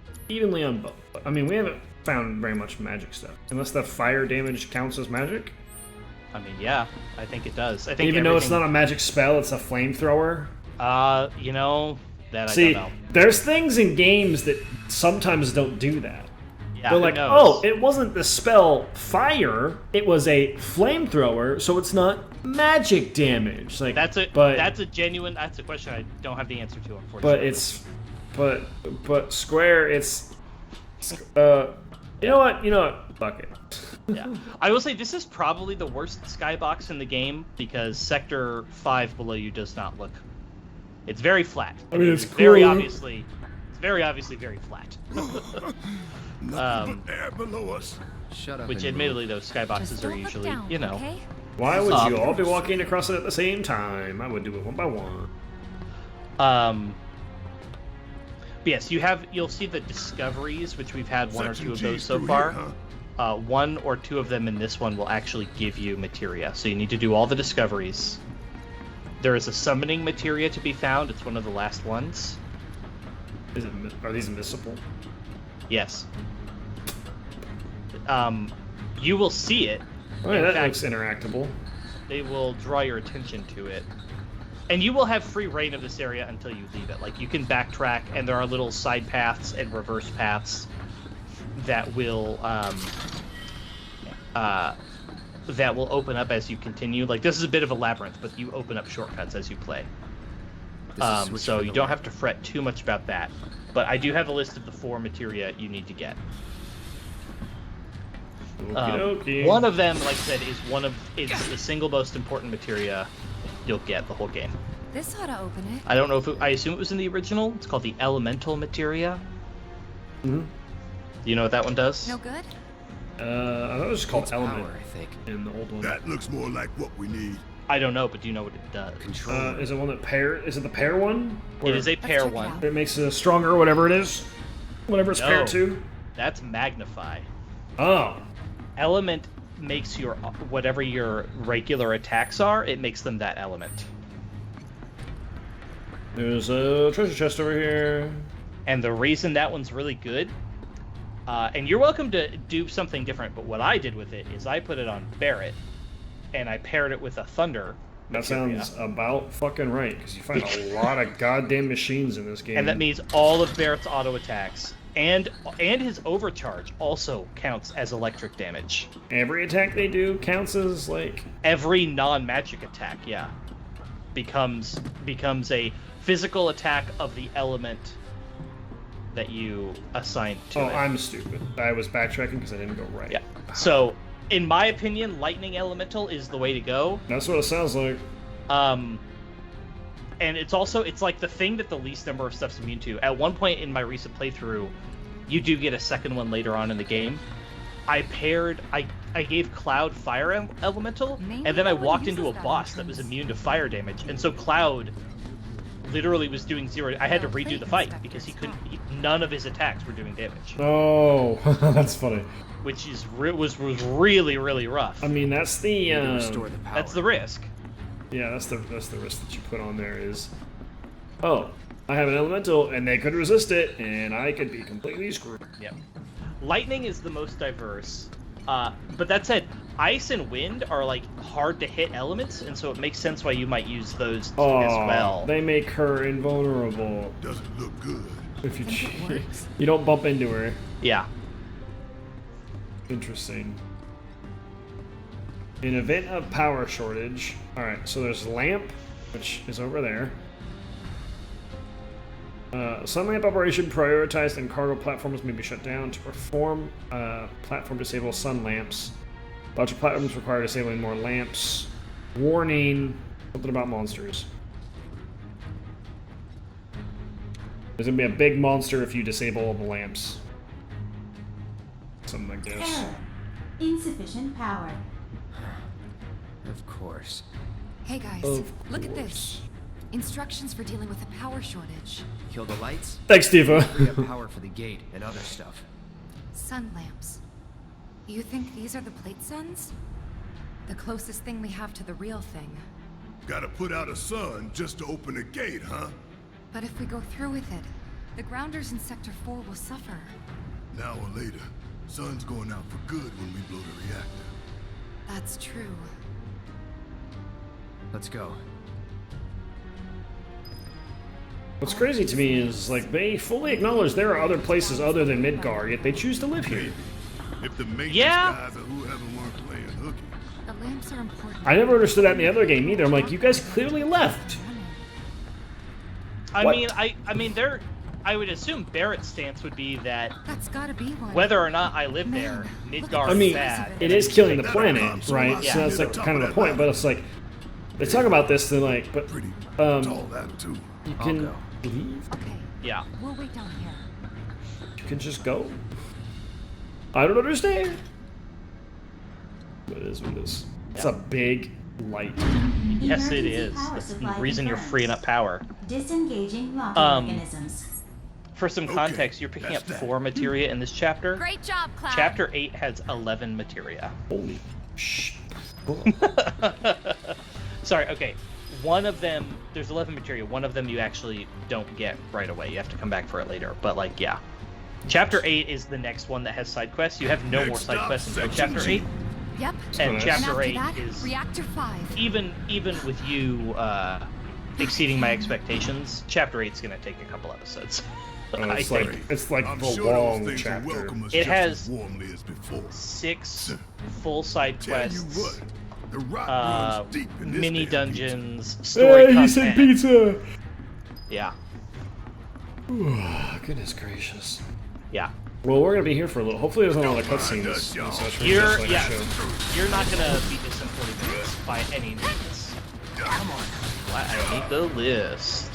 it's evenly on both. I mean, we haven't found very much magic stuff. Unless the fire damage counts as magic. I mean, yeah, I think it does. I think Even though it's not a magic spell, it's a flamethrower. You know, that See, I don't know. there's things in games that sometimes don't do that. Yeah, They're who like, knows? oh, it wasn't the spell fire, it was a flamethrower, so it's not magic damage. Like That's a question I don't have the answer to, unfortunately. But Square, it's you know what? Fuck it. Yeah, I will say this is probably the worst skybox in the game because Sector 5 below you does not look. It's very flat. I mean, it's very cool. obviously very flat. Nothing but air below us. Shut up. Which, and admittedly, those skyboxes Just are don't look usually, down, you know. okay? Why would you all be walking across it at the same time? I would do it one by one. But yes, you'll see the discoveries, which we've had one or Section two of G's those so through far. here, One or two of them in this one will actually give you materia, so you need to do all the discoveries. There is a summoning materia to be found. It's one of the last ones. Are these missable? Yes. You will see it. Oh, yeah, In that fact, looks interactable. They will draw your attention to it. And you will have free reign of this area until you leave it. Like, you can backtrack, and there are little side paths and reverse paths that will open up as you continue. Like, this is a bit of a labyrinth, but you open up shortcuts as you play. So you don't have to fret too much about that. But I do have a list of the 4 materia you need to get. Okey-dokey. One of them, like I said, is the single most important materia you'll get the whole game. This ought to open it. I don't know if I assume it was in the original. It's called the elemental materia. Mm-hmm. Do you know what that one does? No good? I thought it was called It's Element power, I think. in the old one. That looks more like what we need. I don't know, but do you know what it does? Control. Is it one that pair? Is it the pair one? It is a pair check it one. out. It makes it stronger, whatever it is. Whatever it's paired No. to. That's magnify. Oh. Element makes your whatever your regular attacks are, it makes them that element. There's a treasure chest over here. And the reason that one's really good, and you're welcome to do something different, but what I did with it is I put it on Barret, and I paired it with a Thunder. That materia. sounds about fucking right, because you find a lot of goddamn machines in this game. And that means all of Barret's auto attacks and his overcharge also counts as electric damage. Every attack they do counts as, like... Every non-magic attack, yeah, becomes a physical attack of the element that you assign to it. Oh, I'm stupid. I was backtracking because I didn't go right. Yeah. So, in my opinion, Lightning Elemental is the way to go. That's what it sounds like. And it's like the thing that the least number of stuff's immune to. At one point in my recent playthrough, you do get a second one later on in the game. I gave Cloud Fire Elemental, Maybe and then I no one walked into a uses that boss that was immune to fire damage, and so Cloud literally was doing 0. I had to redo the fight because none of his attacks were doing damage. Oh, that's funny. Which was really, really rough. I mean, that's the Restore the power. That's the risk. Yeah, that's the risk that you put on there is, oh, I have an elemental and they could resist it and I could be completely screwed. Yep. Lightning is the most diverse, but that said, ice and wind are like hard to hit elements, and so it makes sense why you might use those as well. They make her invulnerable. Doesn't look good. If you don't bump into her. Yeah. Interesting. In event of power shortage, alright, so there's lamp, which is over there. Sun lamp operation prioritized and cargo platforms may be shut down. To perform platform disable sun lamps. Larger platforms require disabling more lamps. Warning, something about monsters. There's gonna be a big monster if you disable all the lamps. Something like this. Error. Insufficient power. Of course. Hey guys, Of look at course. this. Instructions for dealing with a power shortage. Kill the lights. Thanks, Diva. Free up power for the gate and other stuff. Sun lamps. You think these are the plate suns? The closest thing we have to the real thing. Gotta put out a sun just to open a gate, huh? But if we go through with it, the grounders in Sector 4 will suffer. Now or later, sun's going out for good when we blow the reactor. That's true. Let's go. What's crazy to me is, like, they fully acknowledge there are other places other than Midgar, yet they choose to live here. If the maintenance Yeah. guys or whoever weren't playing hooky. The lamps are important. I never understood that in the other game either. I'm like, you guys clearly left. I What? mean, I mean, I would assume Barrett's stance would be that That's gotta be one. whether or not I live there, Midgar I mean, is bad. it is killing the That planet, comes from right? us. So that's Yeah. like kind of the point. But it's like they talk about this, they're like, but Pretty um, tall attitude. you can leave. Okay, Yeah. we'll wait down here. You can just go. I don't understand. What is with this? It's a big light. Yes, it is. That's the reason you're freeing up power. Disengaging locking mechanisms. For some context, you're picking up 4 materia in this chapter. Great job, Cloud. Chapter 8 has 11 materia. Holy shit. Sorry, okay. One of them, there's 11 materia. One of them you actually don't get right away. You have to come back for it later. But, like, yeah. Chapter 8 is the next one that has side quests. You have no more side quests until Chapter 8. Yep. And nice. Chapter after 8 that, is... Reactor 5. Even with you exceeding my expectations, Chapter 8's going to take a couple episodes. I It's think. like it's like I'm the sure long those things will chapter. welcome us It just has as warmly as before. 6 full side Tell you quests. what, the rock runs deep in this Mini damn pizza. dungeons, story Hey, he content. said pizza. Yeah, Goodness gracious. yeah. Well, we're gonna be here for a little. Hopefully, there's not a lot of cutscenes. and such for You're just, like, yeah. show. You're not gonna beat this in 40 minutes by any means. Come on. I need the list.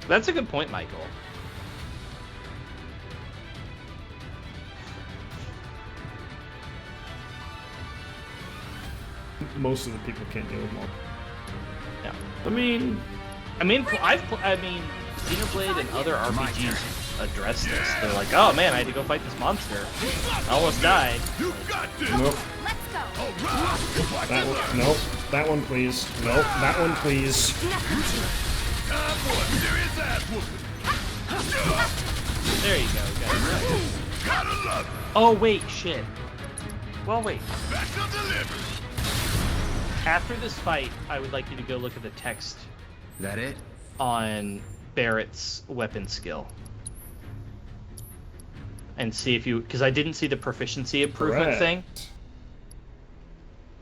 That's a good point, Michael. Most of the people can't deal with them all. Yeah. I mean, I mean, Xenoblade and other RPGs address this. They're like, oh man, I had to go fight this monster. I almost died. You got this. nope. Let's go. All right. That one, nope. That one, please. Nope. That one, please. Time for a serious ass whooping. There you go, guys. Gotta love it. Oh wait, shit. Well, wait. Special delivery. After this fight, I would like you to go look at the text That it? on Barrett's weapon skill. And see if you... Because I didn't see the proficiency improvement Correct. thing.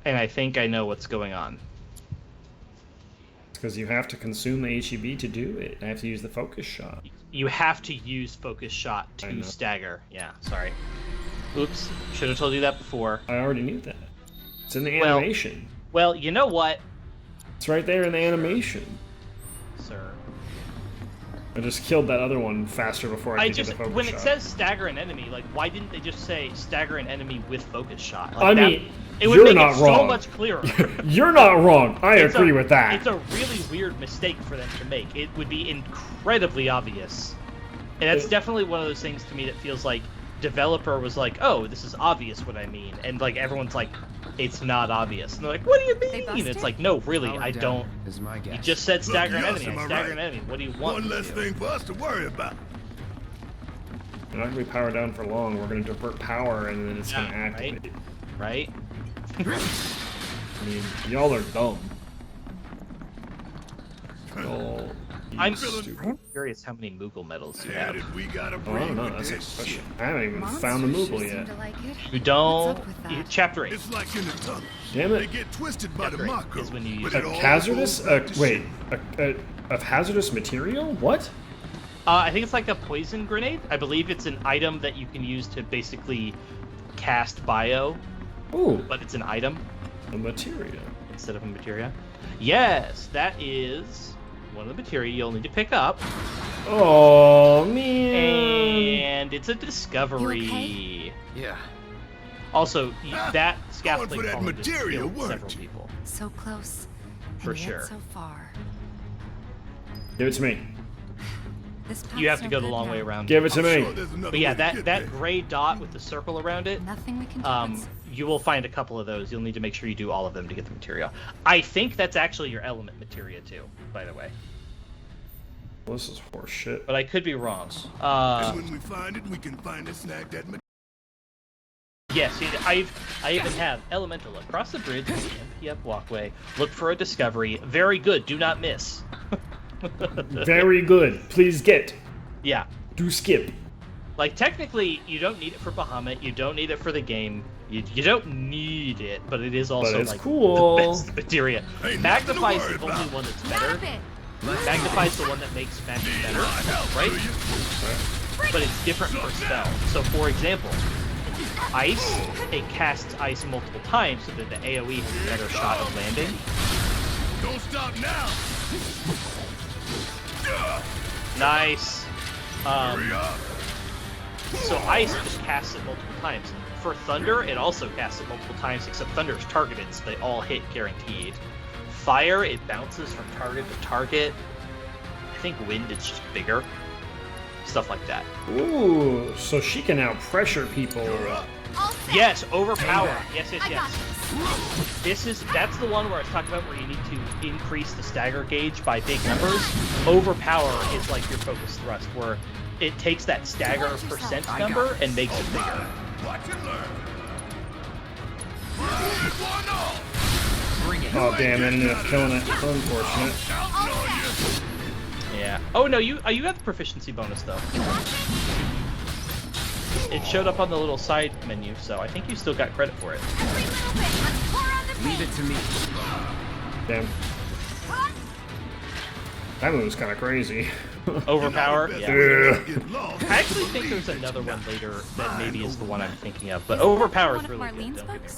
And I think I know what's going on. Because you have to consume the HEB to do it. I have to use the focus shot. You have to use focus shot I to know. stagger. Yeah, sorry. Oops. Should have told you that before. I already knew that. It's in the Well- animation. Well, you know what, It's right there in the animation. sir? I just killed that other one faster before I could get the focus when shot. it says stagger an enemy, like, why didn't they just say stagger an enemy with focus shot? Like, I that- mean, it would you're make not it so wrong. much clearer. You're not wrong. I It's agree a- with that. It's a really weird mistake for them to make. It would be incredibly obvious. And that's definitely one of those things to me that feels like developer was like, oh, this is obvious what I mean. And like everyone's like, it's not obvious. And they're like, what do you mean? It's like, no, really, Powered I down don't. Is my guess. You just said stagger an Lucky enemy. us, am I I stagger an right? enemy. What do you want? One me less to do? thing for us to worry about. We're not gonna be powered down for long. We're gonna divert power, and then it's gonna Yeah, activate. Right? I mean, y'all are dumb. Y'all. I'm stupid. curious how many Moogle medals you How have. did we gotta Oh, I don't bring know. with That's a this question. shit? I haven't even found the Monsters Moogle sure seem yet. to like it. You don't. What's up with that? Chapter 8 It's like in the tunnel. Damn They it. get twisted by the Chapter 8 Mako. is when you use but it. it all Hazardous? goes back to Wait. shit. Of hazardous material? What? I think it's like a poison grenade. I believe it's an item that you can use to basically cast bio, Ooh, but it's an item a materia. instead of a materia. Yes, that is one of the materia you'll need to pick up, Oh man. and it's a discovery. You okay? Yeah. Also, that Going scaffolding for that column just materia, killed weren't several you? people. So close. For and yet sure. so far. Give it to me. This You have path's to no go the good long now. way around. Give it to I'm me. sure there's another But yeah, way to that get that there. gray dot with the circle around it. Nothing we can do. You will find a couple of those. You'll need to make sure you do all of them to get the material. I think that's actually your element materia too, by the way. Well, this is horse shit. But I could be wrong. And when we find it, we can find and snag that Yes, I even have Elemental across the bridge on the MPF walkway. Look for a discovery. Very good. Do not miss. Very good. Please get. Yeah. Do skip. Like, technically, you don't need it for Bahamut. You don't need it for the game. You don't need it, but it is also, it's like, cool. the best materia. Magnify's the only one that's better. Magnify's the one that makes magic better, right? But it's different per spell. So, for example, Ice, it casts Ice multiple times so that the AoE has a better shot of landing. Don't stop now! Nice. So Ice just casts it multiple times. For Thunder, it also casts it multiple times, except Thunder is targeted, so they all hit guaranteed. Fire, it bounces from target to target. I think Wind, it's just bigger. Stuff like that. Ooh, so she can now pressure people. Yes, overpower. Yes. That's the one where I was talking about where you need to increase the stagger gauge by big numbers. Overpower is like your focus thrust, where it takes that stagger percent number and makes it bigger. Oh damn! I ended up killing it. Unfortunate. Yeah. Oh no, you got the proficiency bonus though. It showed up on the little side menu, so I think you still got credit for it. Leave it to me. Damn. That move was kind of crazy. Overpower? Yeah. I actually think there's another one later that maybe is the one I'm thinking of, but Overpower is really good, don't get me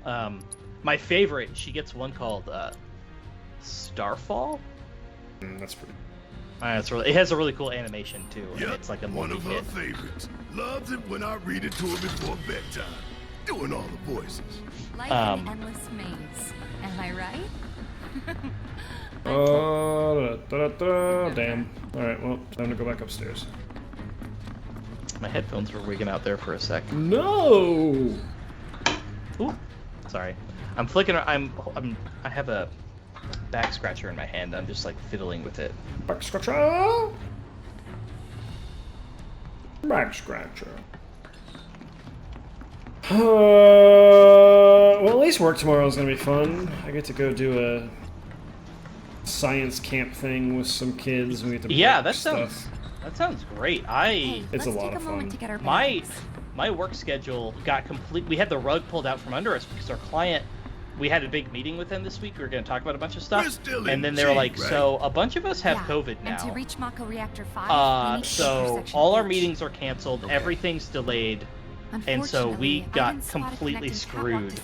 wrong. My favorite, she gets one called Starfall? That's pretty. It has a really cool animation too. Yep, And it's like a one of her multi-hit. favorites. Loves it when I read it to her before bedtime. Doing all the voices. Like an endless maze. Am I right? Damn. Alright, well, time to go back upstairs. My headphones were wigging out there for a sec. No! Ooh, sorry. I'm flicking. I have a back scratcher in my hand. I'm just like fiddling with it. Back scratcher! Back scratcher. Well, at least work tomorrow is gonna be fun. I get to go do a science camp thing with some kids. We get to that stuff. sounds great. It's a lot of fun. My work schedule got complete. We had the rug pulled out from under us because our client. We had a big meeting with them this week. We were going to talk about a bunch of stuff, and then they were like, "So a bunch of us have COVID now. And to reach Mako Reactor 5, we need to so Section all our H. meetings are canceled. Okay. Everything's delayed." And so we got completely screwed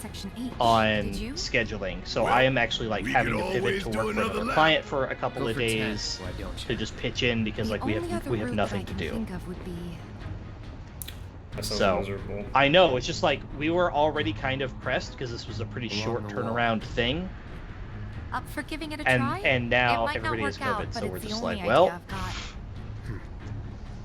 on scheduling. So I am actually like having to pivot to work for another client for a couple of days to just pitch in because like we have nothing to do. So I know it's just like we were already kind of pressed because this was a pretty short turnaround thing. Up for giving it a try? And now everybody has COVID, so we're just like, well,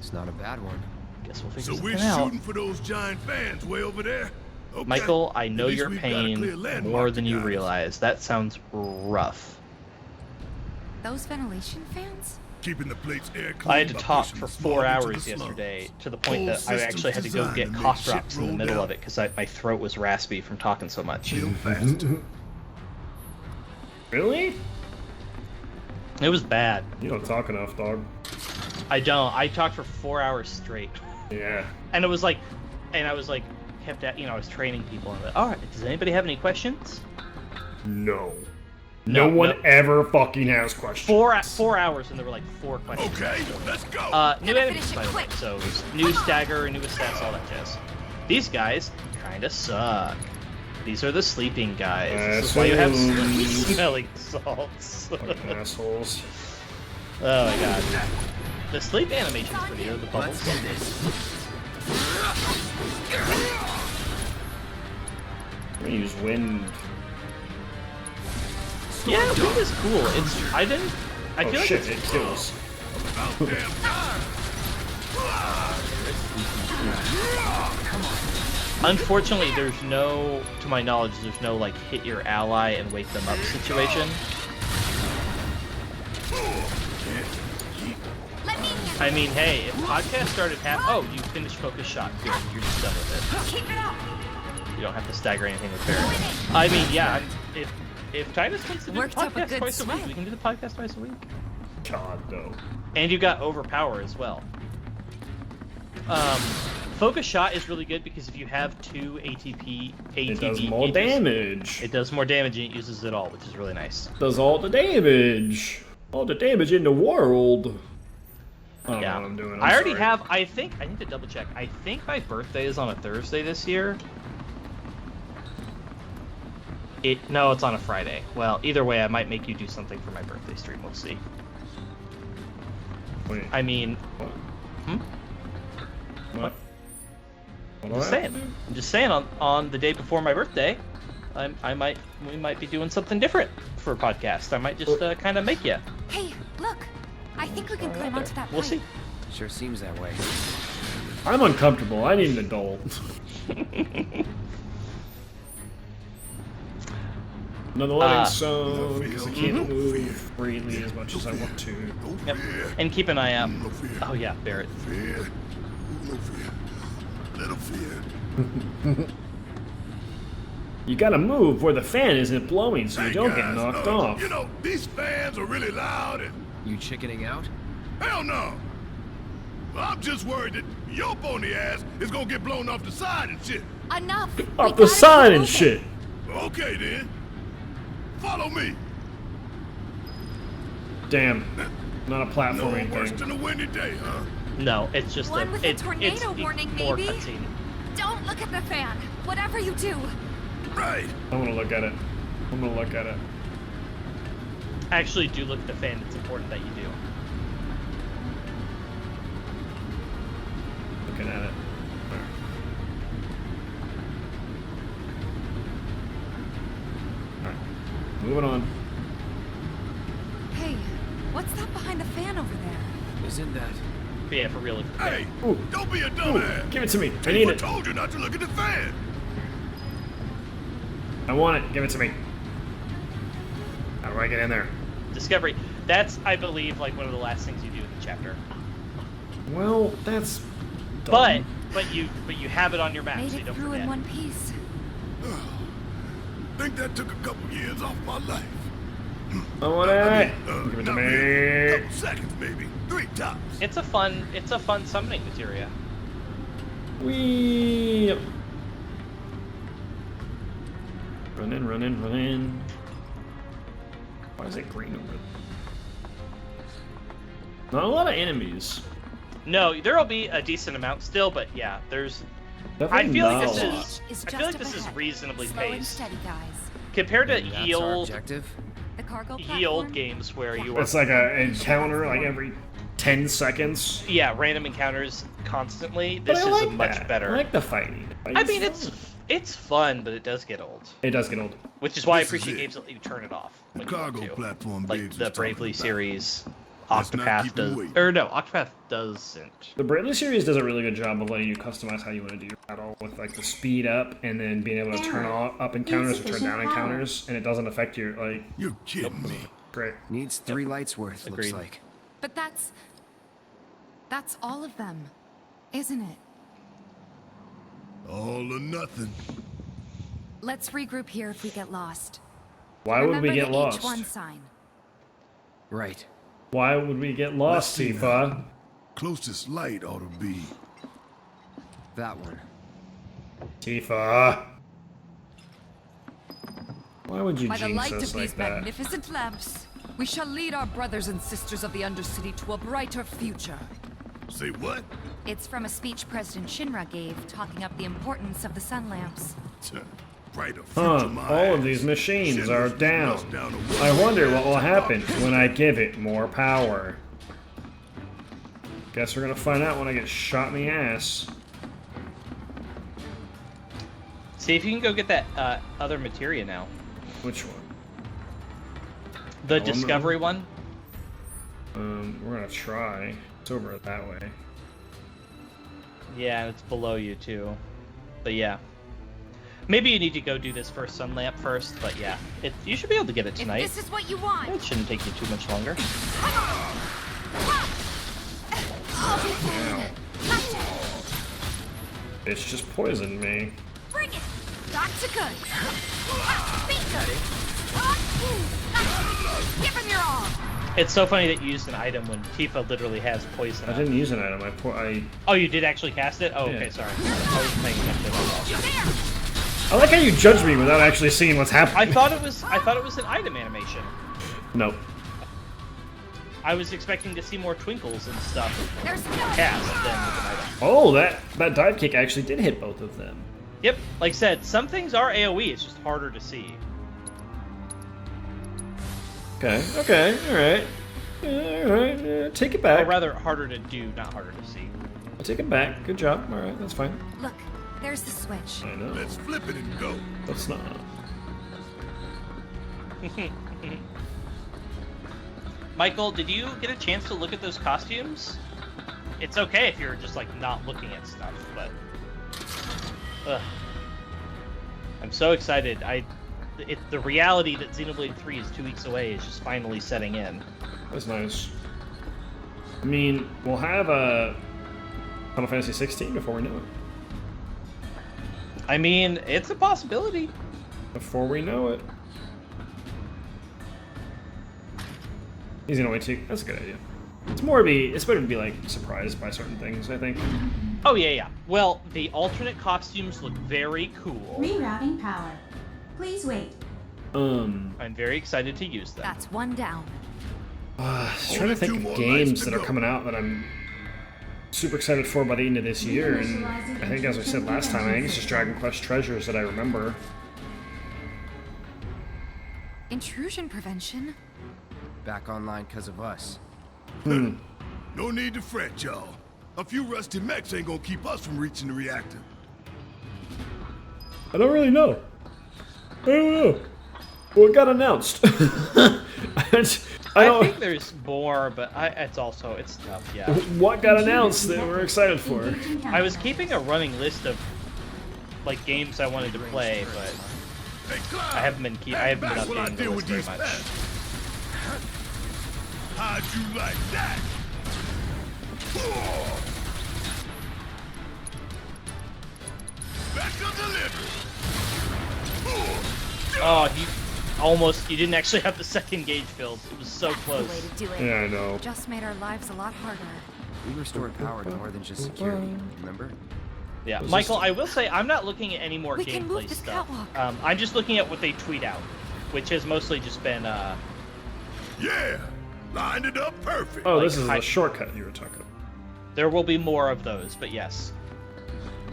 it's not a bad one. Guess we'll figure So we're something out. shooting for those giant fans way over there? Okay. Michael, I know At least your we've got a clear pain landmark more than to you guide us. realize. That sounds rough. Those ventilation fans? Keeping the plates air clean I had to by talk pushing for the 4 smog into hours the yesterday slums. to the point Whole that I actually had to go systems get designed to cough make shit drops in the roll middle down. of it because my throat was raspy from talking so much. Really? It was bad. You don't talk enough, dog. I don't. I talked for 4 hours straight. Yeah. And it was like, I was like, kept at, I was training people. And I'm like, all right, does anybody have any questions? No. No one ever fucking has questions. 4 hours, and there were like 4 questions. Okay, let's go. New enemies, by the way. So new stagger, new stats, all that jazz. These guys kind of suck. These are the sleeping guys. This is why you have smelling salts. Fucking assholes. Oh my god. The sleep animation's pretty good. The bubbles. Let's do this. I'm gonna use wind. Yeah, wind is cool. I feel like shit, it's it kills. Unfortunately, to my knowledge, there's no like hit your ally and wake them up situation. Let me I mean, hey, if podcast started oh, you finished Focus Shot. Good, you're just done with Keep it up. it. You don't have to stagger anything with Barrett. I mean, yeah, if Titus wants to do the Worked up a podcast good twice a week, sweat. we can do the podcast twice a week. God, though. And you got Overpower as well. Focus Shot is really good because if you have 2 ATP It does more gauges, damage. It does more damage and it uses it all, which is really nice. Does all the damage. All the damage in the world. I don't know what I'm doing. I already have, I need to double check. I think my birthday is on a Thursday this year. No, it's on a Friday. Well, either way, I might make you do something for my birthday stream. We'll see. Wait. I mean... What? I'm just saying. I'm just saying. On the day before my birthday, we might be doing something different for a podcast. I might just kind of make you. Hey, look. I think we can climb onto that We'll pipe. see. Sure seems that way. I'm uncomfortable. I need an adult. Another loading zone because I can't move freely as much as I want to. Yep. And keep an eye out. Oh yeah, Barrett. Fear. No fear. Little fear. You gotta move where the fan isn't blowing so you Hey, don't get guys, knocked off. You know, these fans are really loud and... You chickening out? Hell no! I'm just worried that your pony ass is gonna get blown off the side and shit. Enough. Off the side and shit. Okay then. Follow me. Damn. Not a platforming No worse thing. than a windy day, huh? No, it's just One with a tornado warning, more maybe? cutscene. Don't look at the fan. Whatever you do. Right. I wanna look at it. I'm gonna look at it. Actually, do look at the fan. It's important that you do. Looking at it. Alright. Moving on. Hey, what's that behind the fan over there? Isn't that? But yeah, for real. Look at the fan. Hey, Ooh. don't be a dumbass. Give it to me. I need People it. told you not to look at the fan. I want it. Give it to me. How do I get in there? Discovery. That's, I believe, like one of the last things you do in the chapter. Well, that's dumb. But you have it on your map, Made so you it don't through forget. in one piece. Think that took a couple years off my life. I want it. Give it to not really. me. Couple seconds, maybe. 3 tops. It's a fun summoning materia. Wee. Running, running, running. Why is it green over there? Not a lot of enemies. No, there'll be a decent amount still, but yeah, there's. Definitely I feel not like a this lot. is. I feel like this is reasonably Slow and paced steady, guys. compared to That's our ye old objective? The cargo ye old platform? games where you are. It's like an encounter like every 10 seconds. Yeah, random encounters constantly. But This I is like much that. better. I like the fighting. I mean, it's fun, but it does get old. It does get old. Which is why I This is appreciate it. games that let you turn it off. The when you want cargo to. platform Like Biggs the was talking Bravely about. series. Let's not Octopath keep does. him waiting. Or no, Octopath doesn't. The Bravely series does a really good job of letting you customize how you want to do your battle with like the speed up and then being able to turn up encounters or turn down encounters, and it doesn't affect your like. You're kidding me. Great. Needs 3 lights worth, Agreed. looks like. But that's all of them, isn't it? All or nothing. Let's regroup here if we get lost. Why would we Remember get the lost? H1 sign. Right. Why would we get lost, Let's see Tifa? Closest light ought to be. That one. Tifa. Why would you By the jinx light us of like these that? magnificent lamps, we shall lead our brothers and sisters of the Undercity to a brighter future. Say what? It's from a speech President Shinra gave, talking up the importance of the sun lamps. Brighter Huh, future, my all of ass. these machines Shit are was down. rushed down to I one wonder what will to happen top. when I give it more power. Guess we're gonna find out when I get shot in the ass. See if you can go get that other materia now. Which one? The Oh, Discovery no. one. We're gonna try. It's over that way. Yeah, it's below you too. But yeah. Maybe you need to go do this first sun lamp first, but yeah. You should be able to get it tonight. If this is what you want. It shouldn't take you too much longer. It's just poisoned me. Bring it! Got to good! Give him your all! It's so funny that you used an item when Tifa literally has poison. I didn't use an item. Oh, you did actually cast it? Oh, yeah. okay, sorry. I was paying attention. I like how you judge me without actually seeing what's happening. I thought it was an item animation. Nope. I was expecting to see more twinkles and stuff cast than with an item. Oh, that dive kick actually did hit both of them. Yep, like I said, some things are AoE, it's just harder to see. Okay, alright. Take it back. Or rather, harder to do, not harder to see. I'll take it back. Good job. Alright, that's fine. Look, there's the switch. I know. Let's flip it and go. Let's not. Michael, did you get a chance to look at those costumes? It's okay if you're just like not looking at stuff, but I'm so excited. The reality that Xenoblade 3 is 2 weeks away is just finally setting in. That's nice. I mean, we'll have a Final Fantasy 16 before we know it. I mean, it's a possibility. Before we know it. He's gonna wait too. That's a good idea. It's better to be like surprised by certain things, I think. Oh yeah. Well, the alternate costumes look very cool. Rerouting power. Please wait. I'm very excited to use them. That's one down. Trying to think of games that are coming out that I'm super excited for by the end of this year, and I think, as I said last time, I think it's just Dragon Quest Treasures that I remember. Intrusion prevention? Back online because of us. No need to fret, y'all. A few rusty mechs ain't gonna keep us from reaching the reactor. I don't really know. I don't know. Well, it got announced. I think there's more, but it's tough, yeah. What got announced that we're excited for? I was keeping a running list of like games I wanted to play, but I haven't been updating the list very much. How'd you like that? Special delivery. Oh, you didn't actually have the second gauge filled. It was so close. Way to do it. Yeah, I know. Just made our lives a lot harder. We restored power to more than just security, remember? Yeah, Michael, I will say I'm not looking at any more gameplay stuff. I'm just looking at what they tweet out, which has mostly just been Yeah, lined it up perfect. Oh, this is a shortcut you were talking about. There will be more of those, but yes.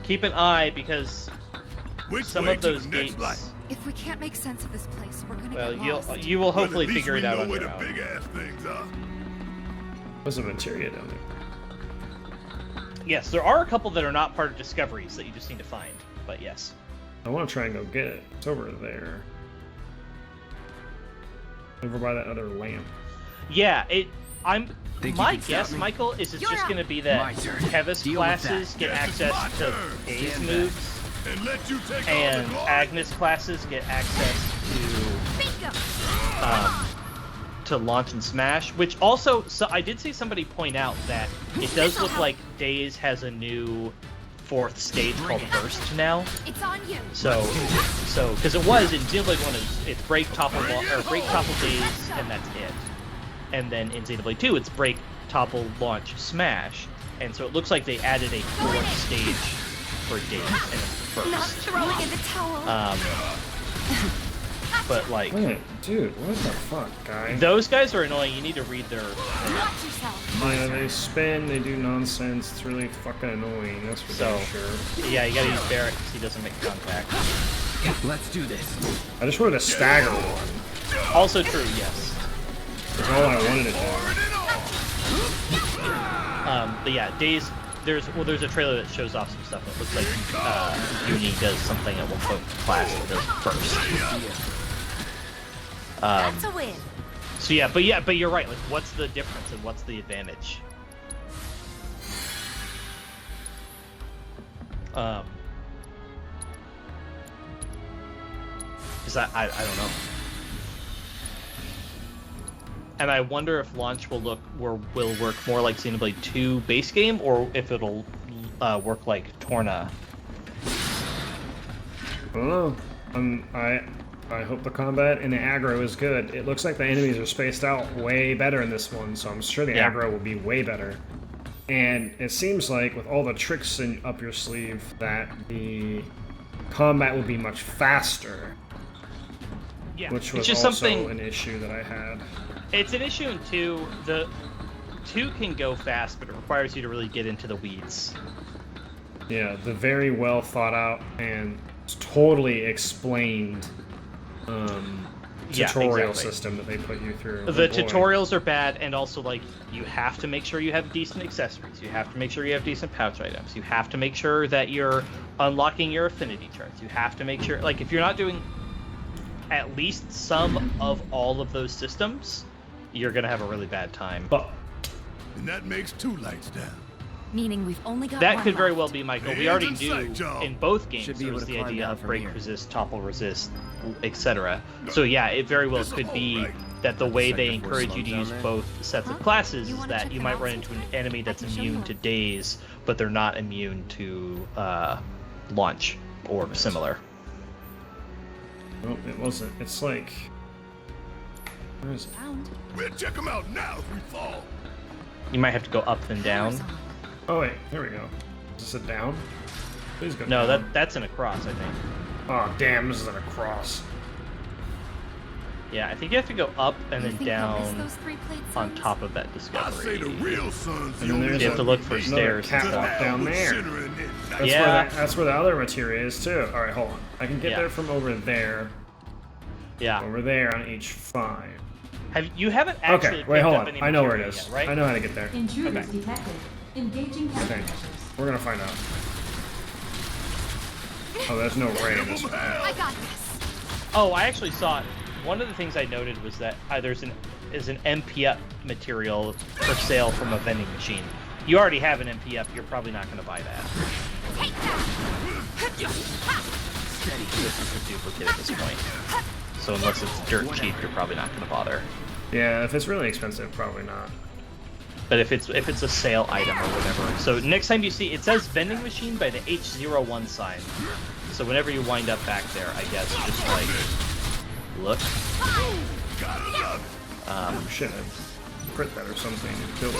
Keep an eye because some of those gates. If we can't make sense of this place, we're gonna get lost. You will hopefully figure it out on your own. Big ass things are. There's a materia down there. Yes, there are a couple that are not part of discoveries that you just need to find, but yes. I want to try and go get it. It's over there. Over by that other lamp. Yeah, my guess, Michael, is it's just going to be that Kevis classes get access to Dave's moves, and Agnes classes get access to launch and smash. Which also, I did see somebody point out that it does look like Daze has a new 4th stage called Burst now. It's on you. So, because it was in Xenoblade 1, it's break, topple, Daze, and that's it. And then in Xenoblade 2, it's break, topple, launch, smash. And so it looks like they added a 4th stage for Daze, and it's the 1st. Not throwing in the towel. But like, dude, what the fuck, guy? Those guys are annoying. You need to read their. Watch yourself. Yeah, they spin, they do nonsense. It's really fucking annoying. That's for damn sure. Yeah, you gotta use Barrett because he doesn't make contact. Let's do this. I just wanted to stagger one. Also true, yes. That's all I wanted to do. But yeah, Days. There's a trailer that shows off some stuff. It looks like Uni does something at one point with class that does Burst. That's a win. So but you're right. Like, what's the difference and what's the advantage? Because I don't know. And I wonder if launch will work more like Xenoblade 2 base game, or if it'll work like Torna I don't know. I hope the combat and the aggro is good. It looks like the enemies are spaced out way better in this one, so I'm sure the aggro will be way better. And it seems like with all the tricks up your sleeve that the combat will be much faster. Yeah, which was just also an issue that I had. It's an issue in 2. The 2 can go fast, but it requires you to really get into the weeds. Yeah, the very well thought out and totally explained tutorial system that they put you through. The tutorials are bad, and also, like, you have to make sure you have decent accessories. You have to make sure you have decent pouch items. You have to make sure that you're unlocking your affinity charts. You have to make sure, like, if you're not doing at least some of all of those systems, you're gonna have a really bad time. And that makes 2 lights down. Meaning we've only got that one could very left. well be, Michael. We already knew in both games there was the idea of break resist, topple resist, etc. So yeah, it very well could be that the way they encourage you to use both sets of classes is that you might run into an enemy that's immune to daze, but they're not immune to launch or similar. No, it wasn't. It's like... Where is it? We'll check them out now if we fall. You might have to go up and down. Oh wait, here we go. Is this a down? Please go No, down. that's an across, I think. Oh damn, this is an across. Yeah, I think you have to go up and then Those down 3 plate on zones? top of that discovery. I say the real sun's the And then only there's You have to look for another stairs and catwalk stuff. down there. That's where the other materia is too. Alright, hold on. I can get there from over there. Yeah. Over there on H5. You haven't actually Okay, wait, hold picked up on. any I know where it materia is. yet, right? I know how to get there. Intruders detected. Engaging Okay. countermeasures. We're gonna find out. Oh, there's no ray in this one. I got this. Oh, I actually saw it. One of the things I noted was that there's an MP up material for sale from a vending machine. You already have an MP up. You're probably not going to buy that. Take that. This is a duplicate at this point. So unless it's dirt cheap, you're probably not going to bother. Yeah, if it's really expensive, probably not. But if it's a sale item or whatever. So next time you see, it says vending machine by the H01 sign. So whenever you wind up back there, I guess just like look. Shit, I crit that or something and kill it.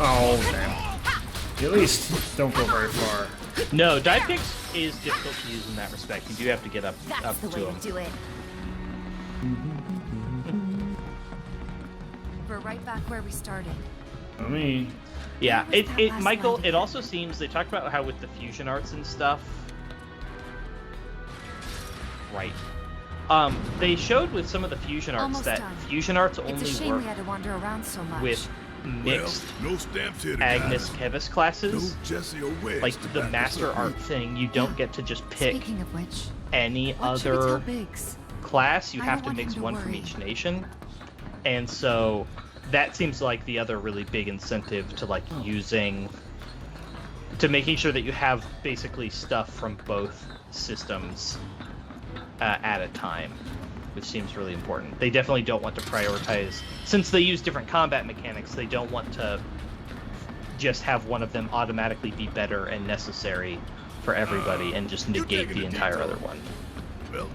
Oh damn! At least don't go very far. No, dive kicks is difficult to use in that respect. You do have to get up That's the to way them. to do it. We're right back where we started. I mean, Yeah, Where was that last Michael, line? it also seems they talked about how with the fusion arts and stuff. Right. They showed with some of the fusion arts Almost that done. fusion arts It's a only shame work we had to wander around so much. with mixed No stamps here to Agnes guide. Kevis classes. No Jesse or Wedge Like to the back us master up. art thing, you don't get to just pick Speaking of which, any what should we tell other Biggs? class. You I have don't to want mix him to one from worry. each nation. And so that seems like the other really big incentive to like using to making sure that you have basically stuff from both systems at a time, which seems really important. They definitely don't want to prioritize, since they use different combat mechanics, they don't want to just have one of them automatically be better and necessary for everybody and just negate the entire other one. Well,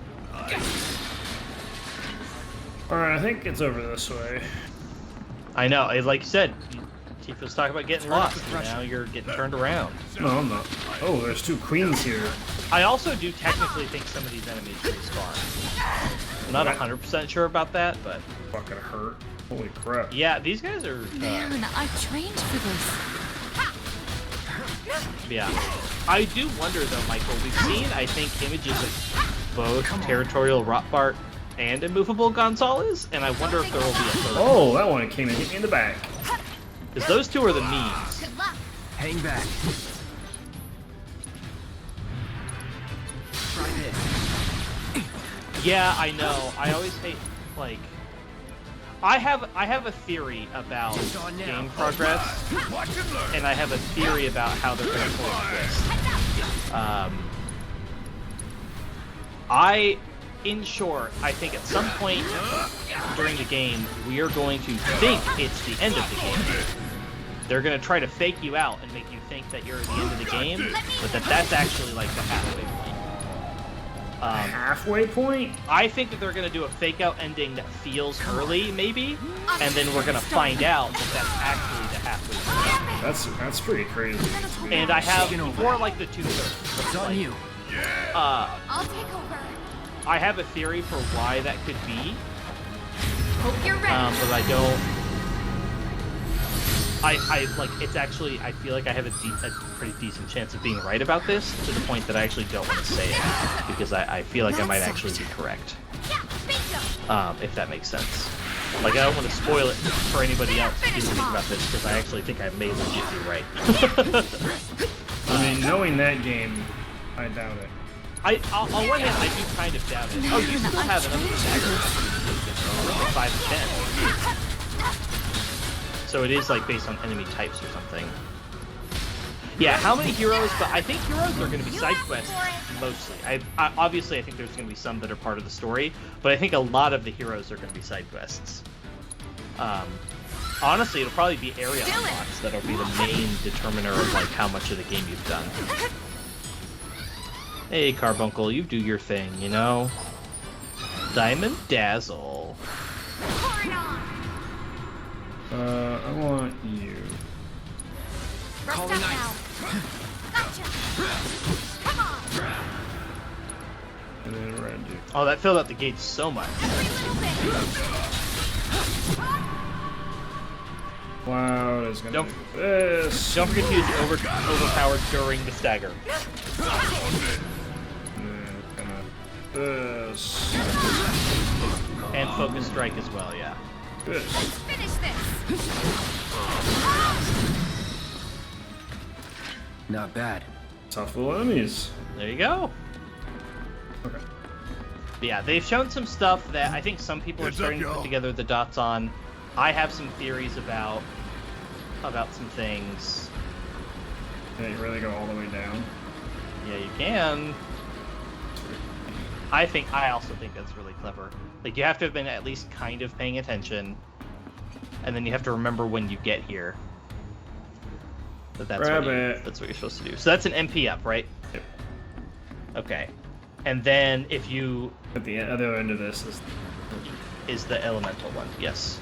alright, I think it's over this way. I know, like you said, Tifa's talking about getting lost, and now you're getting turned around. No, I'm not. Oh, there's 2 queens here. I also do technically think some of these enemies respawn. I'm not 100% sure about that, but... Fucking hurt. Holy crap. Yeah, these guys are... Man, I trained for this. Yeah. I do wonder, though, Michael, we've seen, I think, images of both Territorial Rotbart and Immovable Gonzalez, and I wonder if there will be a third. Oh, that one came and hit me in the back. Because those two are the memes. Good luck. Hang back. Try this. Yeah, I know. I always hate, like... I have a theory about game progress, and I have a theory about how they're going to coexist. In short, I think at some point during the game, we are going to think it's the end of the game. they're gonna try to fake you out and make you think that you're at the end of the game, but that's actually like the halfway point. Halfway point? I think that they're gonna do a fake out ending that feels early, maybe, and then we're gonna find out that that's actually the halfway point. That's pretty crazy. And I have more like the 2/3. It's on you. I'll take over. I have a theory for why that could be. Hope you're ready. But I don't. I like. It's actually. I feel like I have a pretty decent chance of being right about this, to the point that I actually don't want to say it because I feel like I might actually be correct. If that makes sense. Like, I don't want to spoil it for anybody else who didn't think about this, because I actually think I may legit be right. I mean, knowing that game, I doubt it. On one hand, I do kind of doubt it. Oh, you still have another stagger. 5 to 10. So it is, like, based on enemy types or something. Yeah, how many heroes? But I think heroes are going to be side quests, mostly. Obviously, I think there's going to be some that are part of the story, but I think a lot of the heroes are going to be side quests. Honestly, it'll probably be area unlocks that'll be the main determiner of, like, how much of the game you've done. Hey, Carbuncle, you do your thing, you know? Diamond Dazzle. I want you. Calling out. Gotcha. Come on. And then red dude. Oh, that filled out the gates so much. Wow, is gonna do this. Don't forget to use overpowered during the stagger. This. And focus strike as well, yeah. Good. Let's finish this. Not bad. Tough little enemies. There you go. Okay. Yeah, they've shown some stuff that I think some people are starting to put together the dots on. I have some theories about some things. Can you really go all the way down? Yeah, you can. I also think that's really clever. Like, you have to have been at least kind of paying attention, and then you have to remember when you get here. That's what you're supposed to do. So that's an MP up, right? Yep. Okay. And then if you... At the other end of this is the elemental one, yes.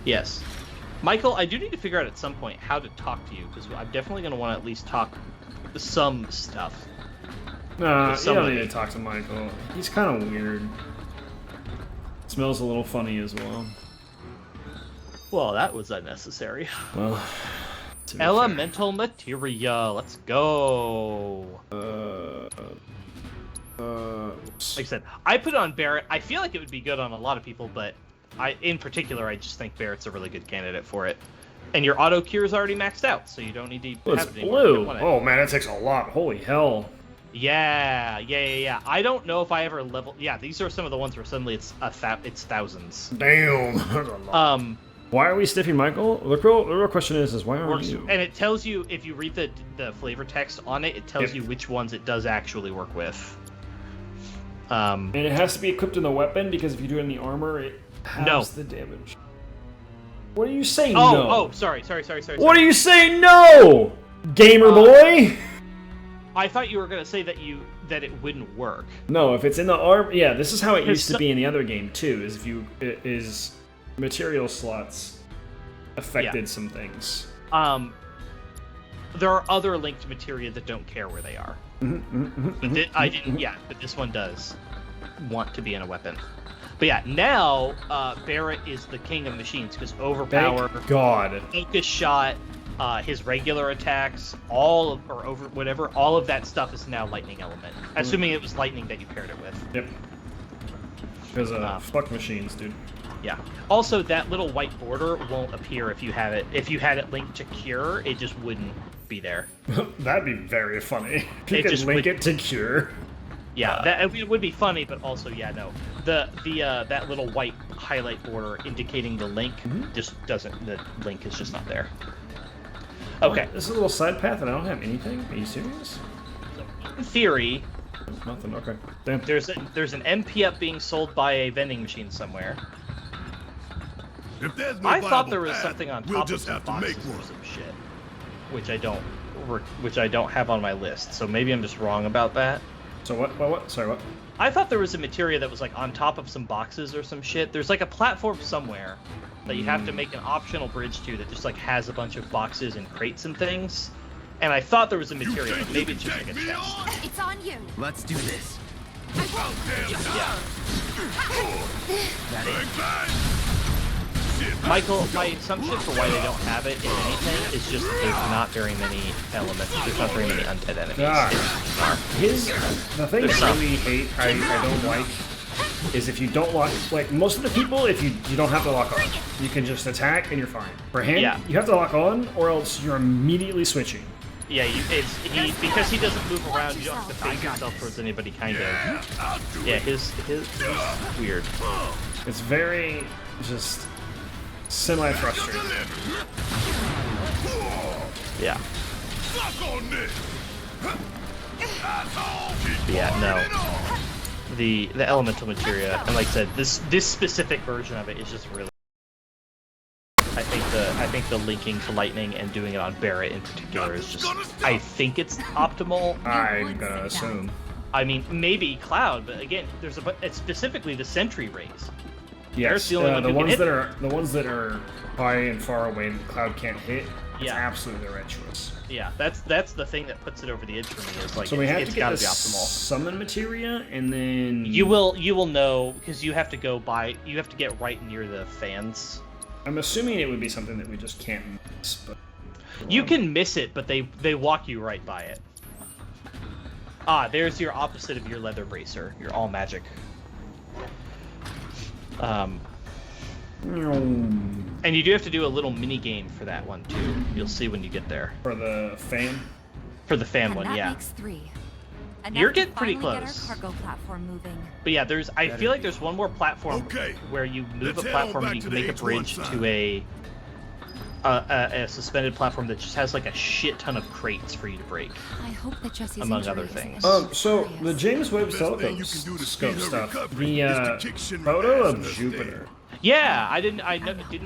Yes. Michael, I do need to figure out at some point how to talk to you, because I'm definitely going to want to at least talk some stuff. No, you don't need to talk to Michael. He's kind of weird. Smells a little funny as well. Well, that was unnecessary. Well, elemental materia. Let's go. Like I said, I put it on Barret. I feel like it would be good on a lot of people, but in particular, I just think Barret's a really good candidate for it. And your auto cure is already maxed out, so you don't need to have it anymore. Blue. Oh man, that takes a lot. Holy hell. Yeah. I don't know if I ever level. Yeah, these are some of the ones where suddenly it's thousands. Damn. Why are we stiffing Michael? The real question is why aren't you? And it tells you, if you read the flavor text on it, it tells you which ones it does actually work with. And it has to be equipped in the weapon, because if you do it in the armor, it halves the damage. What are you saying? No. Oh, sorry. What are you saying? No, gamer boy. I thought you were gonna say that it wouldn't work. No, if it's in the armor, yeah. This is how it used to be in the other game too. Is material slots affected some things. There are other linked materia that don't care where they are. But this one does want to be in a weapon. But yeah, now Barret is the king of machines, because overpower, thank God, focus shot, his regular attacks, all of that stuff is now lightning element. Assuming it was lightning that you paired it with. Yep. Because fuck machines, dude. Yeah. Also, that little white border won't appear if you have it. If you had it linked to cure, it just wouldn't be there. That'd be very funny. If you could link it to cure. Yeah, it would be funny, but also, no. That little white highlight border indicating the link just doesn't. The link is just not there. Okay. This is a little side path, and I don't have anything. Are you serious? In theory, nothing. Okay. Damn. There's an MP up being sold by a vending machine somewhere. If there's no I thought viable there was path, something on we'll top just of have some to make boxes or one. some shit, which I don't have on my list. So maybe I'm just wrong about that. So what? Sorry, what? I thought there was a materia that was like on top of some boxes or some shit. There's like a platform somewhere that you have to make an optional bridge to that just like has a bunch of boxes and crates and things. And I thought there was a materia, but maybe it's just like a chest. It's on you. Let's do this. Michael, my assumption for why they don't have it in anything is just that there's not very many elements. There's not very many undead enemies. The thing I really hate, I don't like, is if you don't lock, like most of the people, if you don't have to lock on, you can just attack and you're fine. For him, you have to lock on, or else you're immediately switching. Yeah, because he doesn't move around. You don't have to face yourself towards anybody, kind of. Yeah, his weird. It's very just semi-frustrating. Yeah. Yeah, no. The elemental materia, and like I said, this specific version of it is just really. I think the linking to lightning and doing it on Barret in particular is just. I think it's optimal. I'm gonna assume. I mean, maybe Cloud, but again, it's specifically the sentry rays. Yes, the ones the ones that are high and far away and Cloud can't hit. It's Yeah. absolutely the right choice. Yeah, that's the thing that puts it over the edge for me. Is like So we have it's to get gotta the be optimal. summon materia, and then You will know because you have to get right near the fans. I'm assuming it would be something that we just can't miss, but You can miss it, but they walk you right by it. Ah, there's your opposite of your leather bracer. Your all magic. And you do have to do a little mini game for that one too. You'll see when you get there. For the fan? For the fan And one, that yeah. makes 3. You're getting pretty Get close. our cargo platform moving. But yeah, I feel like there's one more platform where you move a platform and you can make a bridge to a suspended platform that just has like a shit ton of crates for you to break. I hope that Jesse's among injury other isn't things. So the James Webb telescope stuff, the photo of Jupiter. Yeah, I didn't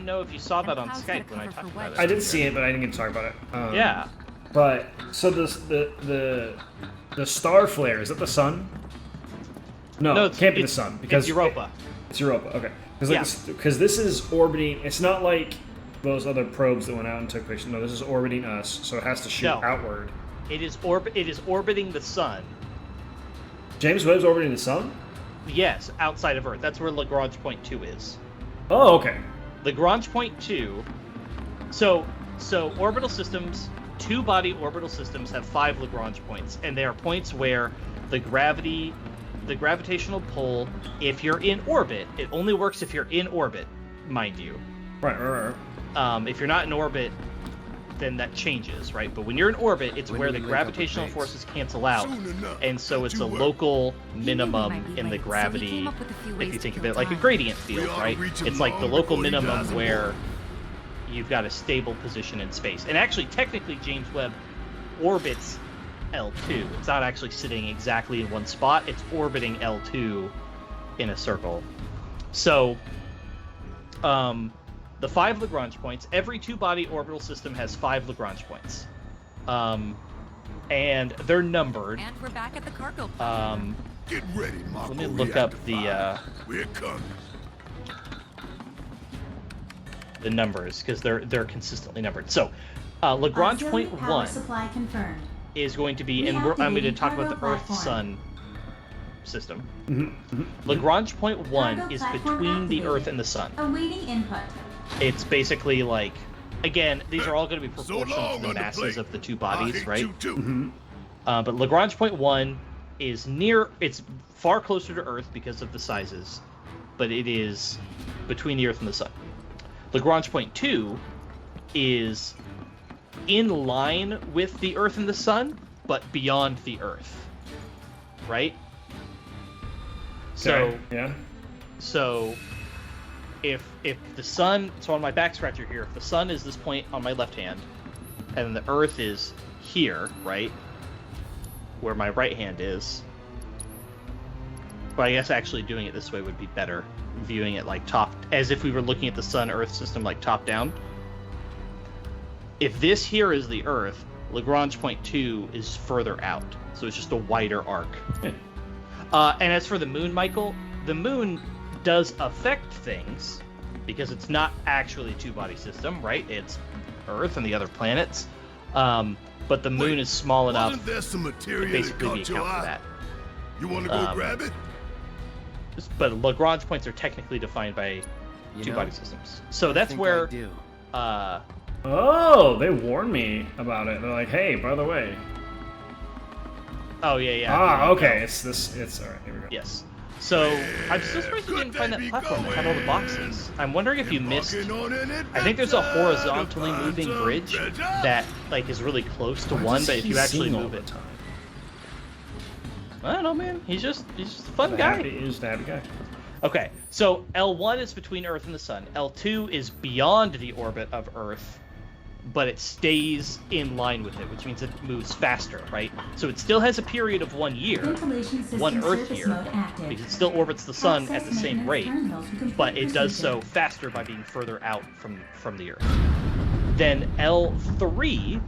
know if you saw that on Skype when I talked about it. I did see it, but I didn't get to talk about it. Yeah. But so the star flare, is that the sun? No, it can't be the sun because it's Europa. It's Europa. Okay, because this is orbiting. It's not like those other probes that went out and took pictures. No, this is orbiting us, so it has to shoot outward. It is orbiting the sun. James Webb's orbiting the sun? Yes, outside of Earth. That's where Lagrange Point 2 is. Oh, okay. Lagrange Point 2. So orbital systems, 2-body orbital systems have 5 Lagrange points, and they are points where the gravitational pull, if you're in orbit, it only works if you're in orbit, mind you. Right. If you're not in orbit, then that changes, right? But when you're in orbit, it's where the gravitational forces cancel out, and so it's a local minimum in the gravity, if you think of it like a gradient field, right? It's like the local minimum where you've got a stable position in space. And actually, technically, James Webb orbits L2. It's not actually sitting exactly in one spot. It's orbiting L2 in a circle. So, the 5 Lagrange points, every 2-body orbital system has 5 Lagrange points. And they're numbered. And we're back at the cargo. Get ready, Marco. Let me look up the numbers, because they're consistently numbered. So, Lagrange point 1 supply confirmed. is going to be, and I'm going to talk about the Earth-Sun system. Lagrange point 1 is between the Earth and the Sun. Awaiting input. It's basically like, again, these are all going to be proportional to the masses of the 2 bodies, right? But Lagrange point 1 is it's far closer to Earth because of the sizes, but it is between the Earth and the Sun. Lagrange point 2 is in line with the Earth and the Sun, but beyond the Earth, right? So, yeah. So, if the sun, so on my back scratcher here, if the sun is this point on my left hand, and the Earth is here, right, where my right hand is, but I guess actually doing it this way would be better. viewing it like as if we were looking at the Sun-Earth system like top down. If this here is the Earth, Lagrange point 2 is further out, so it's just a wider arc. And as for the moon, Michael, the moon does affect things because it's not actually a two-body system, right? It's Earth and the other planets. But the moon is small enough Wasn't there some to material basically that be caught your account for eye? that. You want to go grab it? But Lagrange points are technically defined by two-body systems. So that's where... Oh, they warned me about it. They're like, hey, by the way. Oh, yeah. Ah, okay. It's alright, here we go. Yes. So, I'm still surprised you didn't find that platform that had all the boxes. I'm wondering if you missed... I think there's a horizontally moving bridge that, like, is really close to one, but if you actually move it... I don't know, man. He's just a fun guy. He's a happy guy. Okay, so L1 is between Earth and the Sun. L2 is beyond the orbit of Earth, but it stays in line with it, which means it moves faster, right? So it still has a period of 1 year, one Earth year, because it still orbits the Sun at the same rate, but it does so faster by being further out from the Earth. Then L3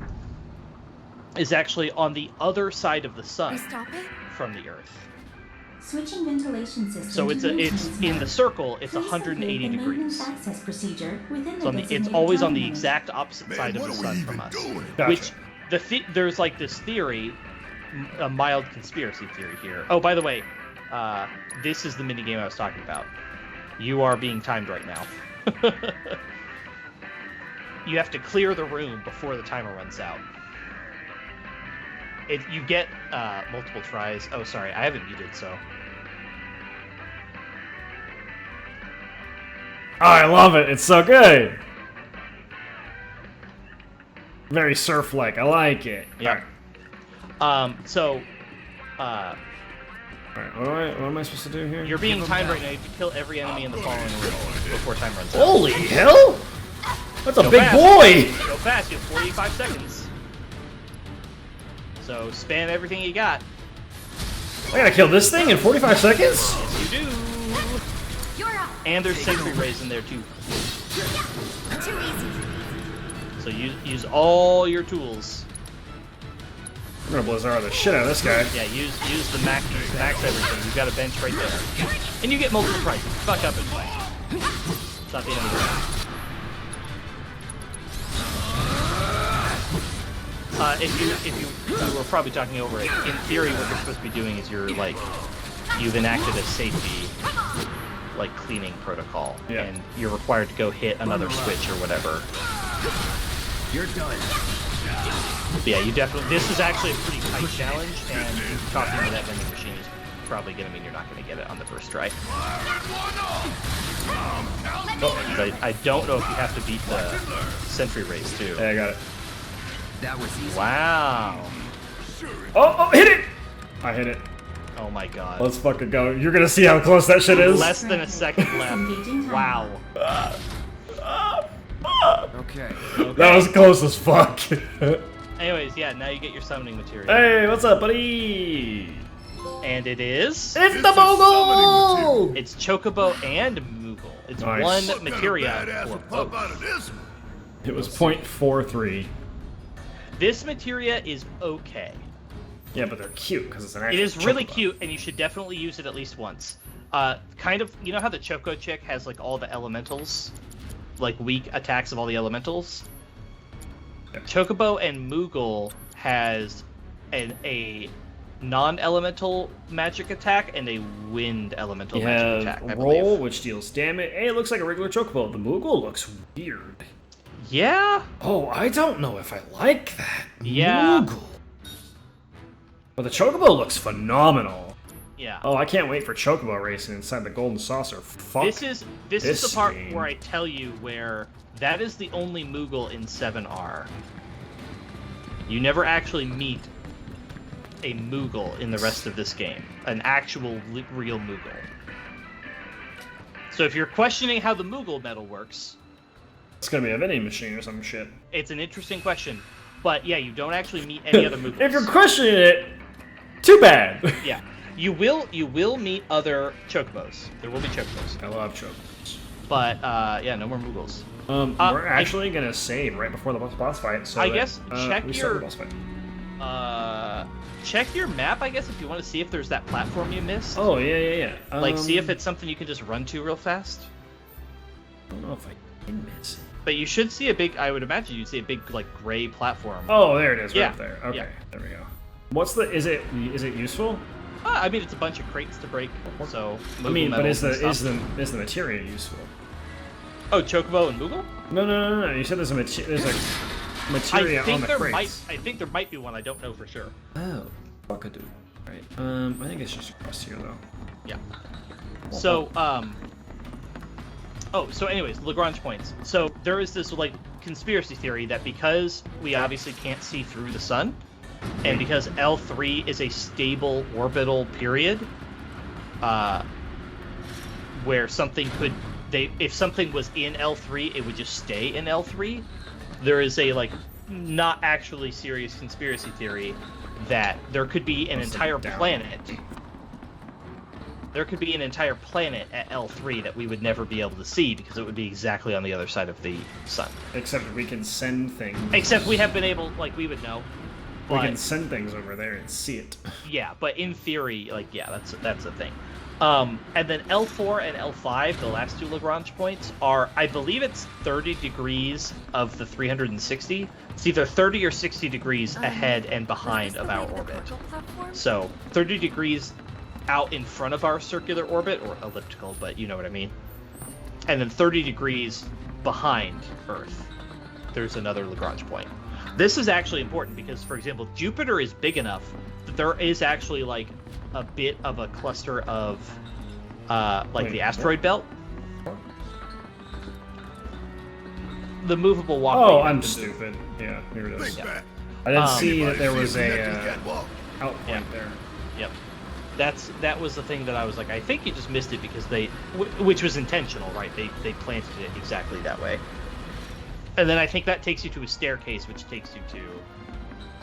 is actually on the other side of the Sun from the Earth. Switching ventilation system. So it's in the circle. It's 180 degrees. Access procedure within So it's always on the exact opposite side of the Sun from us. Gotcha. Which there's like this theory, a mild conspiracy theory here. Oh, by the way, this is the minigame I was talking about. You are being timed right now. You have to clear the room before the timer runs out. You get multiple tries. Oh, sorry, I haven't muted, so. Oh, I love it. It's so good. Very surf-like. I like it. Yeah. Alright, what am I supposed to do here? You're being timed right now. You have to kill every enemy in the following room before time runs out. Holy hell! That's a big fast. boy! Go fast. You have 45 seconds. So spam everything you got. I gotta kill this thing in 45 seconds? Yes, you do. And there's sentry rays in there too. Too easy. So use all your tools. I'm gonna blizzard the shit out of this guy. Yeah, use the max everything. You've got a bench right there. And you get multiple prizes. Fuck up and play. It's not the end of the world. If you were probably talking over it, in theory what you're supposed to be doing is you've enacted a safety cleaning protocol, and you're required to go hit another switch or whatever. You're done. But yeah, you definitely. This is actually a pretty tight challenge, and talking to that vending machine is probably going to mean you're not going to get it on the first try. I don't know if you have to beat the sentry race too. Yeah, I got it. That was easy. Wow. Oh, hit it! I hit it. Oh my god. Let's fucking go. You're gonna see how close that shit is. Less than a second left. Wow. Okay. That was close as fuck. Anyways, yeah, now you get your summoning material. Hey, what's up, buddy? And it is... It's the Moogle! It's Chocobo and Moogle. It's nice. One materia for both. It was 0.43. This materia is okay. Yeah, but they're cute because it's an actual It is really chocobo. cute, and you should definitely use it at least once. Kind of, you know how the Choco Chick has like all the elementals? Like weak attacks of all the elementals? Yeah. Chocobo and Moogle has a non-elemental magic attack and a wind elemental magic attack, I roll, believe. which deals damage. Hey, it looks like a regular chocobo. The Moogle looks weird. Yeah? Oh, I don't know if I like that. Yeah. Moogle. But the chocobo looks phenomenal. Yeah. Oh, I can't wait for chocobo racing inside the golden saucer. Fuck. This is the part game. where I tell you where that is the only Moogle in 7R. You never actually meet a Moogle in the rest of this game. An actual real Moogle. So if you're questioning how the Moogle medal works... It's gonna be a vending machine or some shit. It's an interesting question. But yeah, you don't actually meet any other Moogles. If you're questioning it, too bad. Yeah. You will meet other chocobos. There will be chocobos. I love chocobos. But yeah, no more Moogles. We're actually gonna save right before the boss fight. So I guess check we your start the boss fight. Check your map. I guess if you want to see if there's that platform you missed. Oh yeah. Like see if it's something you can just run to real fast. I don't know if I can miss it. But you should see a big. I would imagine you'd see a big like gray platform. Oh, there it is, right yeah. up there. Okay, yeah. There we go. What's the? Is it useful? I mean, it's a bunch of crates to break. So I mean, but is metals the and stuff. is the material useful? Oh, Chocobo and Moogle? No. You said there's a materia on the crates. I think there might be one. I don't know for sure. Oh, Buckadoo. Right. I think it's just across here though. Yeah. So so anyways, Lagrange points. So there is this like conspiracy theory that because we obviously can't see through the sun, and because L3 is a stable orbital period, where something could if something was in L3, it would just stay in L3. There is a like not actually serious conspiracy theory that there could be an entire planet. There could be an entire planet at L3 that we would never be able to see because it would be exactly on the other side of the sun. Except we can send things. Except we have been able, like, we would know. We can send things over there and see it. Yeah, but in theory, like, yeah, that's a thing. And then L4 and L5, the last two Lagrange points, are, I believe it's 30 degrees of the 360. It's either 30 or 60 degrees ahead and behind of our orbit. So 30 degrees out in front of our circular orbit, or elliptical, but you know what I mean. And then 30 degrees behind Earth. There's another Lagrange point. This is actually important because, for example, Jupiter is big enough that there is actually like a bit of a cluster of the asteroid belt. The movable walkway. Oh, I'm stupid. Yeah, here it is. Yeah. I didn't see that there was a outpoint there. Yep. That was the thing that I was like, I think you just missed it because which was intentional, right? They planted it exactly that way. And then I think that takes you to a staircase, which takes you to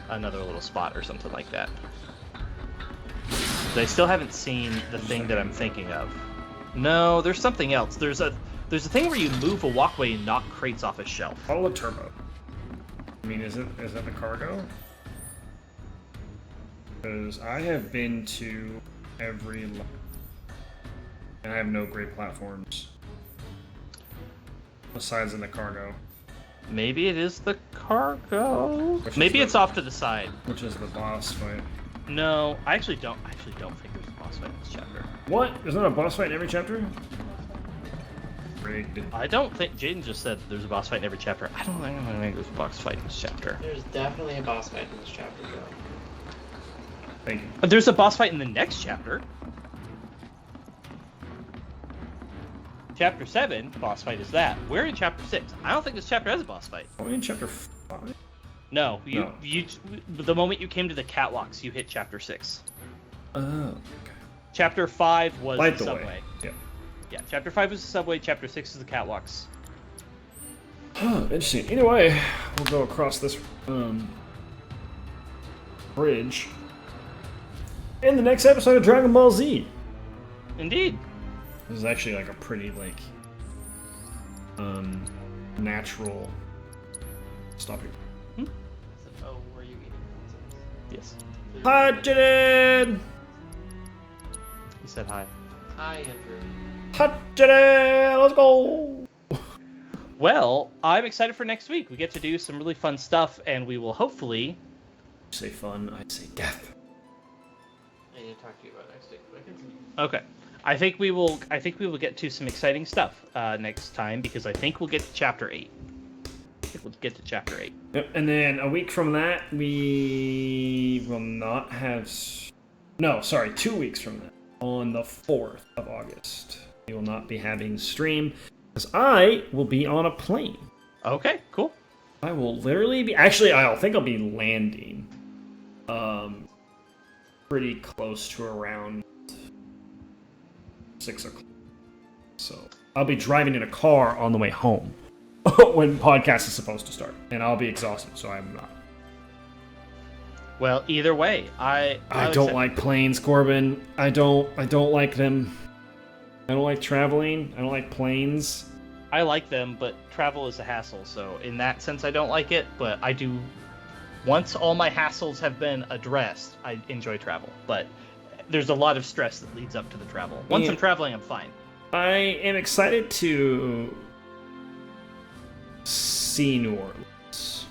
another little spot or something like that. But I still haven't seen the thing that I'm thinking of. No, there's something else. There's a thing where you move a walkway and knock crates off a shelf. Follow a turbo. I mean, is that the cargo? Because I have been to every level, and I have no great platforms besides in the cargo. Maybe it is the cargo. Maybe it's off to the side. Which is the boss fight. No, I actually don't think there's a boss fight in this chapter. What? There's not a boss fight in every chapter? Rigged. I don't think Jaden just said that there's a boss fight in every chapter. I don't think there's a boss fight in this chapter. There's definitely a boss fight in this chapter, Joe. Thank you. There's a boss fight in the next chapter. Chapter 7, boss fight is that. We're in chapter 6. I don't think this chapter has a boss fight. Are we in chapter 5? No, you the moment you came to the catwalks, you hit chapter 6. Oh, okay. Chapter 5 was Light the the subway. Way. Yeah. Yeah, chapter 5 was the subway, chapter 6 is the catwalks. Interesting. Either way, we'll go across this bridge in the next episode of Dragon Ball Z. Indeed. This is actually like a pretty natural. Stop here. Oh, were you eating nonsense? Yes. Hi, Jaden! He said hi. Hi, Andrew. Hi, Jaden! Let's go! Well, I'm excited for next week. We get to do some really fun stuff, and we will hopefully... You say fun, I say death. I need to talk to you about next week. Okay. I think we will get to some exciting stuff next time, because I think we'll get to chapter 8. We'll get to chapter 8. Yep, and then a week from that, we will not have... No, sorry, 2 weeks from that. On the 4th of August. We will not be having stream, because I will be on a plane. Okay, cool. I will literally be... Actually, I think I'll be landing pretty close to around 6 o'clock. So I'll be driving in a car on the way home when podcast is supposed to start. And I'll be exhausted, so I'm not. Well, either way, I I'll don't accept- like planes, Corbin. I don't like them. I don't like traveling. I don't like planes. I like them, but travel is a hassle. So in that sense, I don't like it. But I do. Once all my hassles have been addressed, I enjoy travel. But there's a lot of stress that leads up to the travel. Once Yeah. I'm traveling, I'm fine. I am excited to see New Orleans.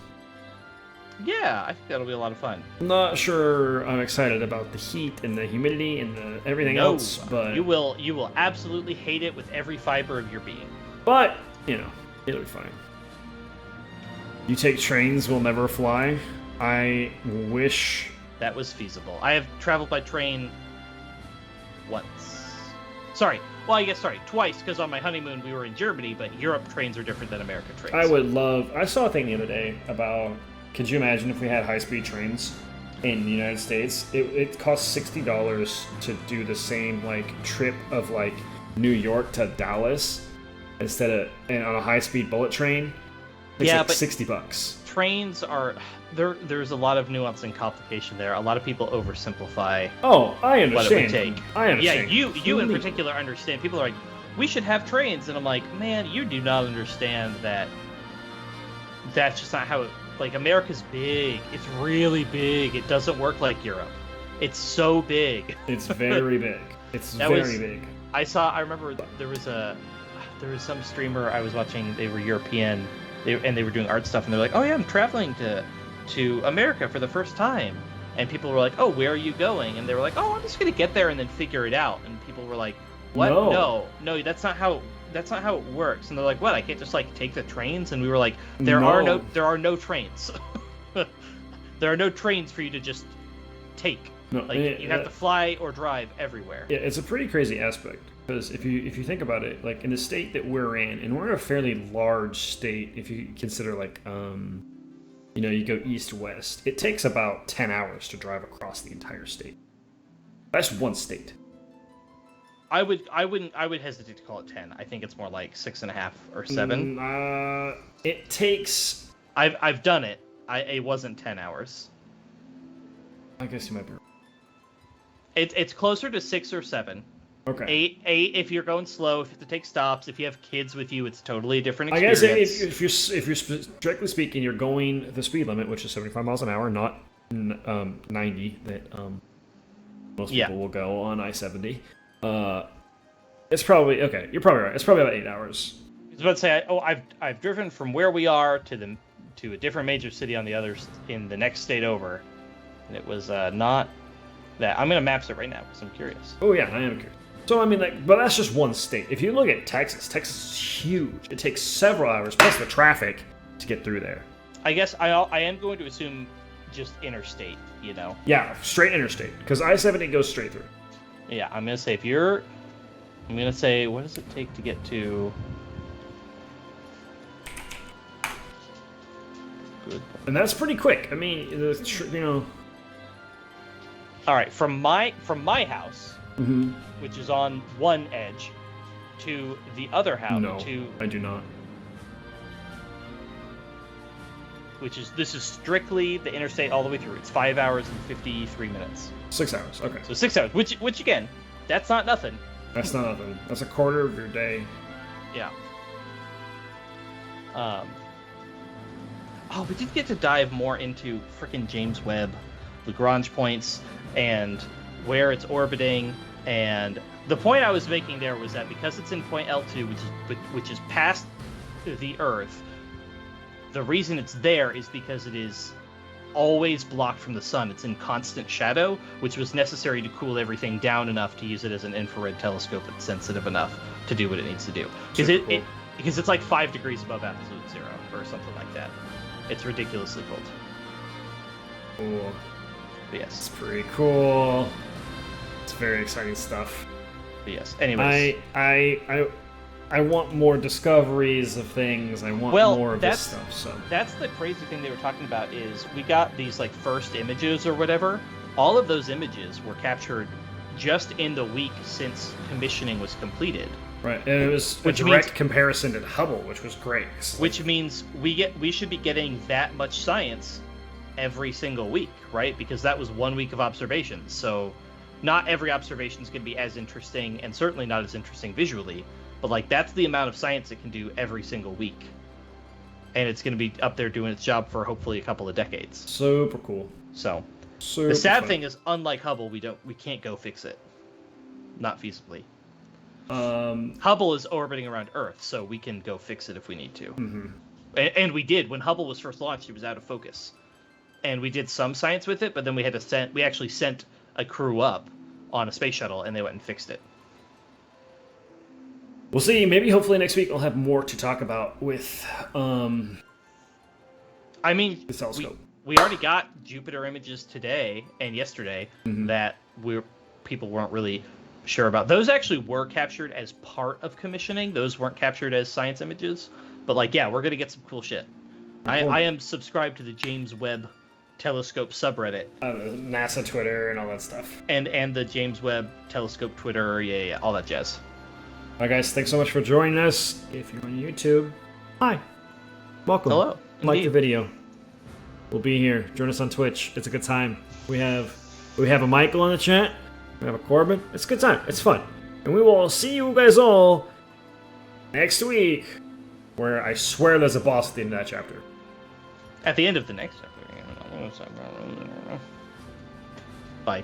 Yeah, I think that'll be a lot of fun. I'm not sure I'm excited about the heat and the humidity and everything else, but you will absolutely hate it with every fiber of your being. But it'll be fine. You take trains, we'll never fly. I wish that was feasible. I have traveled by train once. Twice, because on my honeymoon we were in Germany, but Europe trains are different than America trains. I saw a thing the other day about, could you imagine if we had high-speed trains in the United States? It costs $60 to do the same, trip of, New York to Dallas, instead of, and on a high-speed bullet train, it's but $60. Trains are... There's a lot of nuance and complication there. A lot of people oversimplify. Oh, I understand. What it would take. I understand. Yeah, you in particular understand. People are like, we should have trains, and I'm like, man, you do not understand that. That's just not how it. America's big. It's really big. It doesn't work like Europe. It's so big. It's very big. It's very big. I remember there was some streamer I was watching. They were European, and they were doing art stuff, and they're like, oh yeah, I'm traveling to America for the first time, and people were like, oh, where are you going? And they were like, oh, I'm just gonna get there and then figure it out. And people were like, what? No, that's not how it works. And they're like, what? I can't just take the trains? And we were like, there are no trains. There are no trains for you to just take. No, you have to fly or drive everywhere. Yeah, it's a pretty crazy aspect, because if you think about it, in the state that we're in, and we're in a fairly large state if you consider you go east-west, it takes about 10 hours to drive across the entire state. That's one state. I would hesitate to call it 10. I think it's more like 6.5 or 7. It takes... I've done it. It wasn't 10 hours. I guess you might be right. It's closer to 6 or 7. Okay. 8 if you're going slow, if you have to take stops, if you have kids with you, it's totally a different experience. I guess if you're strictly speaking, you're going the speed limit, which is 75 miles an hour, not 90 that most people will go on I-70. It's probably okay. You're probably right. It's probably about 8 hours. I was about to say, I've driven from where we are to a different major city on the other in the next state over, and it was not that. I'm gonna maps it right now because I'm curious. Oh yeah, I am curious. So, but that's just one state. If you look at Texas is huge. It takes several hours, plus the traffic, to get through there. I guess I am going to assume just interstate, Yeah, straight interstate, because I-70 goes straight through. Yeah, I'm going to say what does it take to get to... Good. And that's pretty quick. I mean, All right, from my house... Mm-hmm. Which is on one edge, to the other house. No, I do not. This is strictly the interstate all the way through. It's 5 hours and 53 minutes. 6 hours, okay. So 6 hours, which again, that's not nothing. That's not nothing. That's a quarter of your day. Yeah. We did get to dive more into frickin' James Webb, Lagrange points, and where it's orbiting. And the point I was making there was that because it's in point L2, which is past the Earth, the reason it's there is because it is always blocked from the sun. It's in constant shadow, which was necessary to cool everything down enough to use it as an infrared telescope that's sensitive enough to do what it needs to do. Because it's like 5 degrees above absolute zero or something like that. It's ridiculously cold. Cool. But yes. It's pretty cool. It's very exciting stuff. But yes. Anyways. I want more discoveries of things. I want more of this stuff. So that's the crazy thing they were talking about is we got these first images or whatever. All of those images were captured just in the week since commissioning was completed. Right, and it was a direct comparison to Hubble, which was great. Which means we should be getting that much science every single week, right? Because that was 1 week of observations. So not every observation is going to be as interesting, and certainly not as interesting visually, but like that's the amount of science it can do every single week. And it's going to be up there doing its job for hopefully a couple of decades. Super cool. So Super the sad fun. thing is, unlike Hubble, we can't go fix it. Not feasibly. Hubble is orbiting around Earth, so we can go fix it if we need to. Mm-hmm. And we did. When Hubble was first launched, it was out of focus. And we did some science with it, but then we actually sent a crew up on a space shuttle, and they went and fixed it. We'll see. Maybe hopefully next week we'll have more to talk about with I mean, the telescope. We already got Jupiter images today and yesterday that people weren't really sure about. Those actually were captured as part of commissioning. Those weren't captured as science images. But like, yeah, we're gonna get some cool shit. Cool. I am subscribed to the James Webb Telescope subreddit. NASA Twitter and all that stuff. And the James Webb Telescope Twitter, yeah, all that jazz. Alright guys, thanks so much for joining us. If you're on YouTube, hi. Welcome. Hello. Like Indeed. the video. We'll be here. Join us on Twitch. It's a good time. We have a Michael in the chat. We have a Corbin. It's a good time. It's fun. And we will see you guys all next week, where I swear there's a boss at the end of that chapter. At the end of the next chapter. Bye.